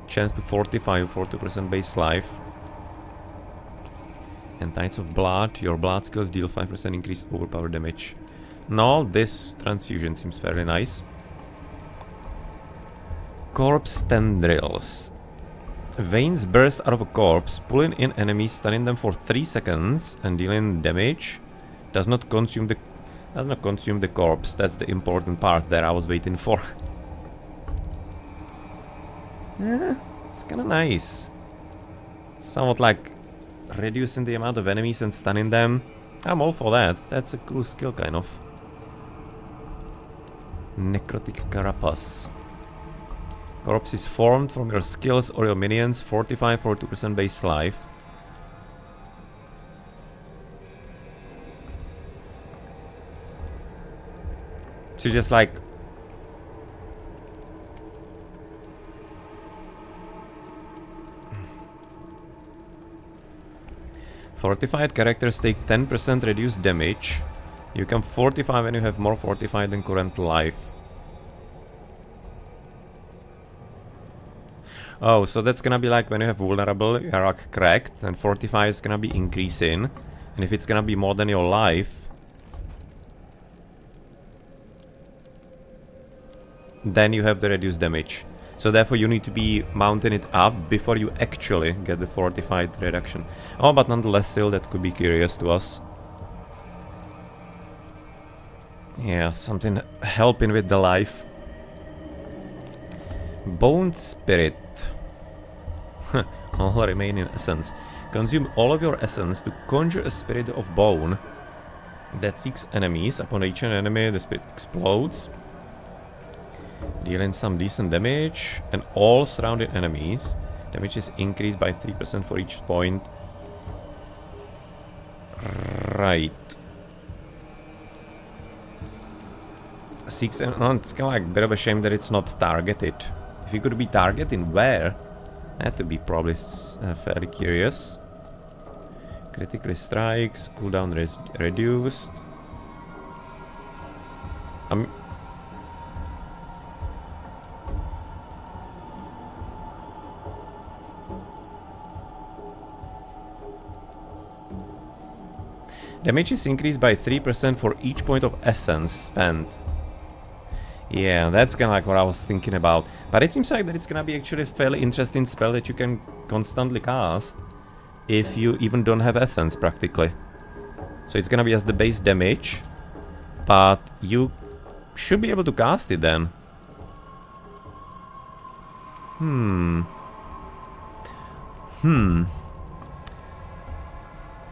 chance to fortify 40% base life. And Tides of Blood, your blood skills deal 5% increased overpower damage. No, this transfusion seems very nice. Corpse tendrils. Veins burst out of a corpse, pulling in enemies, stunning them for 3 seconds, and dealing damage. Does not consume the corpse. That's the important part that I was waiting for. Yeah, it's kind of nice. Somewhat like reducing the amount of enemies and stunning them. I'm all for that. That's a cool skill, kind of. Necrotic Carapace. Corpse is formed from your skills or your minions. Fortify for 2% base life. So just like... Fortified characters take 10% reduced damage. You can fortify when you have more fortified than current life. Oh, so that's gonna be like when you have vulnerable, you are like cracked, and fortify is gonna be increasing. And if it's gonna be more than your life, then you have the reduced damage. So therefore you need to be mounting it up before you actually get the fortified reduction. Oh, but nonetheless still that could be curious to us. Yeah, something helping with the life. Bone Spirit. All remaining essence. Consume all of your essence to conjure a spirit of bone that seeks enemies. Upon each enemy, the spirit explodes, dealing some decent damage, and all surrounding enemies. Damage is increased by 3% for each point. Right. It's kind of like a bit of a shame that it's not targeted. If it could be targeting where, that would be probably fairly curious. Critically strikes, cooldown reduced. Damage is increased by 3% for each point of essence spent. Yeah, that's kind of like what I was thinking about. But it seems like that it's gonna be actually a fairly interesting spell that you can constantly cast if you even don't have essence, practically. So it's gonna be as the base damage, but you should be able to cast it then.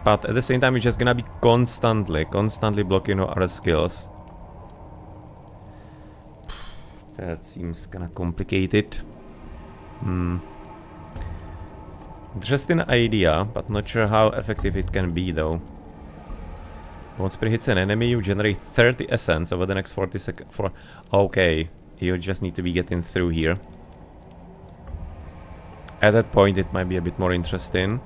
But at the same time, it's just gonna be constantly blocking your other skills. That seems kinda complicated. Interesting idea, but not sure how effective it can be though. Once Spirit hits an enemy, you generate 30 essence over the next 40 seconds. Okay, you just need to be getting through here. At that point, it might be a bit more interesting.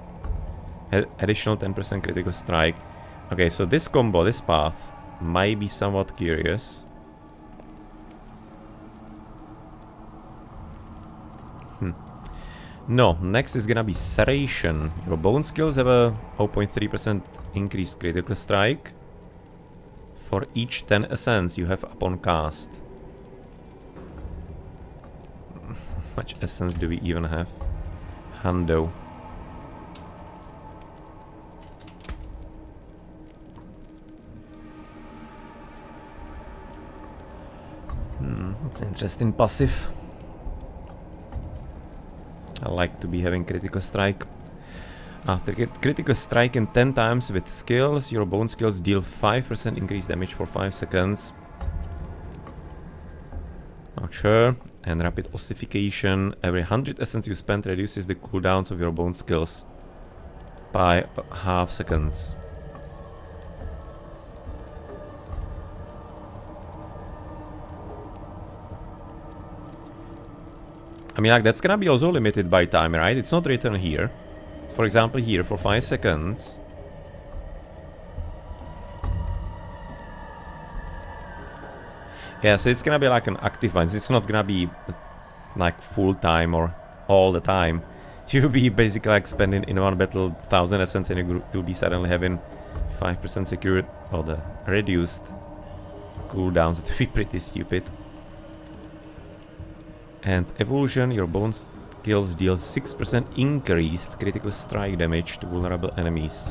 Additional 10% critical strike. Okay, so this combo, this path, might be somewhat curious. No, next is gonna be Serration. Your bone skills have a 0.3% increased critical strike for each 10 essence you have upon cast. How much essence do we even have? Hundo. It's an interesting passive. I like to be having critical strike. After critical striking 10 times with skills, your bone skills deal 5% increased damage for 5 seconds. Not sure. And rapid ossification. Every 100 essence you spend reduces the cooldowns of your bone skills by half seconds. I mean, like, that's gonna be also limited by time, right? It's not written here. It's, for example, here for 5 seconds. Yeah, so it's gonna be like an active one. It's not gonna be like full time or all the time. You'll be basically like spending in one battle 1000 essence and you'll be suddenly having 5% secured or the reduced cooldowns. It would be pretty stupid. And evolution, your bone skills deal 6% increased critical strike damage to vulnerable enemies.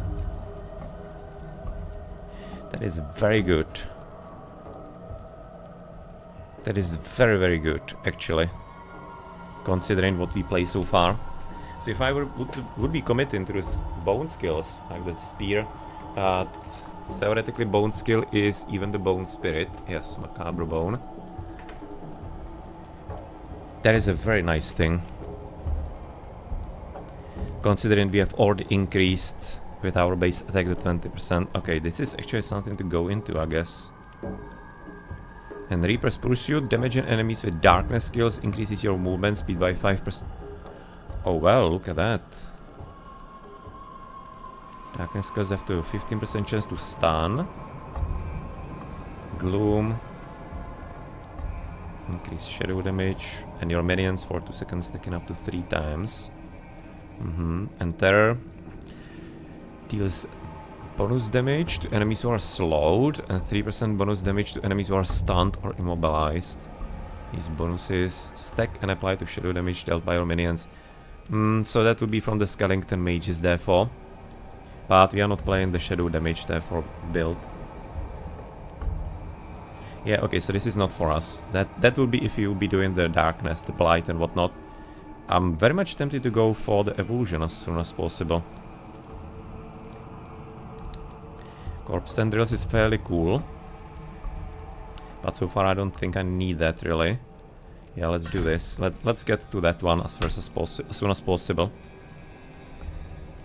That is very good. That is very, very good, actually, considering what we play so far. So if I would be committing to those bone skills, like the spear, theoretically bone skill is even the bone spirit. Yes, macabre bone. That is a very nice thing. Considering we have already increased with our base attack to 20%. Okay, this is actually something to go into, I guess. And Reaper's Pursuit, damaging enemies with darkness skills increases your movement speed by 5%. Oh well, look at that. Darkness skills have to 15% chance to stun. Gloom. Increase shadow damage. And your minions for 2 seconds taken up to 3 times. And Terror deals bonus damage to enemies who are slowed and 3% bonus damage to enemies who are stunned or immobilized. These bonuses stack and apply to shadow damage dealt by your minions. So that would be from the Skellington mages, therefore. But we are not playing the shadow damage, therefore build. Yeah, okay, so this is not for us. That would be if you would be doing the darkness, the blight and whatnot. I'm very much tempted to go for the evolution as soon as possible. Corpse tendrils is fairly cool. But so far I don't think I need that really. Yeah, let's do this. Let's get to that one as soon as possible.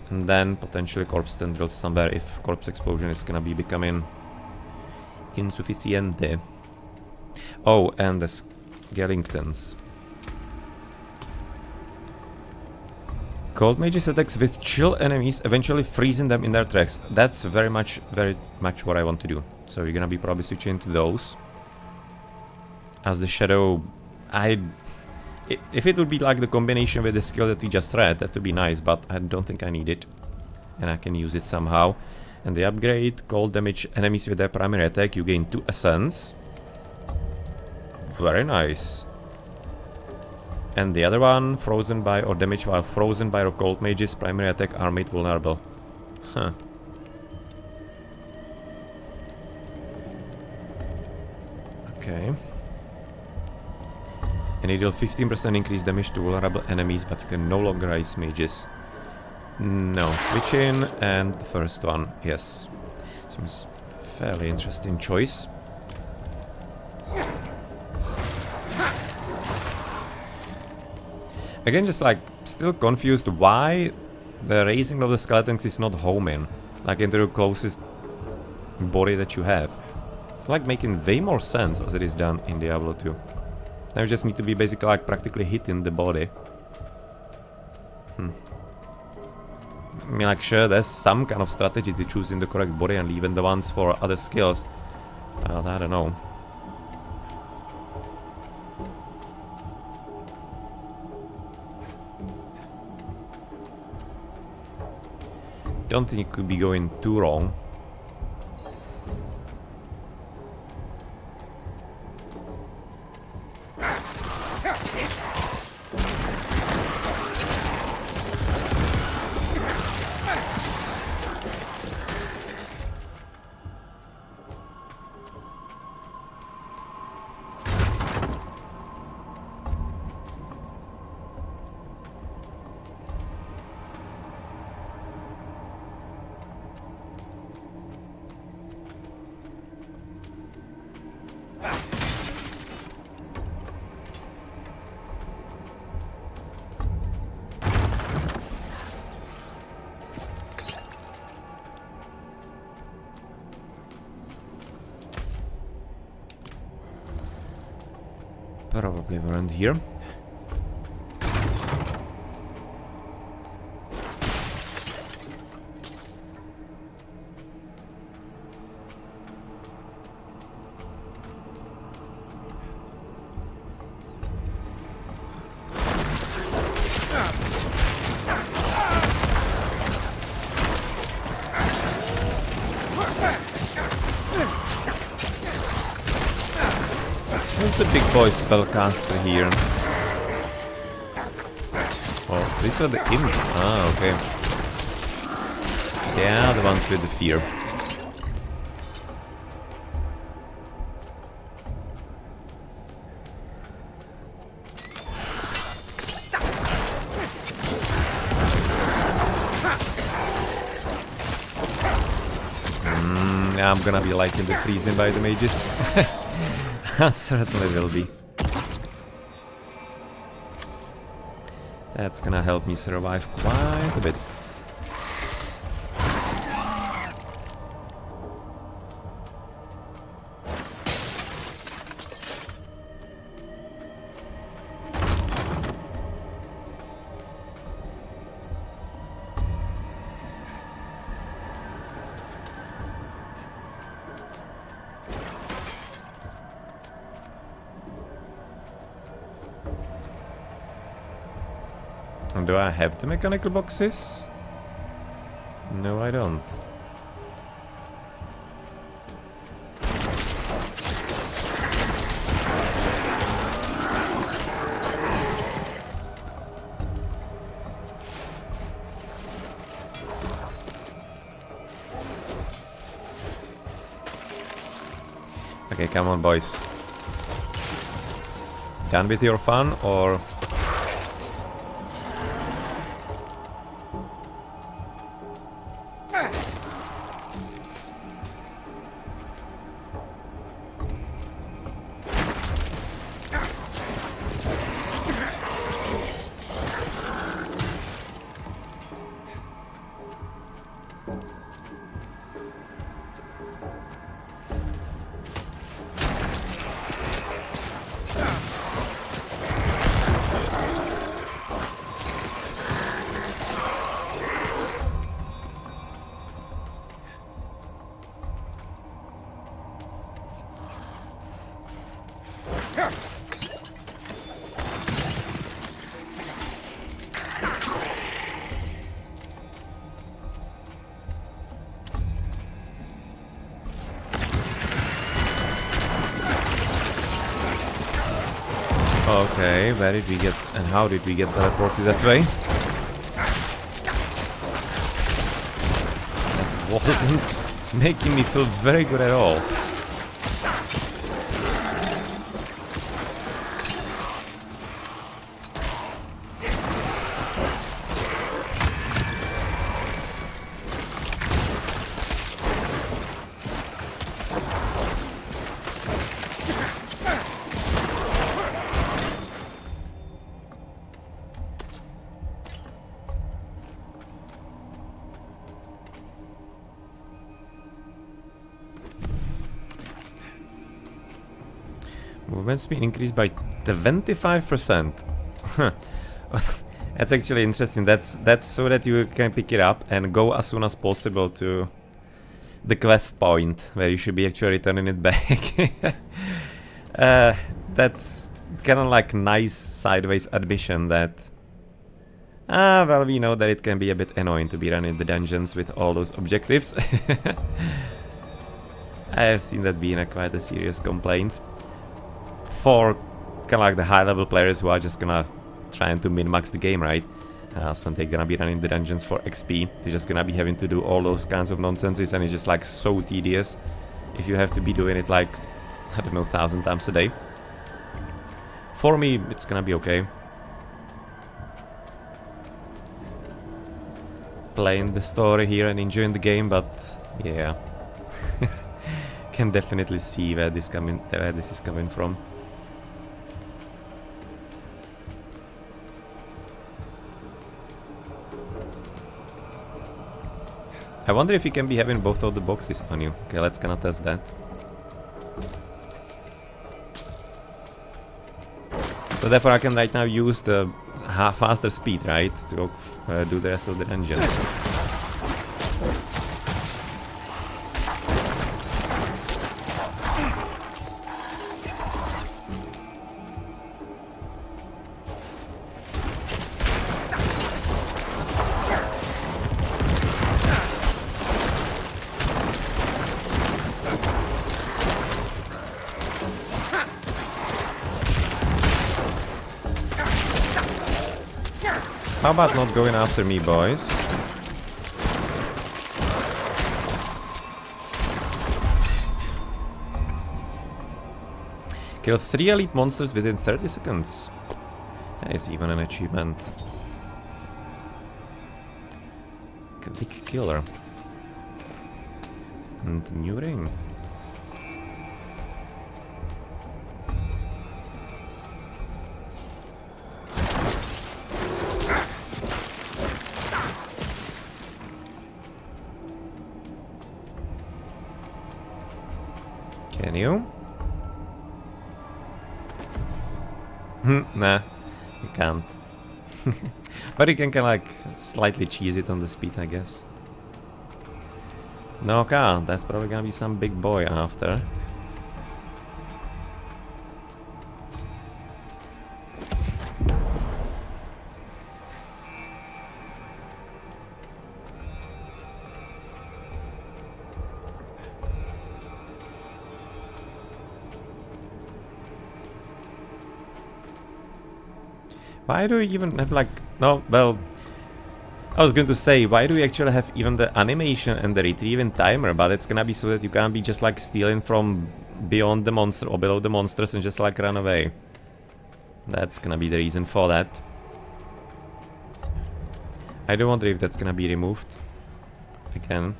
And then potentially corpse tendrils somewhere if corpse explosion is gonna be becoming insufficiente. Oh, and the Skellingtons. Cold mages attacks with chill enemies, eventually freezing them in their tracks. That's very much what I want to do. So we're gonna be probably switching to those. As the shadow, if it would be like the combination with the skill that we just read, that would be nice, but I don't think I need it. And I can use it somehow. And the upgrade, cold damage enemies with their primary attack, you gain 2 essence. Very nice. And the other one, frozen by or damage while frozen by your cold mages, primary attack are made vulnerable. Huh. Okay. And it deal 15% increased damage to vulnerable enemies, but you can no longer ice mages. No, switch in, and the first one, yes. Seems fairly interesting choice. Again, just like, still confused why the raising of the skeletons is not homing, like into the closest body that you have. It's like making way more sense as it is done in Diablo 2. Now you just need to be basically like practically hitting the body. I mean, like, sure, there's some kind of strategy to choosing the correct body and leaving the ones for other skills. But I don't know. Don't think it could be going too wrong. Probably around here. Where's the big boy spellcaster here? Oh, these are the imps. Ah, okay. Yeah, the ones with the fear. Yeah, I'm gonna be like in the freezing by the mages. I certainly will be. That's gonna help me survive quite a bit. And do I have the mechanical boxes? No, I don't. Okay, come on, boys. Done with your fun, or... Okay, where did we get and how did we get teleported that way? That wasn't making me feel very good at all. Movement speed increased by 25%. Huh. That's actually interesting. That's so that you can pick it up and go as soon as possible to the quest point where you should be actually returning it back. That's kind of like nice sideways admission that well, we know that it can be a bit annoying to be running the dungeons with all those objectives. I have seen that being quite a serious complaint for kind of like the high level players who are just gonna trying to min-max the game, right? So when they're gonna be running the dungeons for XP, they're just gonna be having to do all those kinds of nonsenses, and it's just like so tedious if you have to be doing it like, I don't know, 1,000 times a day. For me, it's gonna be okay. Playing the story here and enjoying the game, but yeah. Can definitely see where this is coming from. I wonder if you can be having both of the boxes on you. Okay, let's kinda test that. So therefore I can right now use the faster speed, right? To go do the rest of the dungeon. How about not going after me, boys? Kill 3 elite monsters within 30 seconds. That is even an achievement. Big killer. And new ring. Can you? Nah, you can't. But you can like slightly cheese it on the speed, I guess. No, can't. That's probably gonna be some big boy after. Why do we even have like... No, well... I was going to say, why do we actually have even the animation and the retrieving timer? But it's gonna be so that you can't be just like stealing from beyond the monster or below the monsters and just like run away. That's gonna be the reason for that. I do wonder if that's gonna be removed. Again,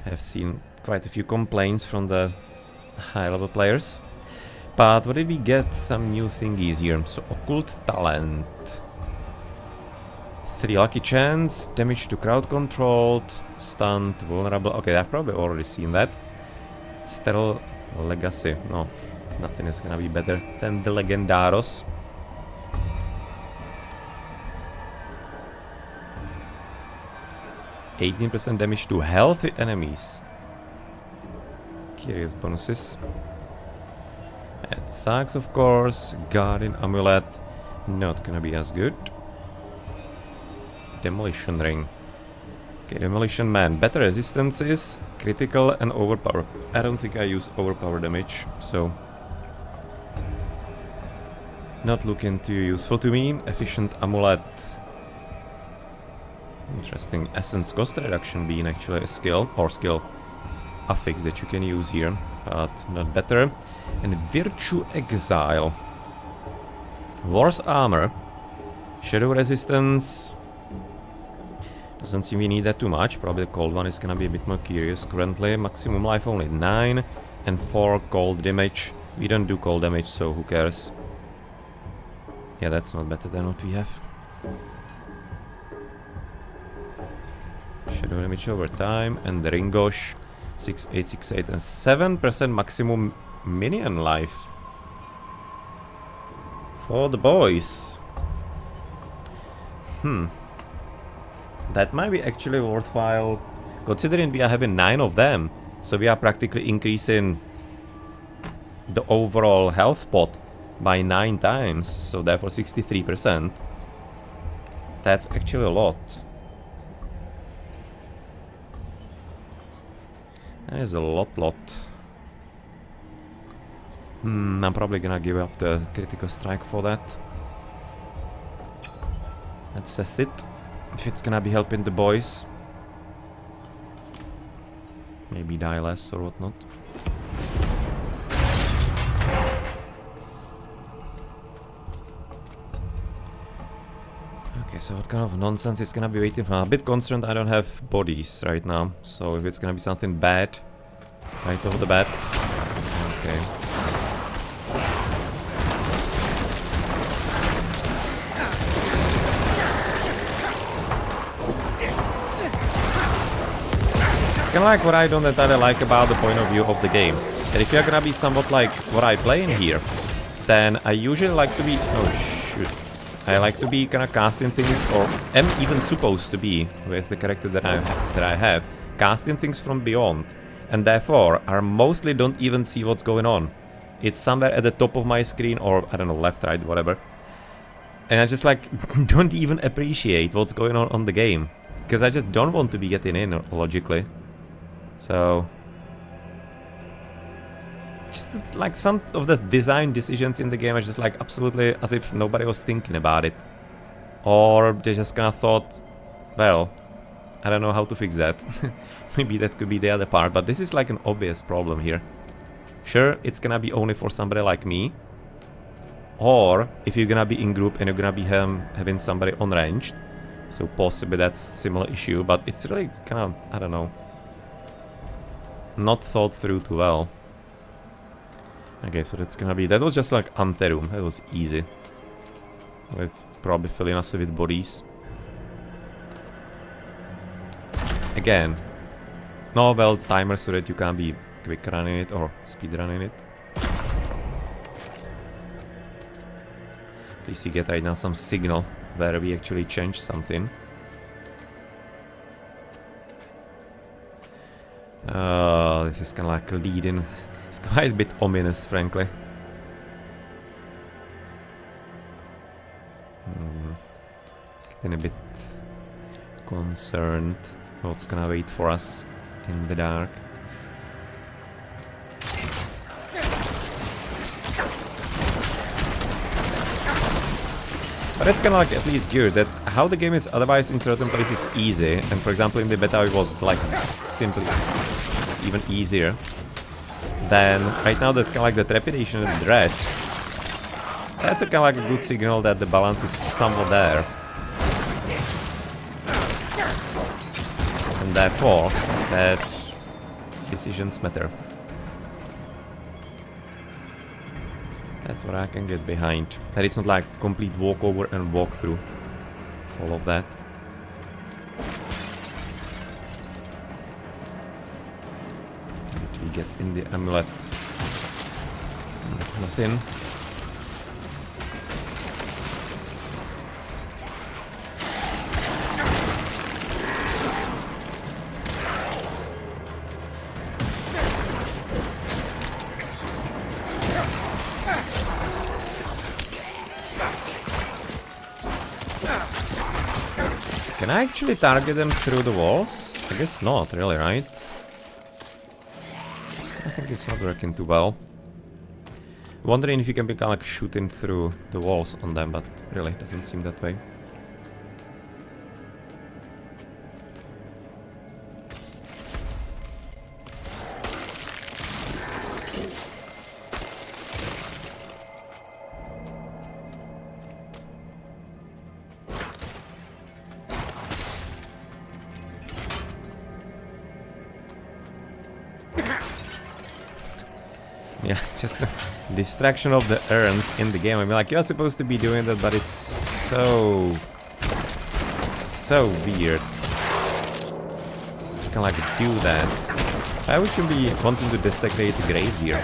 I've seen quite a few complaints from the high level players. But what did we get? Some new thingies here. So, occult talent. 3 lucky chance, damage to crowd controlled, stunned, vulnerable. Okay, I've probably already seen that. Sterile legacy. No, nothing is gonna be better than the Legendaros. %18 damage to healthy enemies. Curious bonuses. It sucks, of course. Guardian amulet. Not gonna be as good. Demolition ring. Okay, demolition man. Better resistances, critical and overpower. I don't think I use overpower damage, so not looking too useful to me. Efficient amulet. Interesting. Essence cost reduction being actually a skill or skill affix that you can use here, but not better. And virtue exile. War's armor. Shadow resistance. Doesn't seem we need that too much. Probably the cold one is gonna be a bit more curious currently. Maximum life only 9 and 4 cold damage. We don't do cold damage, so who cares? Yeah, that's not better than what we have. Shadow damage over time and the Ringosh 6868 and 7% maximum minion life for the boys. That might be actually worthwhile, considering we are having 9 of them. So we are practically increasing the overall health pot by 9 times. So therefore 63%. That's actually a lot. That is a lot. I'm probably gonna give up the critical strike for that. Let's test it. If it's gonna be helping the boys. Maybe die less or whatnot. Okay, so what kind of nonsense is gonna be waiting for? I'm a bit concerned I don't have bodies right now. So if it's gonna be something bad right off the bat. Okay. It's kinda like what I don't entirely like about the point of view of the game. That if you're gonna be somewhat like what I play in here, then I usually like to be... Oh shoot. I like to be kinda casting things, or am even supposed to be, with the character that I have, casting things from beyond. And therefore, I mostly don't even see what's going on. It's somewhere at the top of my screen, or I don't know, left, right, whatever. And I just like, don't even appreciate what's going on the game. Because I just don't want to be getting in, logically. So... just like some of the design decisions in the game are just like absolutely as if nobody was thinking about it. Or they just kind of thought, well, I don't know how to fix that. Maybe that could be the other part, but this is like an obvious problem here. Sure, it's gonna be only for somebody like me. Or if you're gonna be in group and you're gonna be having somebody on ranged. So possibly that's a similar issue, but it's really kind of, I don't know. not thought through too well. Okay, so that's gonna be... That was just like anteroom. That was easy. With probably filling us with bodies. Again, no well timer so that you can be quick running it or speed running it. At least you get right now some signal where we actually change something. This is kind of like leading. It's quite a bit ominous, frankly. Getting a bit concerned what's gonna wait for us in the dark. But it's kind of like at least good that how the game is otherwise in certain places easy, and for example in the beta it was like simply even easier. Then right now that kind of like the trepidation and dread, that's a kind of like a good signal that the balance is somewhat there. And therefore, that decisions matter. That's what I can get behind. That it's not like complete walkover and walkthrough. All of that. Did we get in the amulet? Nothing. Can I actually target them through the walls? I guess not, really, right? I think it's not working too well. Wondering if you can be kind of like shooting through the walls on them, but really doesn't seem that way. Yeah, just a distraction of the urns in the game. I mean, like, you're supposed to be doing that, but it's so weird. You can, like, do that. Why would you be wanting to desecrate the grave here?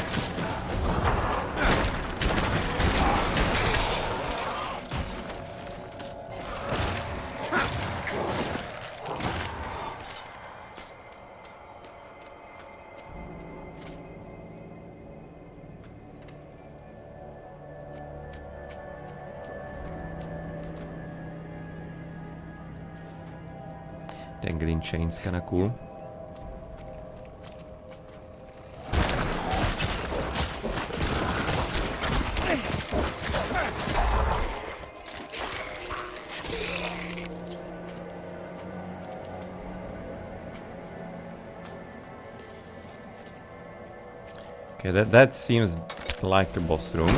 Dangling chain's kinda cool. Okay, that seems like a boss room.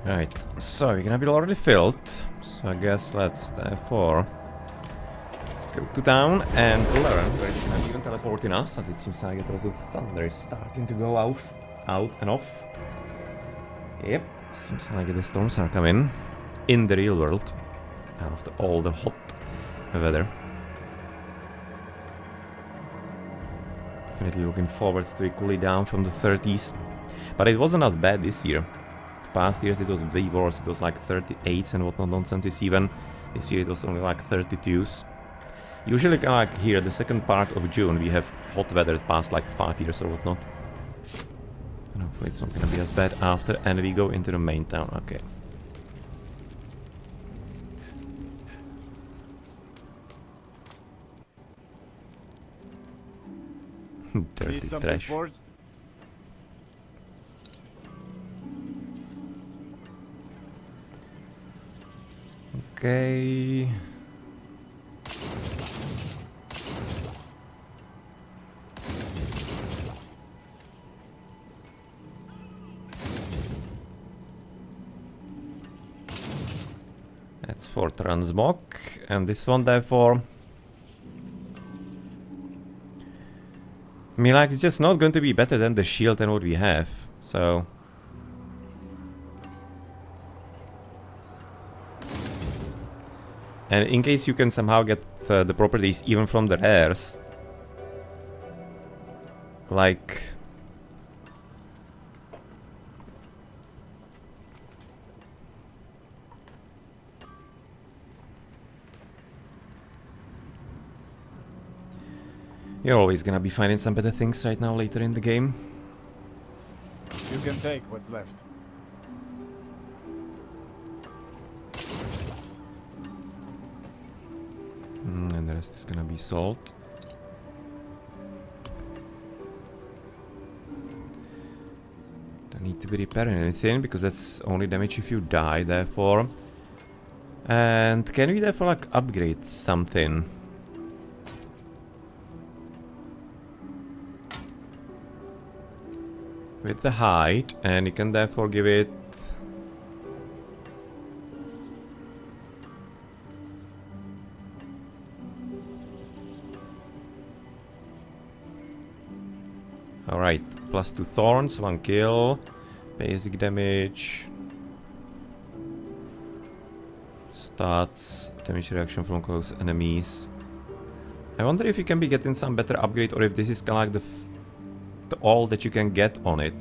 Right, so we're gonna be already filled, so I guess let's therefore go to town and learn where it's gonna be even teleporting us, as it seems like it was a thunder is starting to go out and off. Yep, seems like the storms are coming in the real world after all the hot weather. Definitely looking forward to it cooling down from the 30s, but it wasn't as bad this year. Past years it was way worse. It was like 38s and whatnot nonsense even. This year it was only like 32s. Usually like here, the second part of June, we have hot weather past like 5 years or whatnot. Hopefully it's not gonna be as bad after, and we go into the main town. Okay. Dirty trash. Forged? Okay. That's for transmog, and this one therefore. I mean, like, it's just not going to be better than the shield and what we have, so. And in case you can somehow get the properties even from the rares, like. You're always gonna be finding some better things right now later in the game. You can take what's left. And the rest is gonna be salt. Don't need to be repairing anything because that's only damage if you die, therefore. And can we therefore like upgrade something? With the height, and you can therefore give it. Alright, plus 2 thorns, 1 kill, basic damage, stats, damage reduction from close enemies. I wonder if you can be getting some better upgrade, or if this is kind of like the all that you can get on it.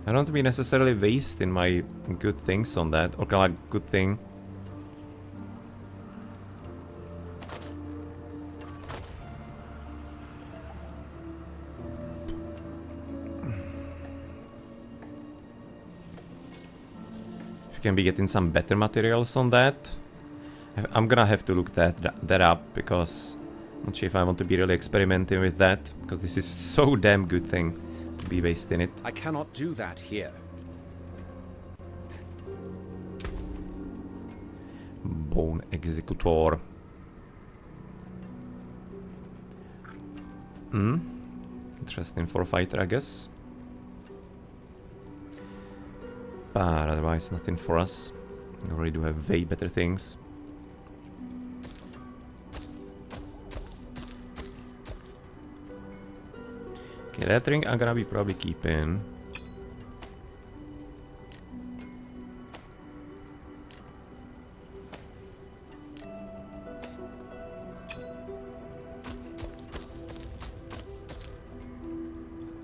I don't want to be necessarily wasting my good things on that, or kind of like good thing. If you can be getting some better materials on that, I'm gonna have to look that up, because I'm not sure if I want to be really experimenting with that, because this is so damn good thing to be wasting it. I cannot do that here. Bone Executor. Interesting for a fighter, I guess. But otherwise, nothing for us. We already do have way better things. Okay, that ring I'm gonna be probably keeping.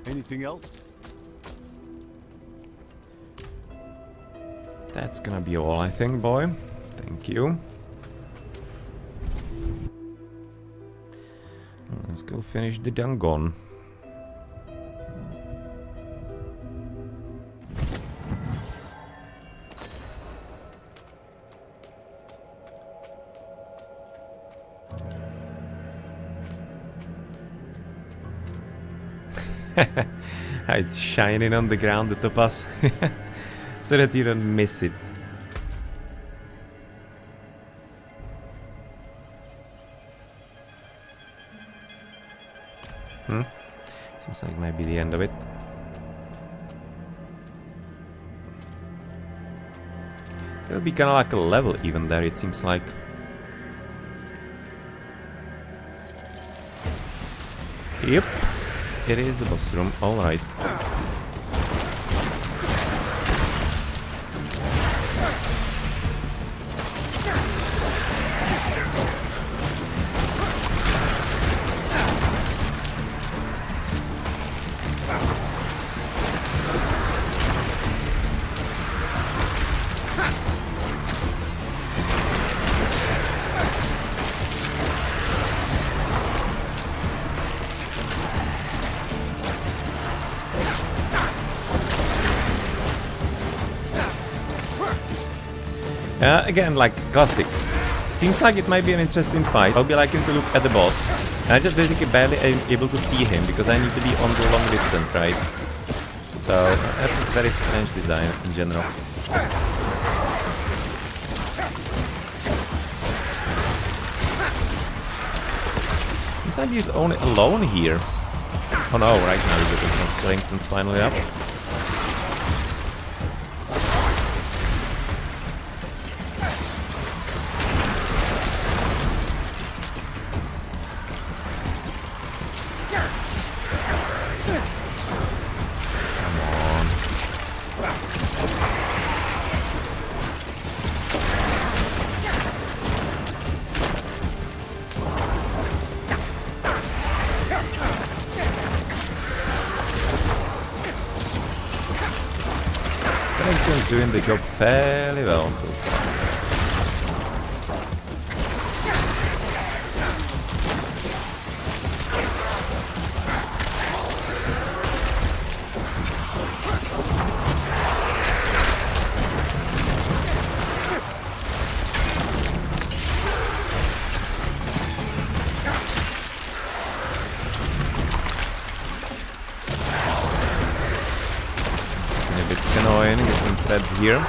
Anything else? That's gonna be all, I think, boy. Thank you. Let's go finish the dungeon. It's shining on the ground at the bus so that you don't miss it. Seems like it might be the end of it. It'll be kind of like a level even there, it seems like. Yep. It is a boss room, alright. Again, like, classic. Seems like it might be an interesting fight. I'll be liking to look at the boss. And I just basically barely am able to see him because I need to be on the long distance, right? So, that's a very strange design in general. Seems like he's only alone here. Oh no, right now he's getting some skeletons finally up. Doing the job fairly well so far. A bit annoying getting trapped here.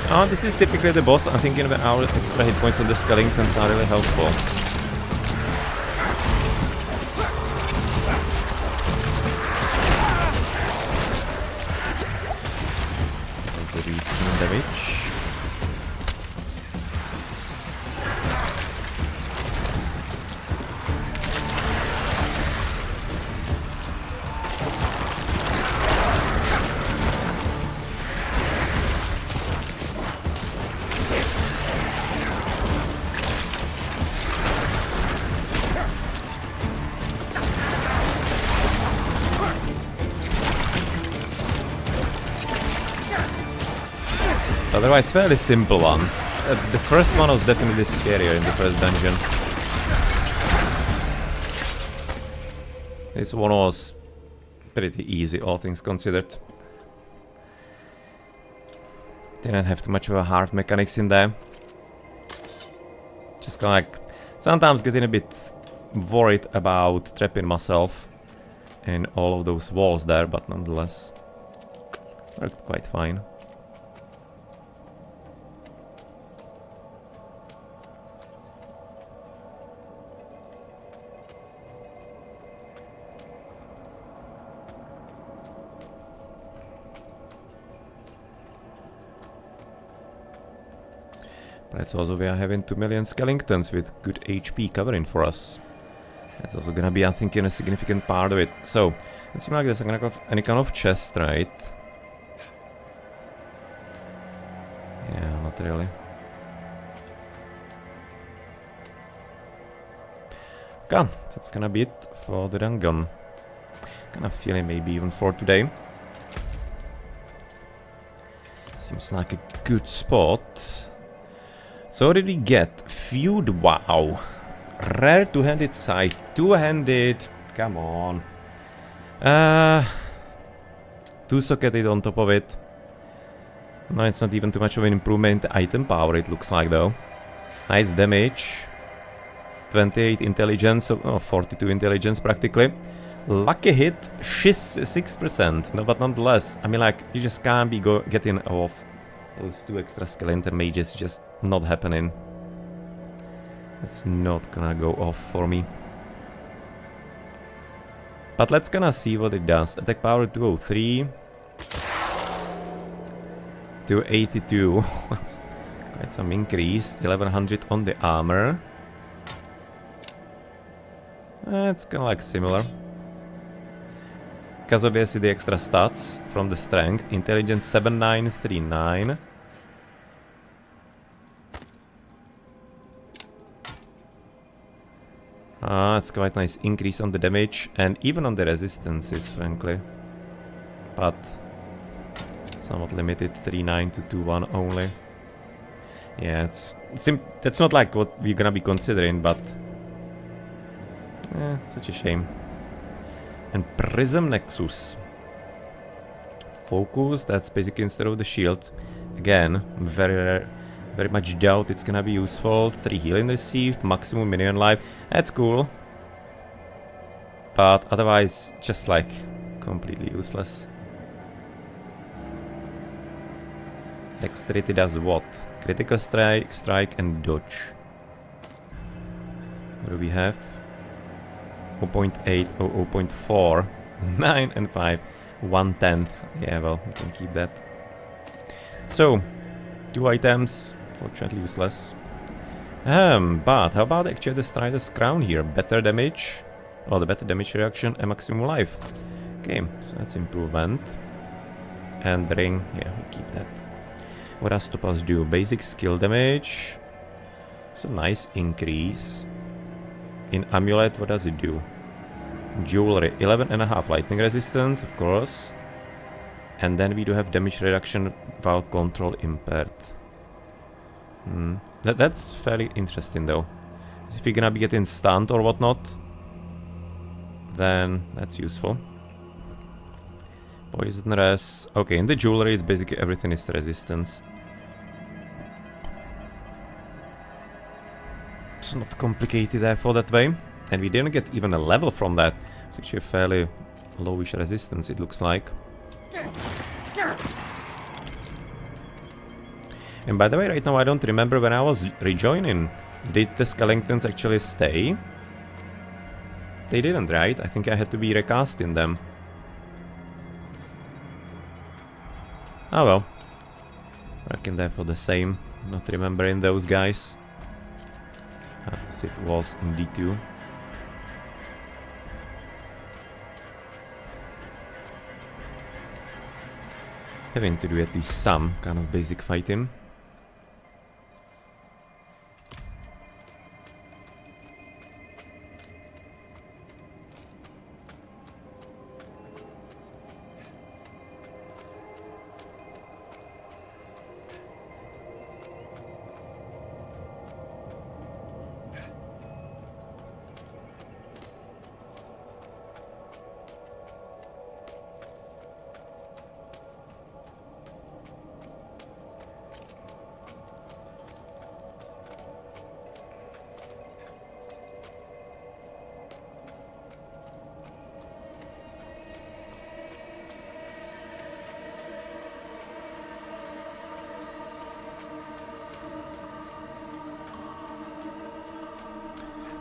Oh, this is typically the boss. I'm thinking about our extra hit points on the skeletons are really helpful. That's a decent damage. Otherwise, fairly simple one. The first one was definitely scarier in the first dungeon. This one was pretty easy, all things considered. Didn't have too much of a hard mechanics in there. Just kinda like sometimes getting a bit worried about trapping myself in all of those walls there, but nonetheless worked quite fine. That's also we are having 2 million skeletons with good HP covering for us. That's also gonna be, I'm thinking, a significant part of it. So, it seems like there's any kind of chest, right? Yeah, not really. Okay, that's gonna be it for the dungeon. Kinda feeling maybe even for today. Seems like a good spot. So what did we get? Feud, wow. Rare two-handed scythe. Two-handed. Come on. Two-socketed on top of it. No, it's not even too much of an improvement. Item power, it looks like, though. Nice damage. 28 intelligence, oh, 42 intelligence practically. Lucky hit, 6%. No, but nonetheless, I mean, like, you just can't be getting off those 2 extra skeleton mages, just not happening. It's not gonna go off for me. But let's gonna see what it does. Attack power 203. 282. That's quite some increase. 1100 on the armor. It's kinda like similar. Because obviously the extra stats from the strength. Intelligence 7939. It's quite nice increase on the damage and even on the resistances, frankly. But somewhat limited, 3.9 to 2.1 only. Yeah, that's not like what we're gonna be considering, but such a shame. And Prism Nexus. focus. That's basically instead of the shield. Again, very much doubt it's gonna be useful. 3 healing received, maximum minion life. That's cool. But otherwise, just like completely useless. Dexterity does what? Critical strike, and dodge. What do we have? 0.8, 0.4, 9 and 5, 1/10. Yeah, well, we can keep that. So, 2 items, fortunately useless. But how about actually the Strider's Crown here? Better damage, or the better damage reduction and maximum life. Okay, so that's improvement. And the ring, yeah, we keep that. What does Topaz do? Basic skill damage. So nice increase. In Amulet, what does it do? Jewelry, 11.5 lightning resistance, of course. And then we do have damage reduction while control impaired. That's fairly interesting though. If you're gonna be getting stunned or whatnot, then that's useful. Poison res. Okay, in the jewelry it's basically everything is resistance. It's not complicated therefore that way. And we didn't get even a level from that. It's actually a fairly lowish resistance it looks like. And by the way, right now I don't remember when I was rejoining. Did the skeletons actually stay? They didn't, right? I think I had to be recasting them. Oh well. Reckon therefore the same. Not remembering those guys. As it was in D2. Having to do at least some kind of basic fighting.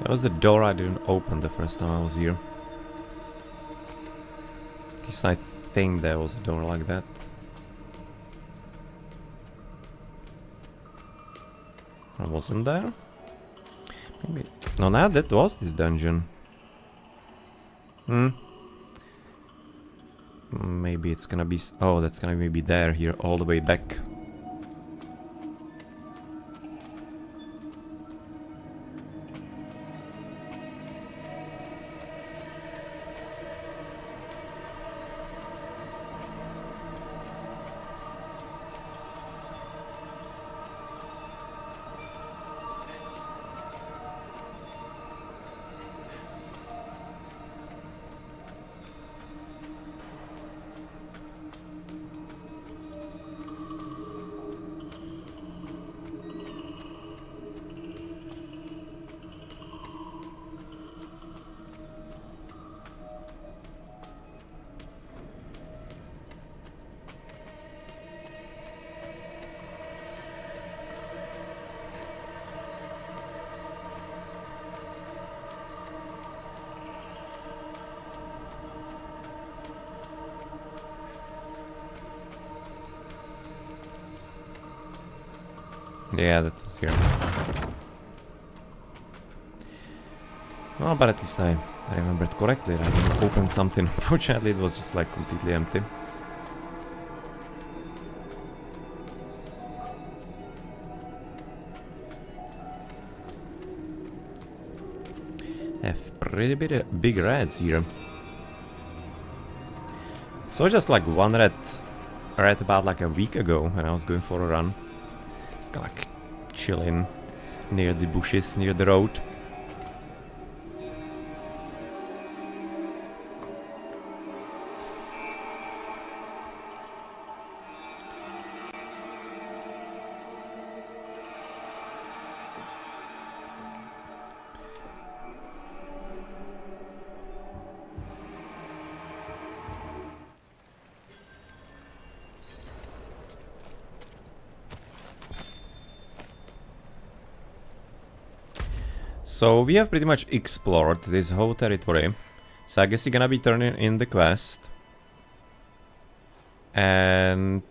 That was the door I didn't open the first time I was here. At least I think there was a door like that. I wasn't there? Maybe. No, that was this dungeon. Maybe it's gonna be... Oh, that's gonna maybe there, here, all the way back. Yeah, that was here. Oh, but at least I remembered correctly. I didn't open something. Unfortunately, it was just like completely empty. Have pretty big rats here. So just like one rat about like a week ago when I was going for a run. Just like chilling near the bushes, near the road. So we have pretty much explored this whole territory. So I guess you're gonna be turning in the quest. And...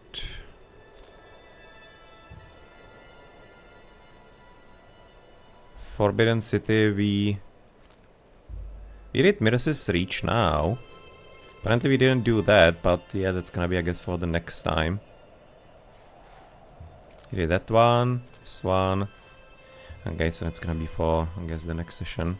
Forbidden City, we did Miras's Reach now. Apparently we didn't do that, but yeah, that's gonna be, I guess, for the next time. We did that one, this one. Okay, so that's gonna be for, I guess, the next session.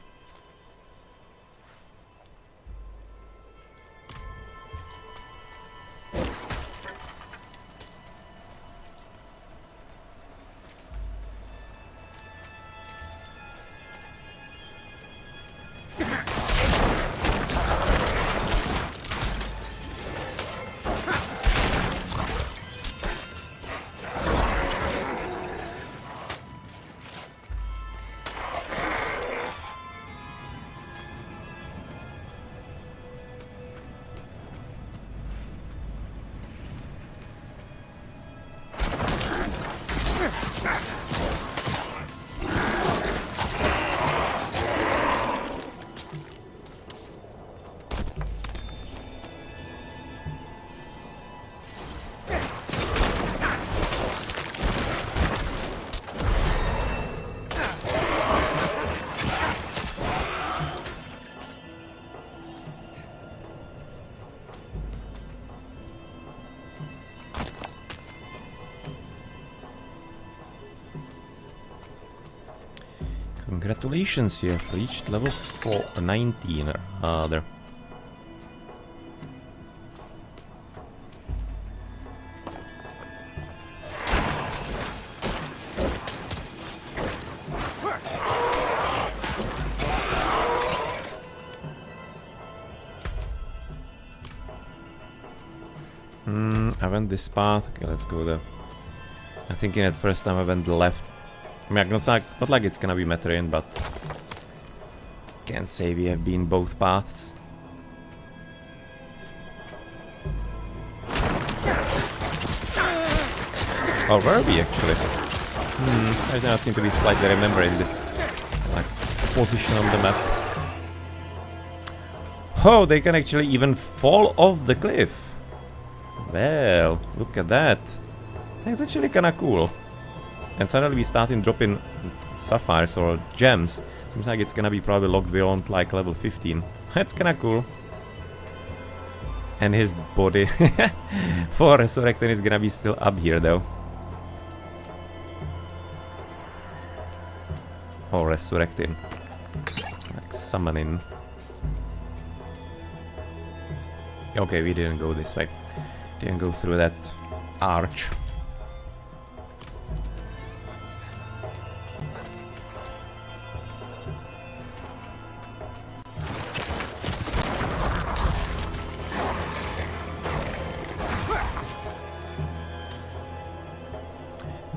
Congratulations, you have reached level 19 rather. I went this path. Okay, let's go there. I'm thinking at first time I went left. I mean, not like it's gonna be Meteorine, but can't say we have been both paths. Or were we actually? I now seem to be slightly remembering this like position on the map. Oh, they can actually even fall off the cliff. Well, look at that. That's actually kinda cool. And suddenly we starting dropping sapphires or gems. Seems like it's gonna be probably locked beyond like level 15. That's kinda cool. And his body for resurrecting is gonna be still up here though. Or resurrecting. Like summoning. Okay, we didn't go this way. Didn't go through that arch.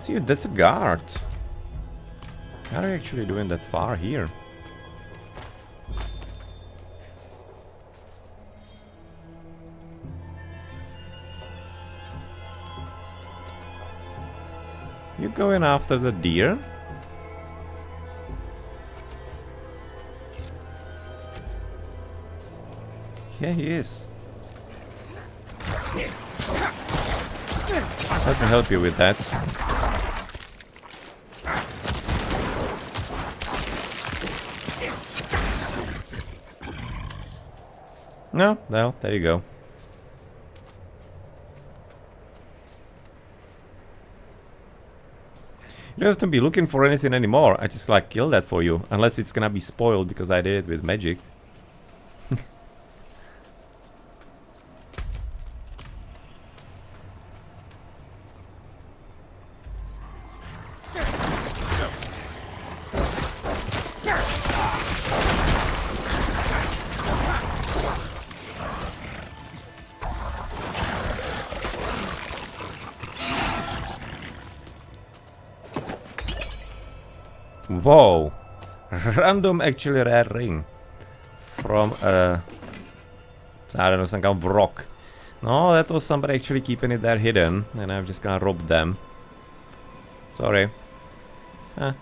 See, that's a guard. How are you actually doing that far here? You going after the deer? Yeah, he is. Let me help you with that. No, well, there you go. You don't have to be looking for anything anymore. I just like kill that for you. Unless it's gonna be spoiled because I did it with magic. Whoa! Random actually rare ring. From I don't know, some kind of rock. No, that was somebody actually keeping it there hidden. And I'm just gonna rob them. Sorry.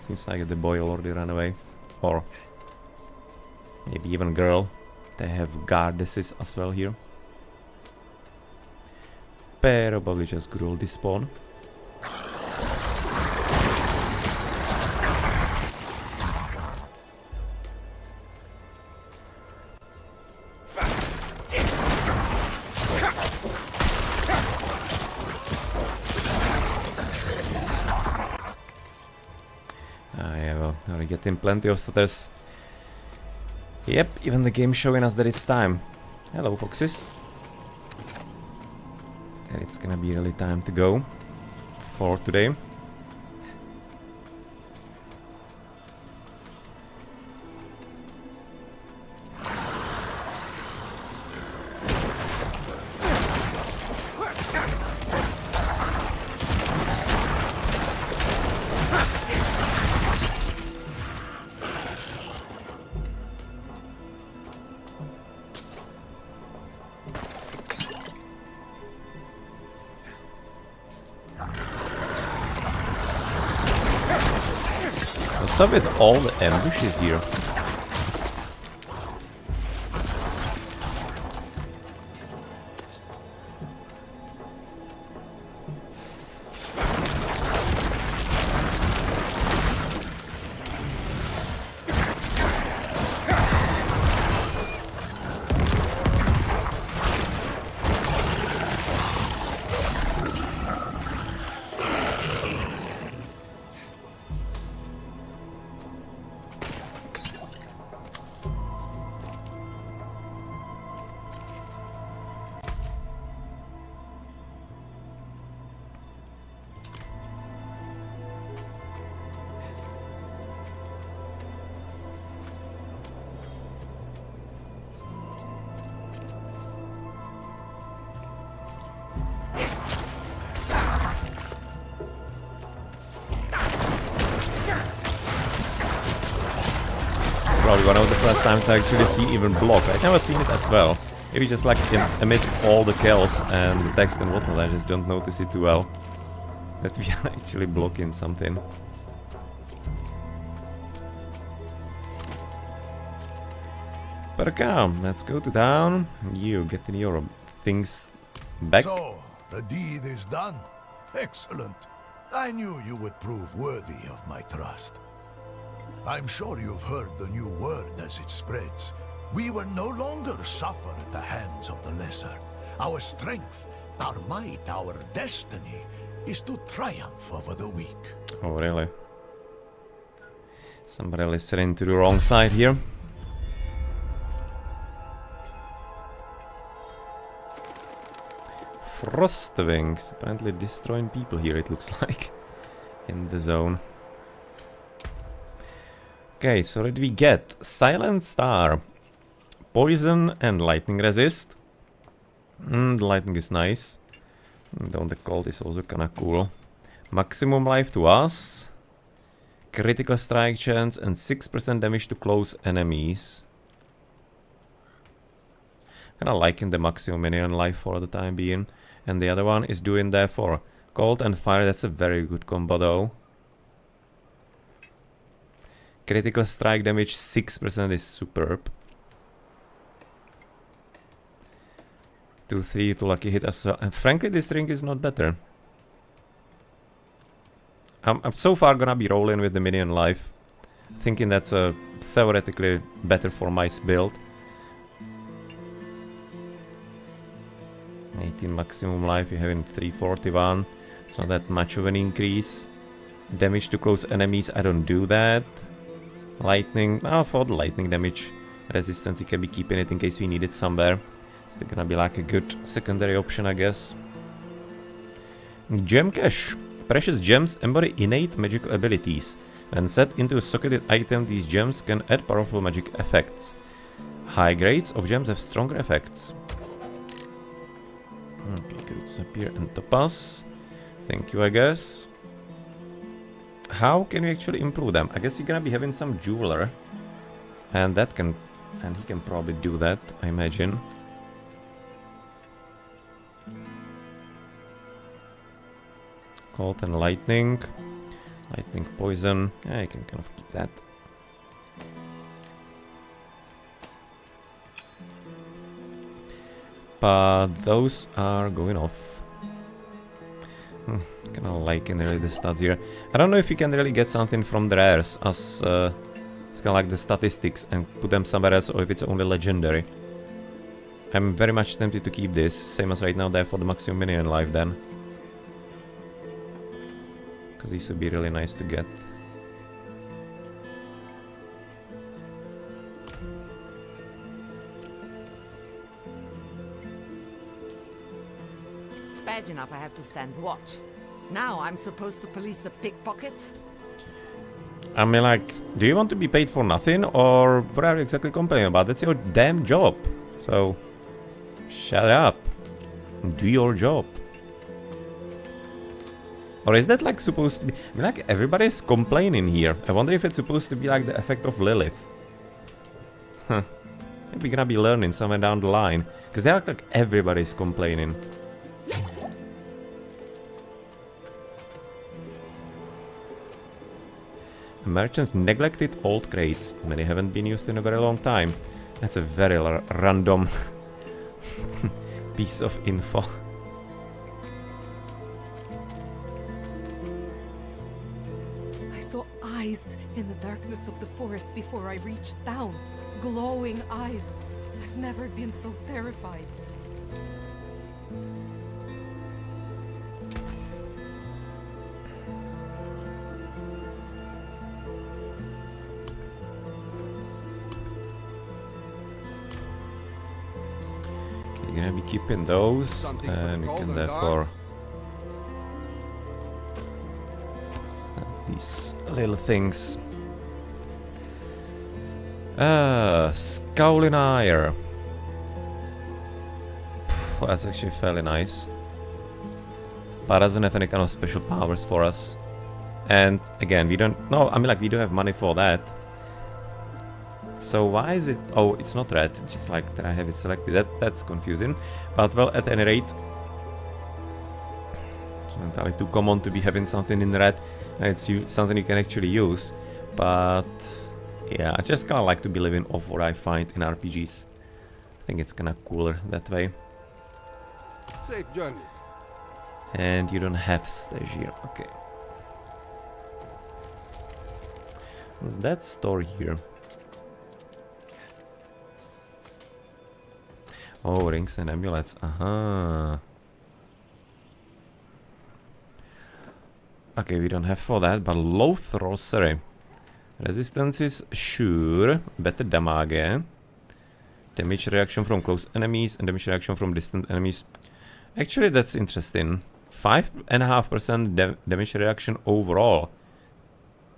Seems like the boy already ran away. or maybe even girl. They have goddesses as well here. Probably just good old despawn. Yeah, well, now we get in plenty of stutters. Yep, even the game showing us that it's time. Hello, foxes. And it's gonna be really time to go for today. What's up with all the ambushes here? Probably one of the first times I actually see even block. I've never seen it as well. Maybe just like amidst all the chaos and the text and whatnot, I just don't notice it too well. That we are actually blocking something. But okay, let's go to town. You getting your things back. So, the deed is done. Excellent. I knew you would prove worthy of my trust. I'm sure you've heard the new word as it spreads. We will no longer suffer at the hands of the lesser. Our strength, our might, our destiny is to triumph over the weak. Oh, really? Somebody listening to the wrong side here. Frostwings, apparently destroying people here, it looks like, in the zone. Okay, so what did we get? Silent Star, Poison and Lightning Resist. The lightning is nice. Down the cold is also kinda cool. Maximum life to us. Critical strike chance and 6% damage to close enemies. Kinda liking the maximum minion life for the time being. And the other one is doing that for cold and fire. That's a very good combo though. Critical strike damage 6% is superb. 2-3 to lucky hit as well. And frankly, this ring is not better. I'm so far gonna be rolling with the minion life, thinking that's theoretically better for my build. 18 maximum life, you're having 341. It's not that much of an increase. Damage to close enemies, I don't do that. Lightning, for the lightning damage resistance, you can be keeping it in case we need it somewhere. It's gonna be like a good secondary option, I guess. Gem cache. Precious gems embody innate magical abilities. When set into a socketed item, these gems can add powerful magic effects. High grades of gems have stronger effects. Okay, good. Sapphire and Topaz. Thank you, I guess. How can we actually improve them? I guess you're gonna be having some jeweler. And that can... and he can probably do that, I imagine. Cold and lightning. Lightning poison. Yeah, you can kind of keep that. But those are going off. Kinda liking really the stats here. I don't know if you can really get something from the rares as it's kinda like the statistics and put them somewhere else, or if it's only legendary. I'm very much tempted to keep this, same as right now there for the maximum minion life then. Because these would be really nice to get. Bad enough I have to stand watch. Now I'm supposed to police the pickpockets? I mean, like, do you want to be paid for nothing, or what are you exactly complaining about? That's your damn job. So, shut up. Do your job. Or is that like supposed to be... I mean, like, everybody's complaining here. I wonder if it's supposed to be like the effect of Lilith. Huh. Maybe we're gonna be learning somewhere down the line. Because they act like everybody's complaining. Merchants neglected old crates. Many haven't been used in a very long time. That's a very random piece of info. I saw eyes in the darkness of the forest before I reached down. Glowing eyes. I've never been so terrified. You're gonna be keeping those, and you can therefore these little things. Scowling Ire. That's actually fairly nice. But doesn't have any kind of special powers for us. And again, we don't... No, I mean, like, we do have money for that. So why is it... Oh, it's not red. It's just like that I have it selected. That's confusing. But, well, at any rate... It's not entirely too common to be having something in red. And it's something you can actually use. But... Yeah, I just kinda like to be living off what I find in RPGs. I think it's kinda cooler that way. Safe journey. And you don't have stage here. Okay. What's that store here? Oh, rings and amulets. Aha. Okay, we don't have for that, but Loath Rosary. Resistance is sure. Better damage. Damage reaction from close enemies and damage reaction from distant enemies. Actually, that's interesting. 5.5% damage reaction overall.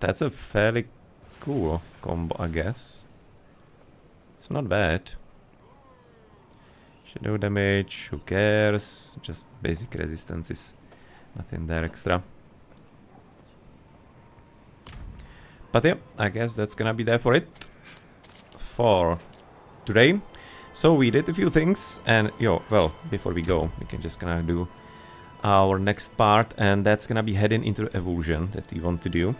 That's a fairly cool combo, I guess. It's not bad. Shadow damage, who cares? Just basic resistances. Nothing there extra. But yeah, I guess that's gonna be there for it. For today. So we did a few things, and well, before we go, we can just gonna do our next part, and that's gonna be heading into the evolution that we want to do.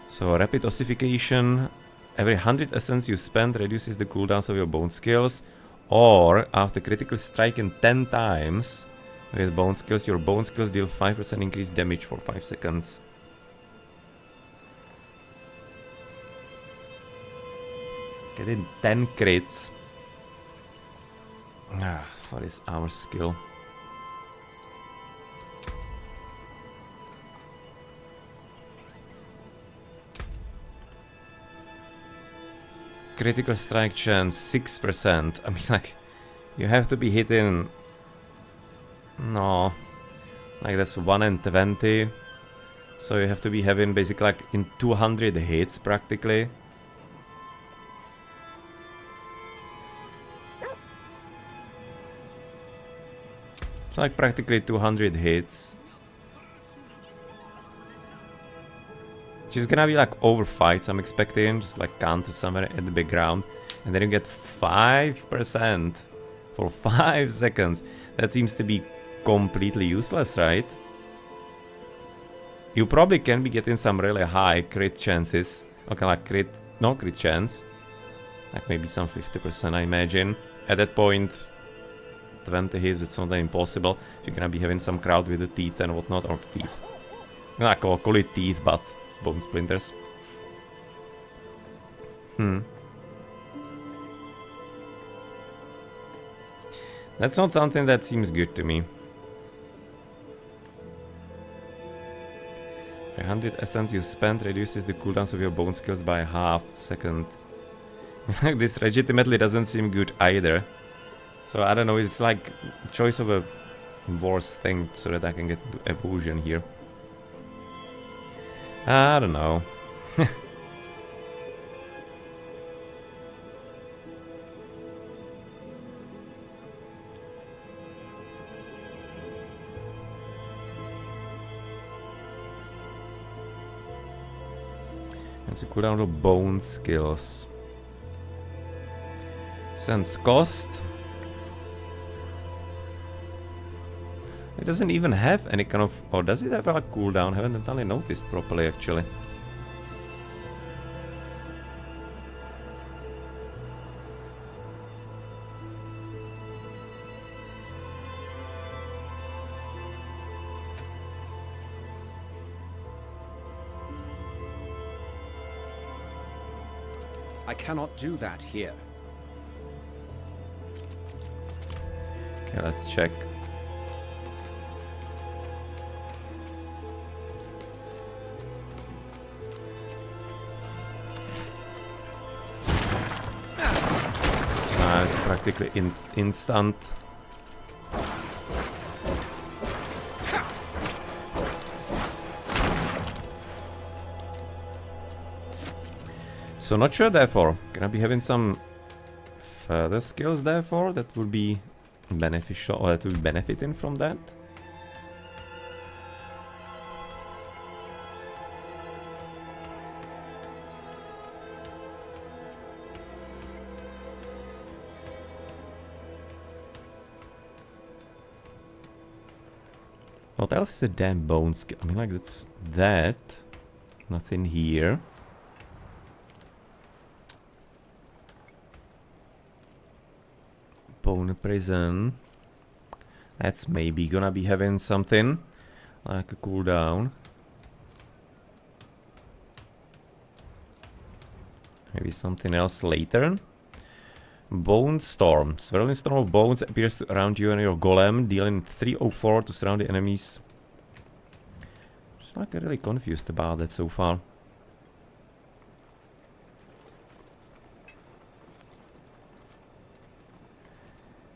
So rapid ossification. Every 100 essence you spend reduces the cooldowns of your bone skills, or after critical striking 10 times with bone skills, your bone skills deal 5% increased damage for 5 seconds. Getting 10 crits. What is our skill? Critical strike chance 6%. I mean, like, you have to be hitting... No. Like, that's 1 in 20. So you have to be having basically like in 200 hits practically. It's like practically 200 hits. Which is gonna be like over fights, I'm expecting. Just like counter somewhere in the background. And then you get 5% for 5 seconds. That seems to be completely useless, right? You probably can be getting some really high crit chances. Okay, like crit chance. Like maybe some 50%, I imagine. At that point, 20 hits, it's not impossible. If you're gonna be having some crowd with the teeth and whatnot, or teeth. I call it teeth, but it's bone splinters. That's not something that seems good to me. 100 essence you spent reduces the cooldowns of your bone skills by half second. This legitimately doesn't seem good either. So I don't know, it's like choice of a worse thing so that I can get into evolution here. I don't know. It's a cooldown of bone skills. Sense cost. It doesn't even have any kind of... Or does it have a cooldown? I haven't entirely noticed properly actually. I cannot do that here. Okay, let's check. It's practically instant. So not sure therefore. Gonna be having some further skills therefore that would be beneficial, or that would be benefiting from that. What else is a damn bone skill? I mean, like, that's that. Nothing here. Bone prison. That's maybe gonna be having something like a cooldown. Maybe something else later. Bone Storm. Swirling storm of bones appears around you and your golem, dealing 304 to surrounding enemies. I'm like really confused about that so far.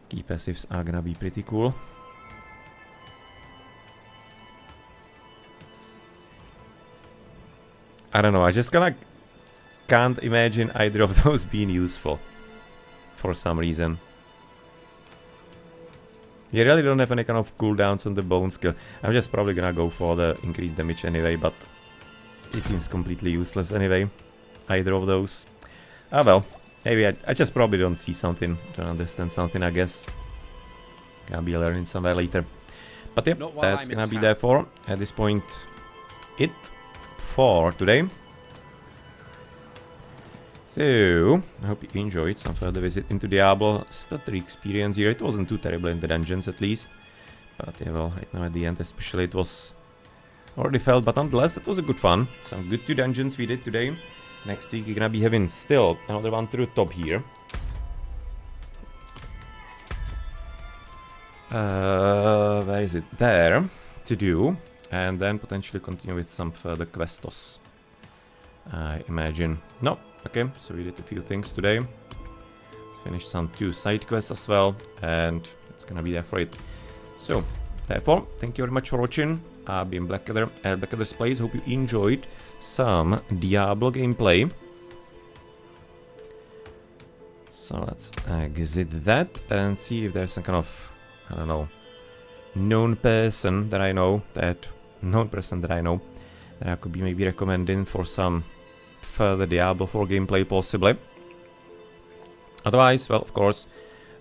Key passives are gonna be pretty cool. I don't know, I just kinda can't imagine either of those being useful. For some reason. You really don't have any kind of cooldowns on the bone skill. I'm just probably gonna go for the increased damage anyway, but it seems completely useless anyway. Either of those. Ah well, maybe I just probably don't see something, don't understand something, I guess. Gonna be learning somewhere later. But yep, that's gonna be there for, at this point, it for today. So, I hope you enjoyed some further visit into Diablo. Stuttery experience here. It wasn't too terrible in the dungeons at least. But yeah, well, right now at the end especially it was already felt. But nonetheless, it was a good fun. Some good 2 dungeons we did today. Next week we're gonna be having still another one through the top here. Where is it? There. To do. And then potentially continue with some further questos. I imagine. No. Okay, so we did a few things today. Let's finish some 2 side quests as well, and it's gonna be there for it. So, therefore, thank you very much for watching. I've been Blackadder at Blackadder's Plays. Hope you enjoyed some Diablo gameplay. So let's exit that and see if there's some kind of, I don't know, known person that I know that I could be maybe recommending for some further Diablo 4 gameplay possibly. Otherwise, well, of course,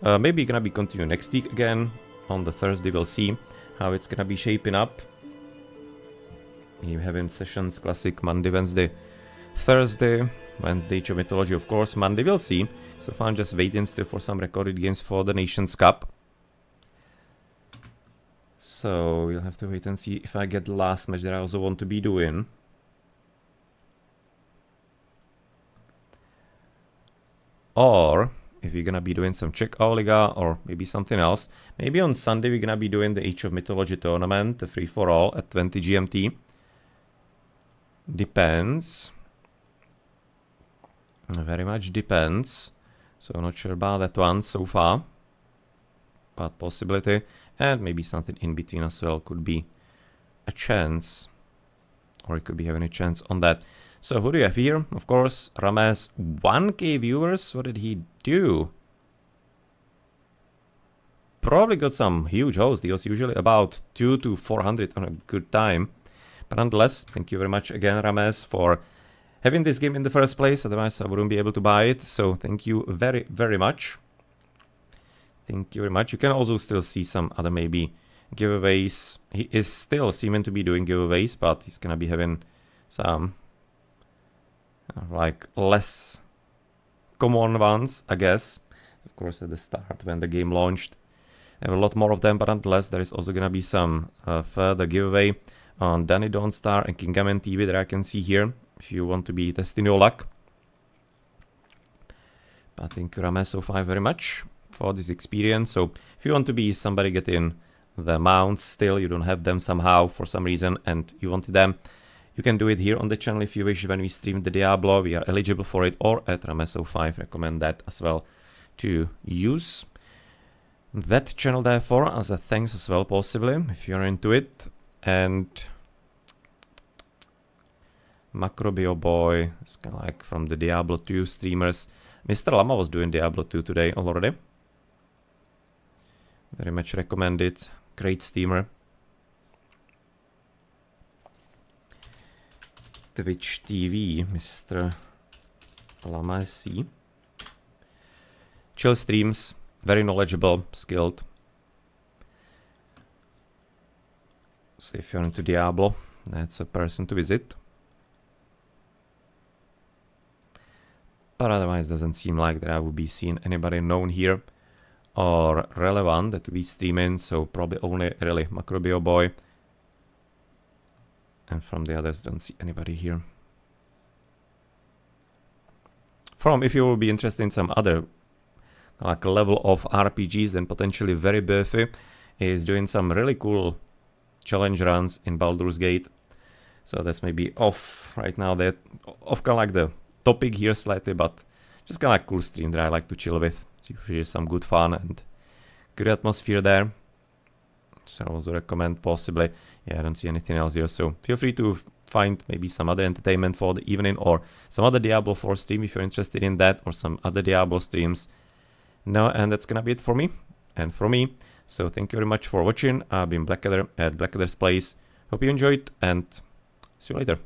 maybe gonna be continuing next week again. On the Thursday we'll see how it's gonna be shaping up. We're having sessions classic Monday, Wednesday, Thursday, Wednesday Age of Mythology, of course. Monday we'll see. So far I'm just waiting still for some recorded games for the Nations Cup. So we'll have to wait and see if I get the last match that I also want to be doing. Or if we're gonna be doing some Czech Liga or maybe something else. Maybe on Sunday we're gonna be doing the Age of Mythology tournament, the free-for-all at 20 GMT. Depends. Very much depends. So not sure about that one so far. But possibility. And maybe something in between as well could be a chance. Or it could be having a chance on that. So who do you have here? Of course, Rames, 1k viewers. What did he do? Probably got some huge host. He was usually about 200 to 400 on a good time. But nonetheless, thank you very much again, Rames, for having this game in the first place. Otherwise, I wouldn't be able to buy it. So thank you very, very much. Thank you very much. You can also still see some other maybe giveaways. He is still seeming to be doing giveaways, but he's gonna be having some like less common ones, I guess. Of course, at the start when the game launched, I have a lot more of them, but nonetheless, there is also gonna be some further giveaway on Danny Dawnstar and King Gamen TV that I can see here. If you want to be testing your luck. But thank you, Rameso5, very much for this experience. So if you want to be somebody getting the mounts still, you don't have them somehow for some reason and you wanted them, you can do it here on the channel if you wish. When we stream the Diablo, we are eligible for it, or at Rameso5, recommend that as well to use that channel therefore as a thanks as well, possibly if you're into it. And Macrobio Boy is kind of like from the Diablo 2 streamers. Mr. Lama was doing Diablo 2 today already. Very much recommend it. Great streamer. Twitch TV, Mr. Lama C. Chill streams. Very knowledgeable, skilled. So if you're into Diablo, that's a person to visit. But otherwise doesn't seem like that I would be seeing anybody known here or relevant that to be streaming, so probably only really Macrobio Boy. And from the others don't see anybody here. If you will be interested in some other like level of RPGs, then potentially Very Buffy is doing some really cool challenge runs in Baldur's Gate. So that's maybe off right now, that off kind of like the topic here slightly, but just kind of like cool stream that I like to chill with. It's usually some good fun and good atmosphere there. So I also recommend possibly. Yeah, I don't see anything else here, so feel free to find maybe some other entertainment for the evening or some other Diablo 4 stream if you're interested in that, or some other Diablo streams. No, and that's gonna be it for me and for me. So thank you very much for watching. I've been Blackadder at Blackadder's Place. Hope you enjoyed and see you later.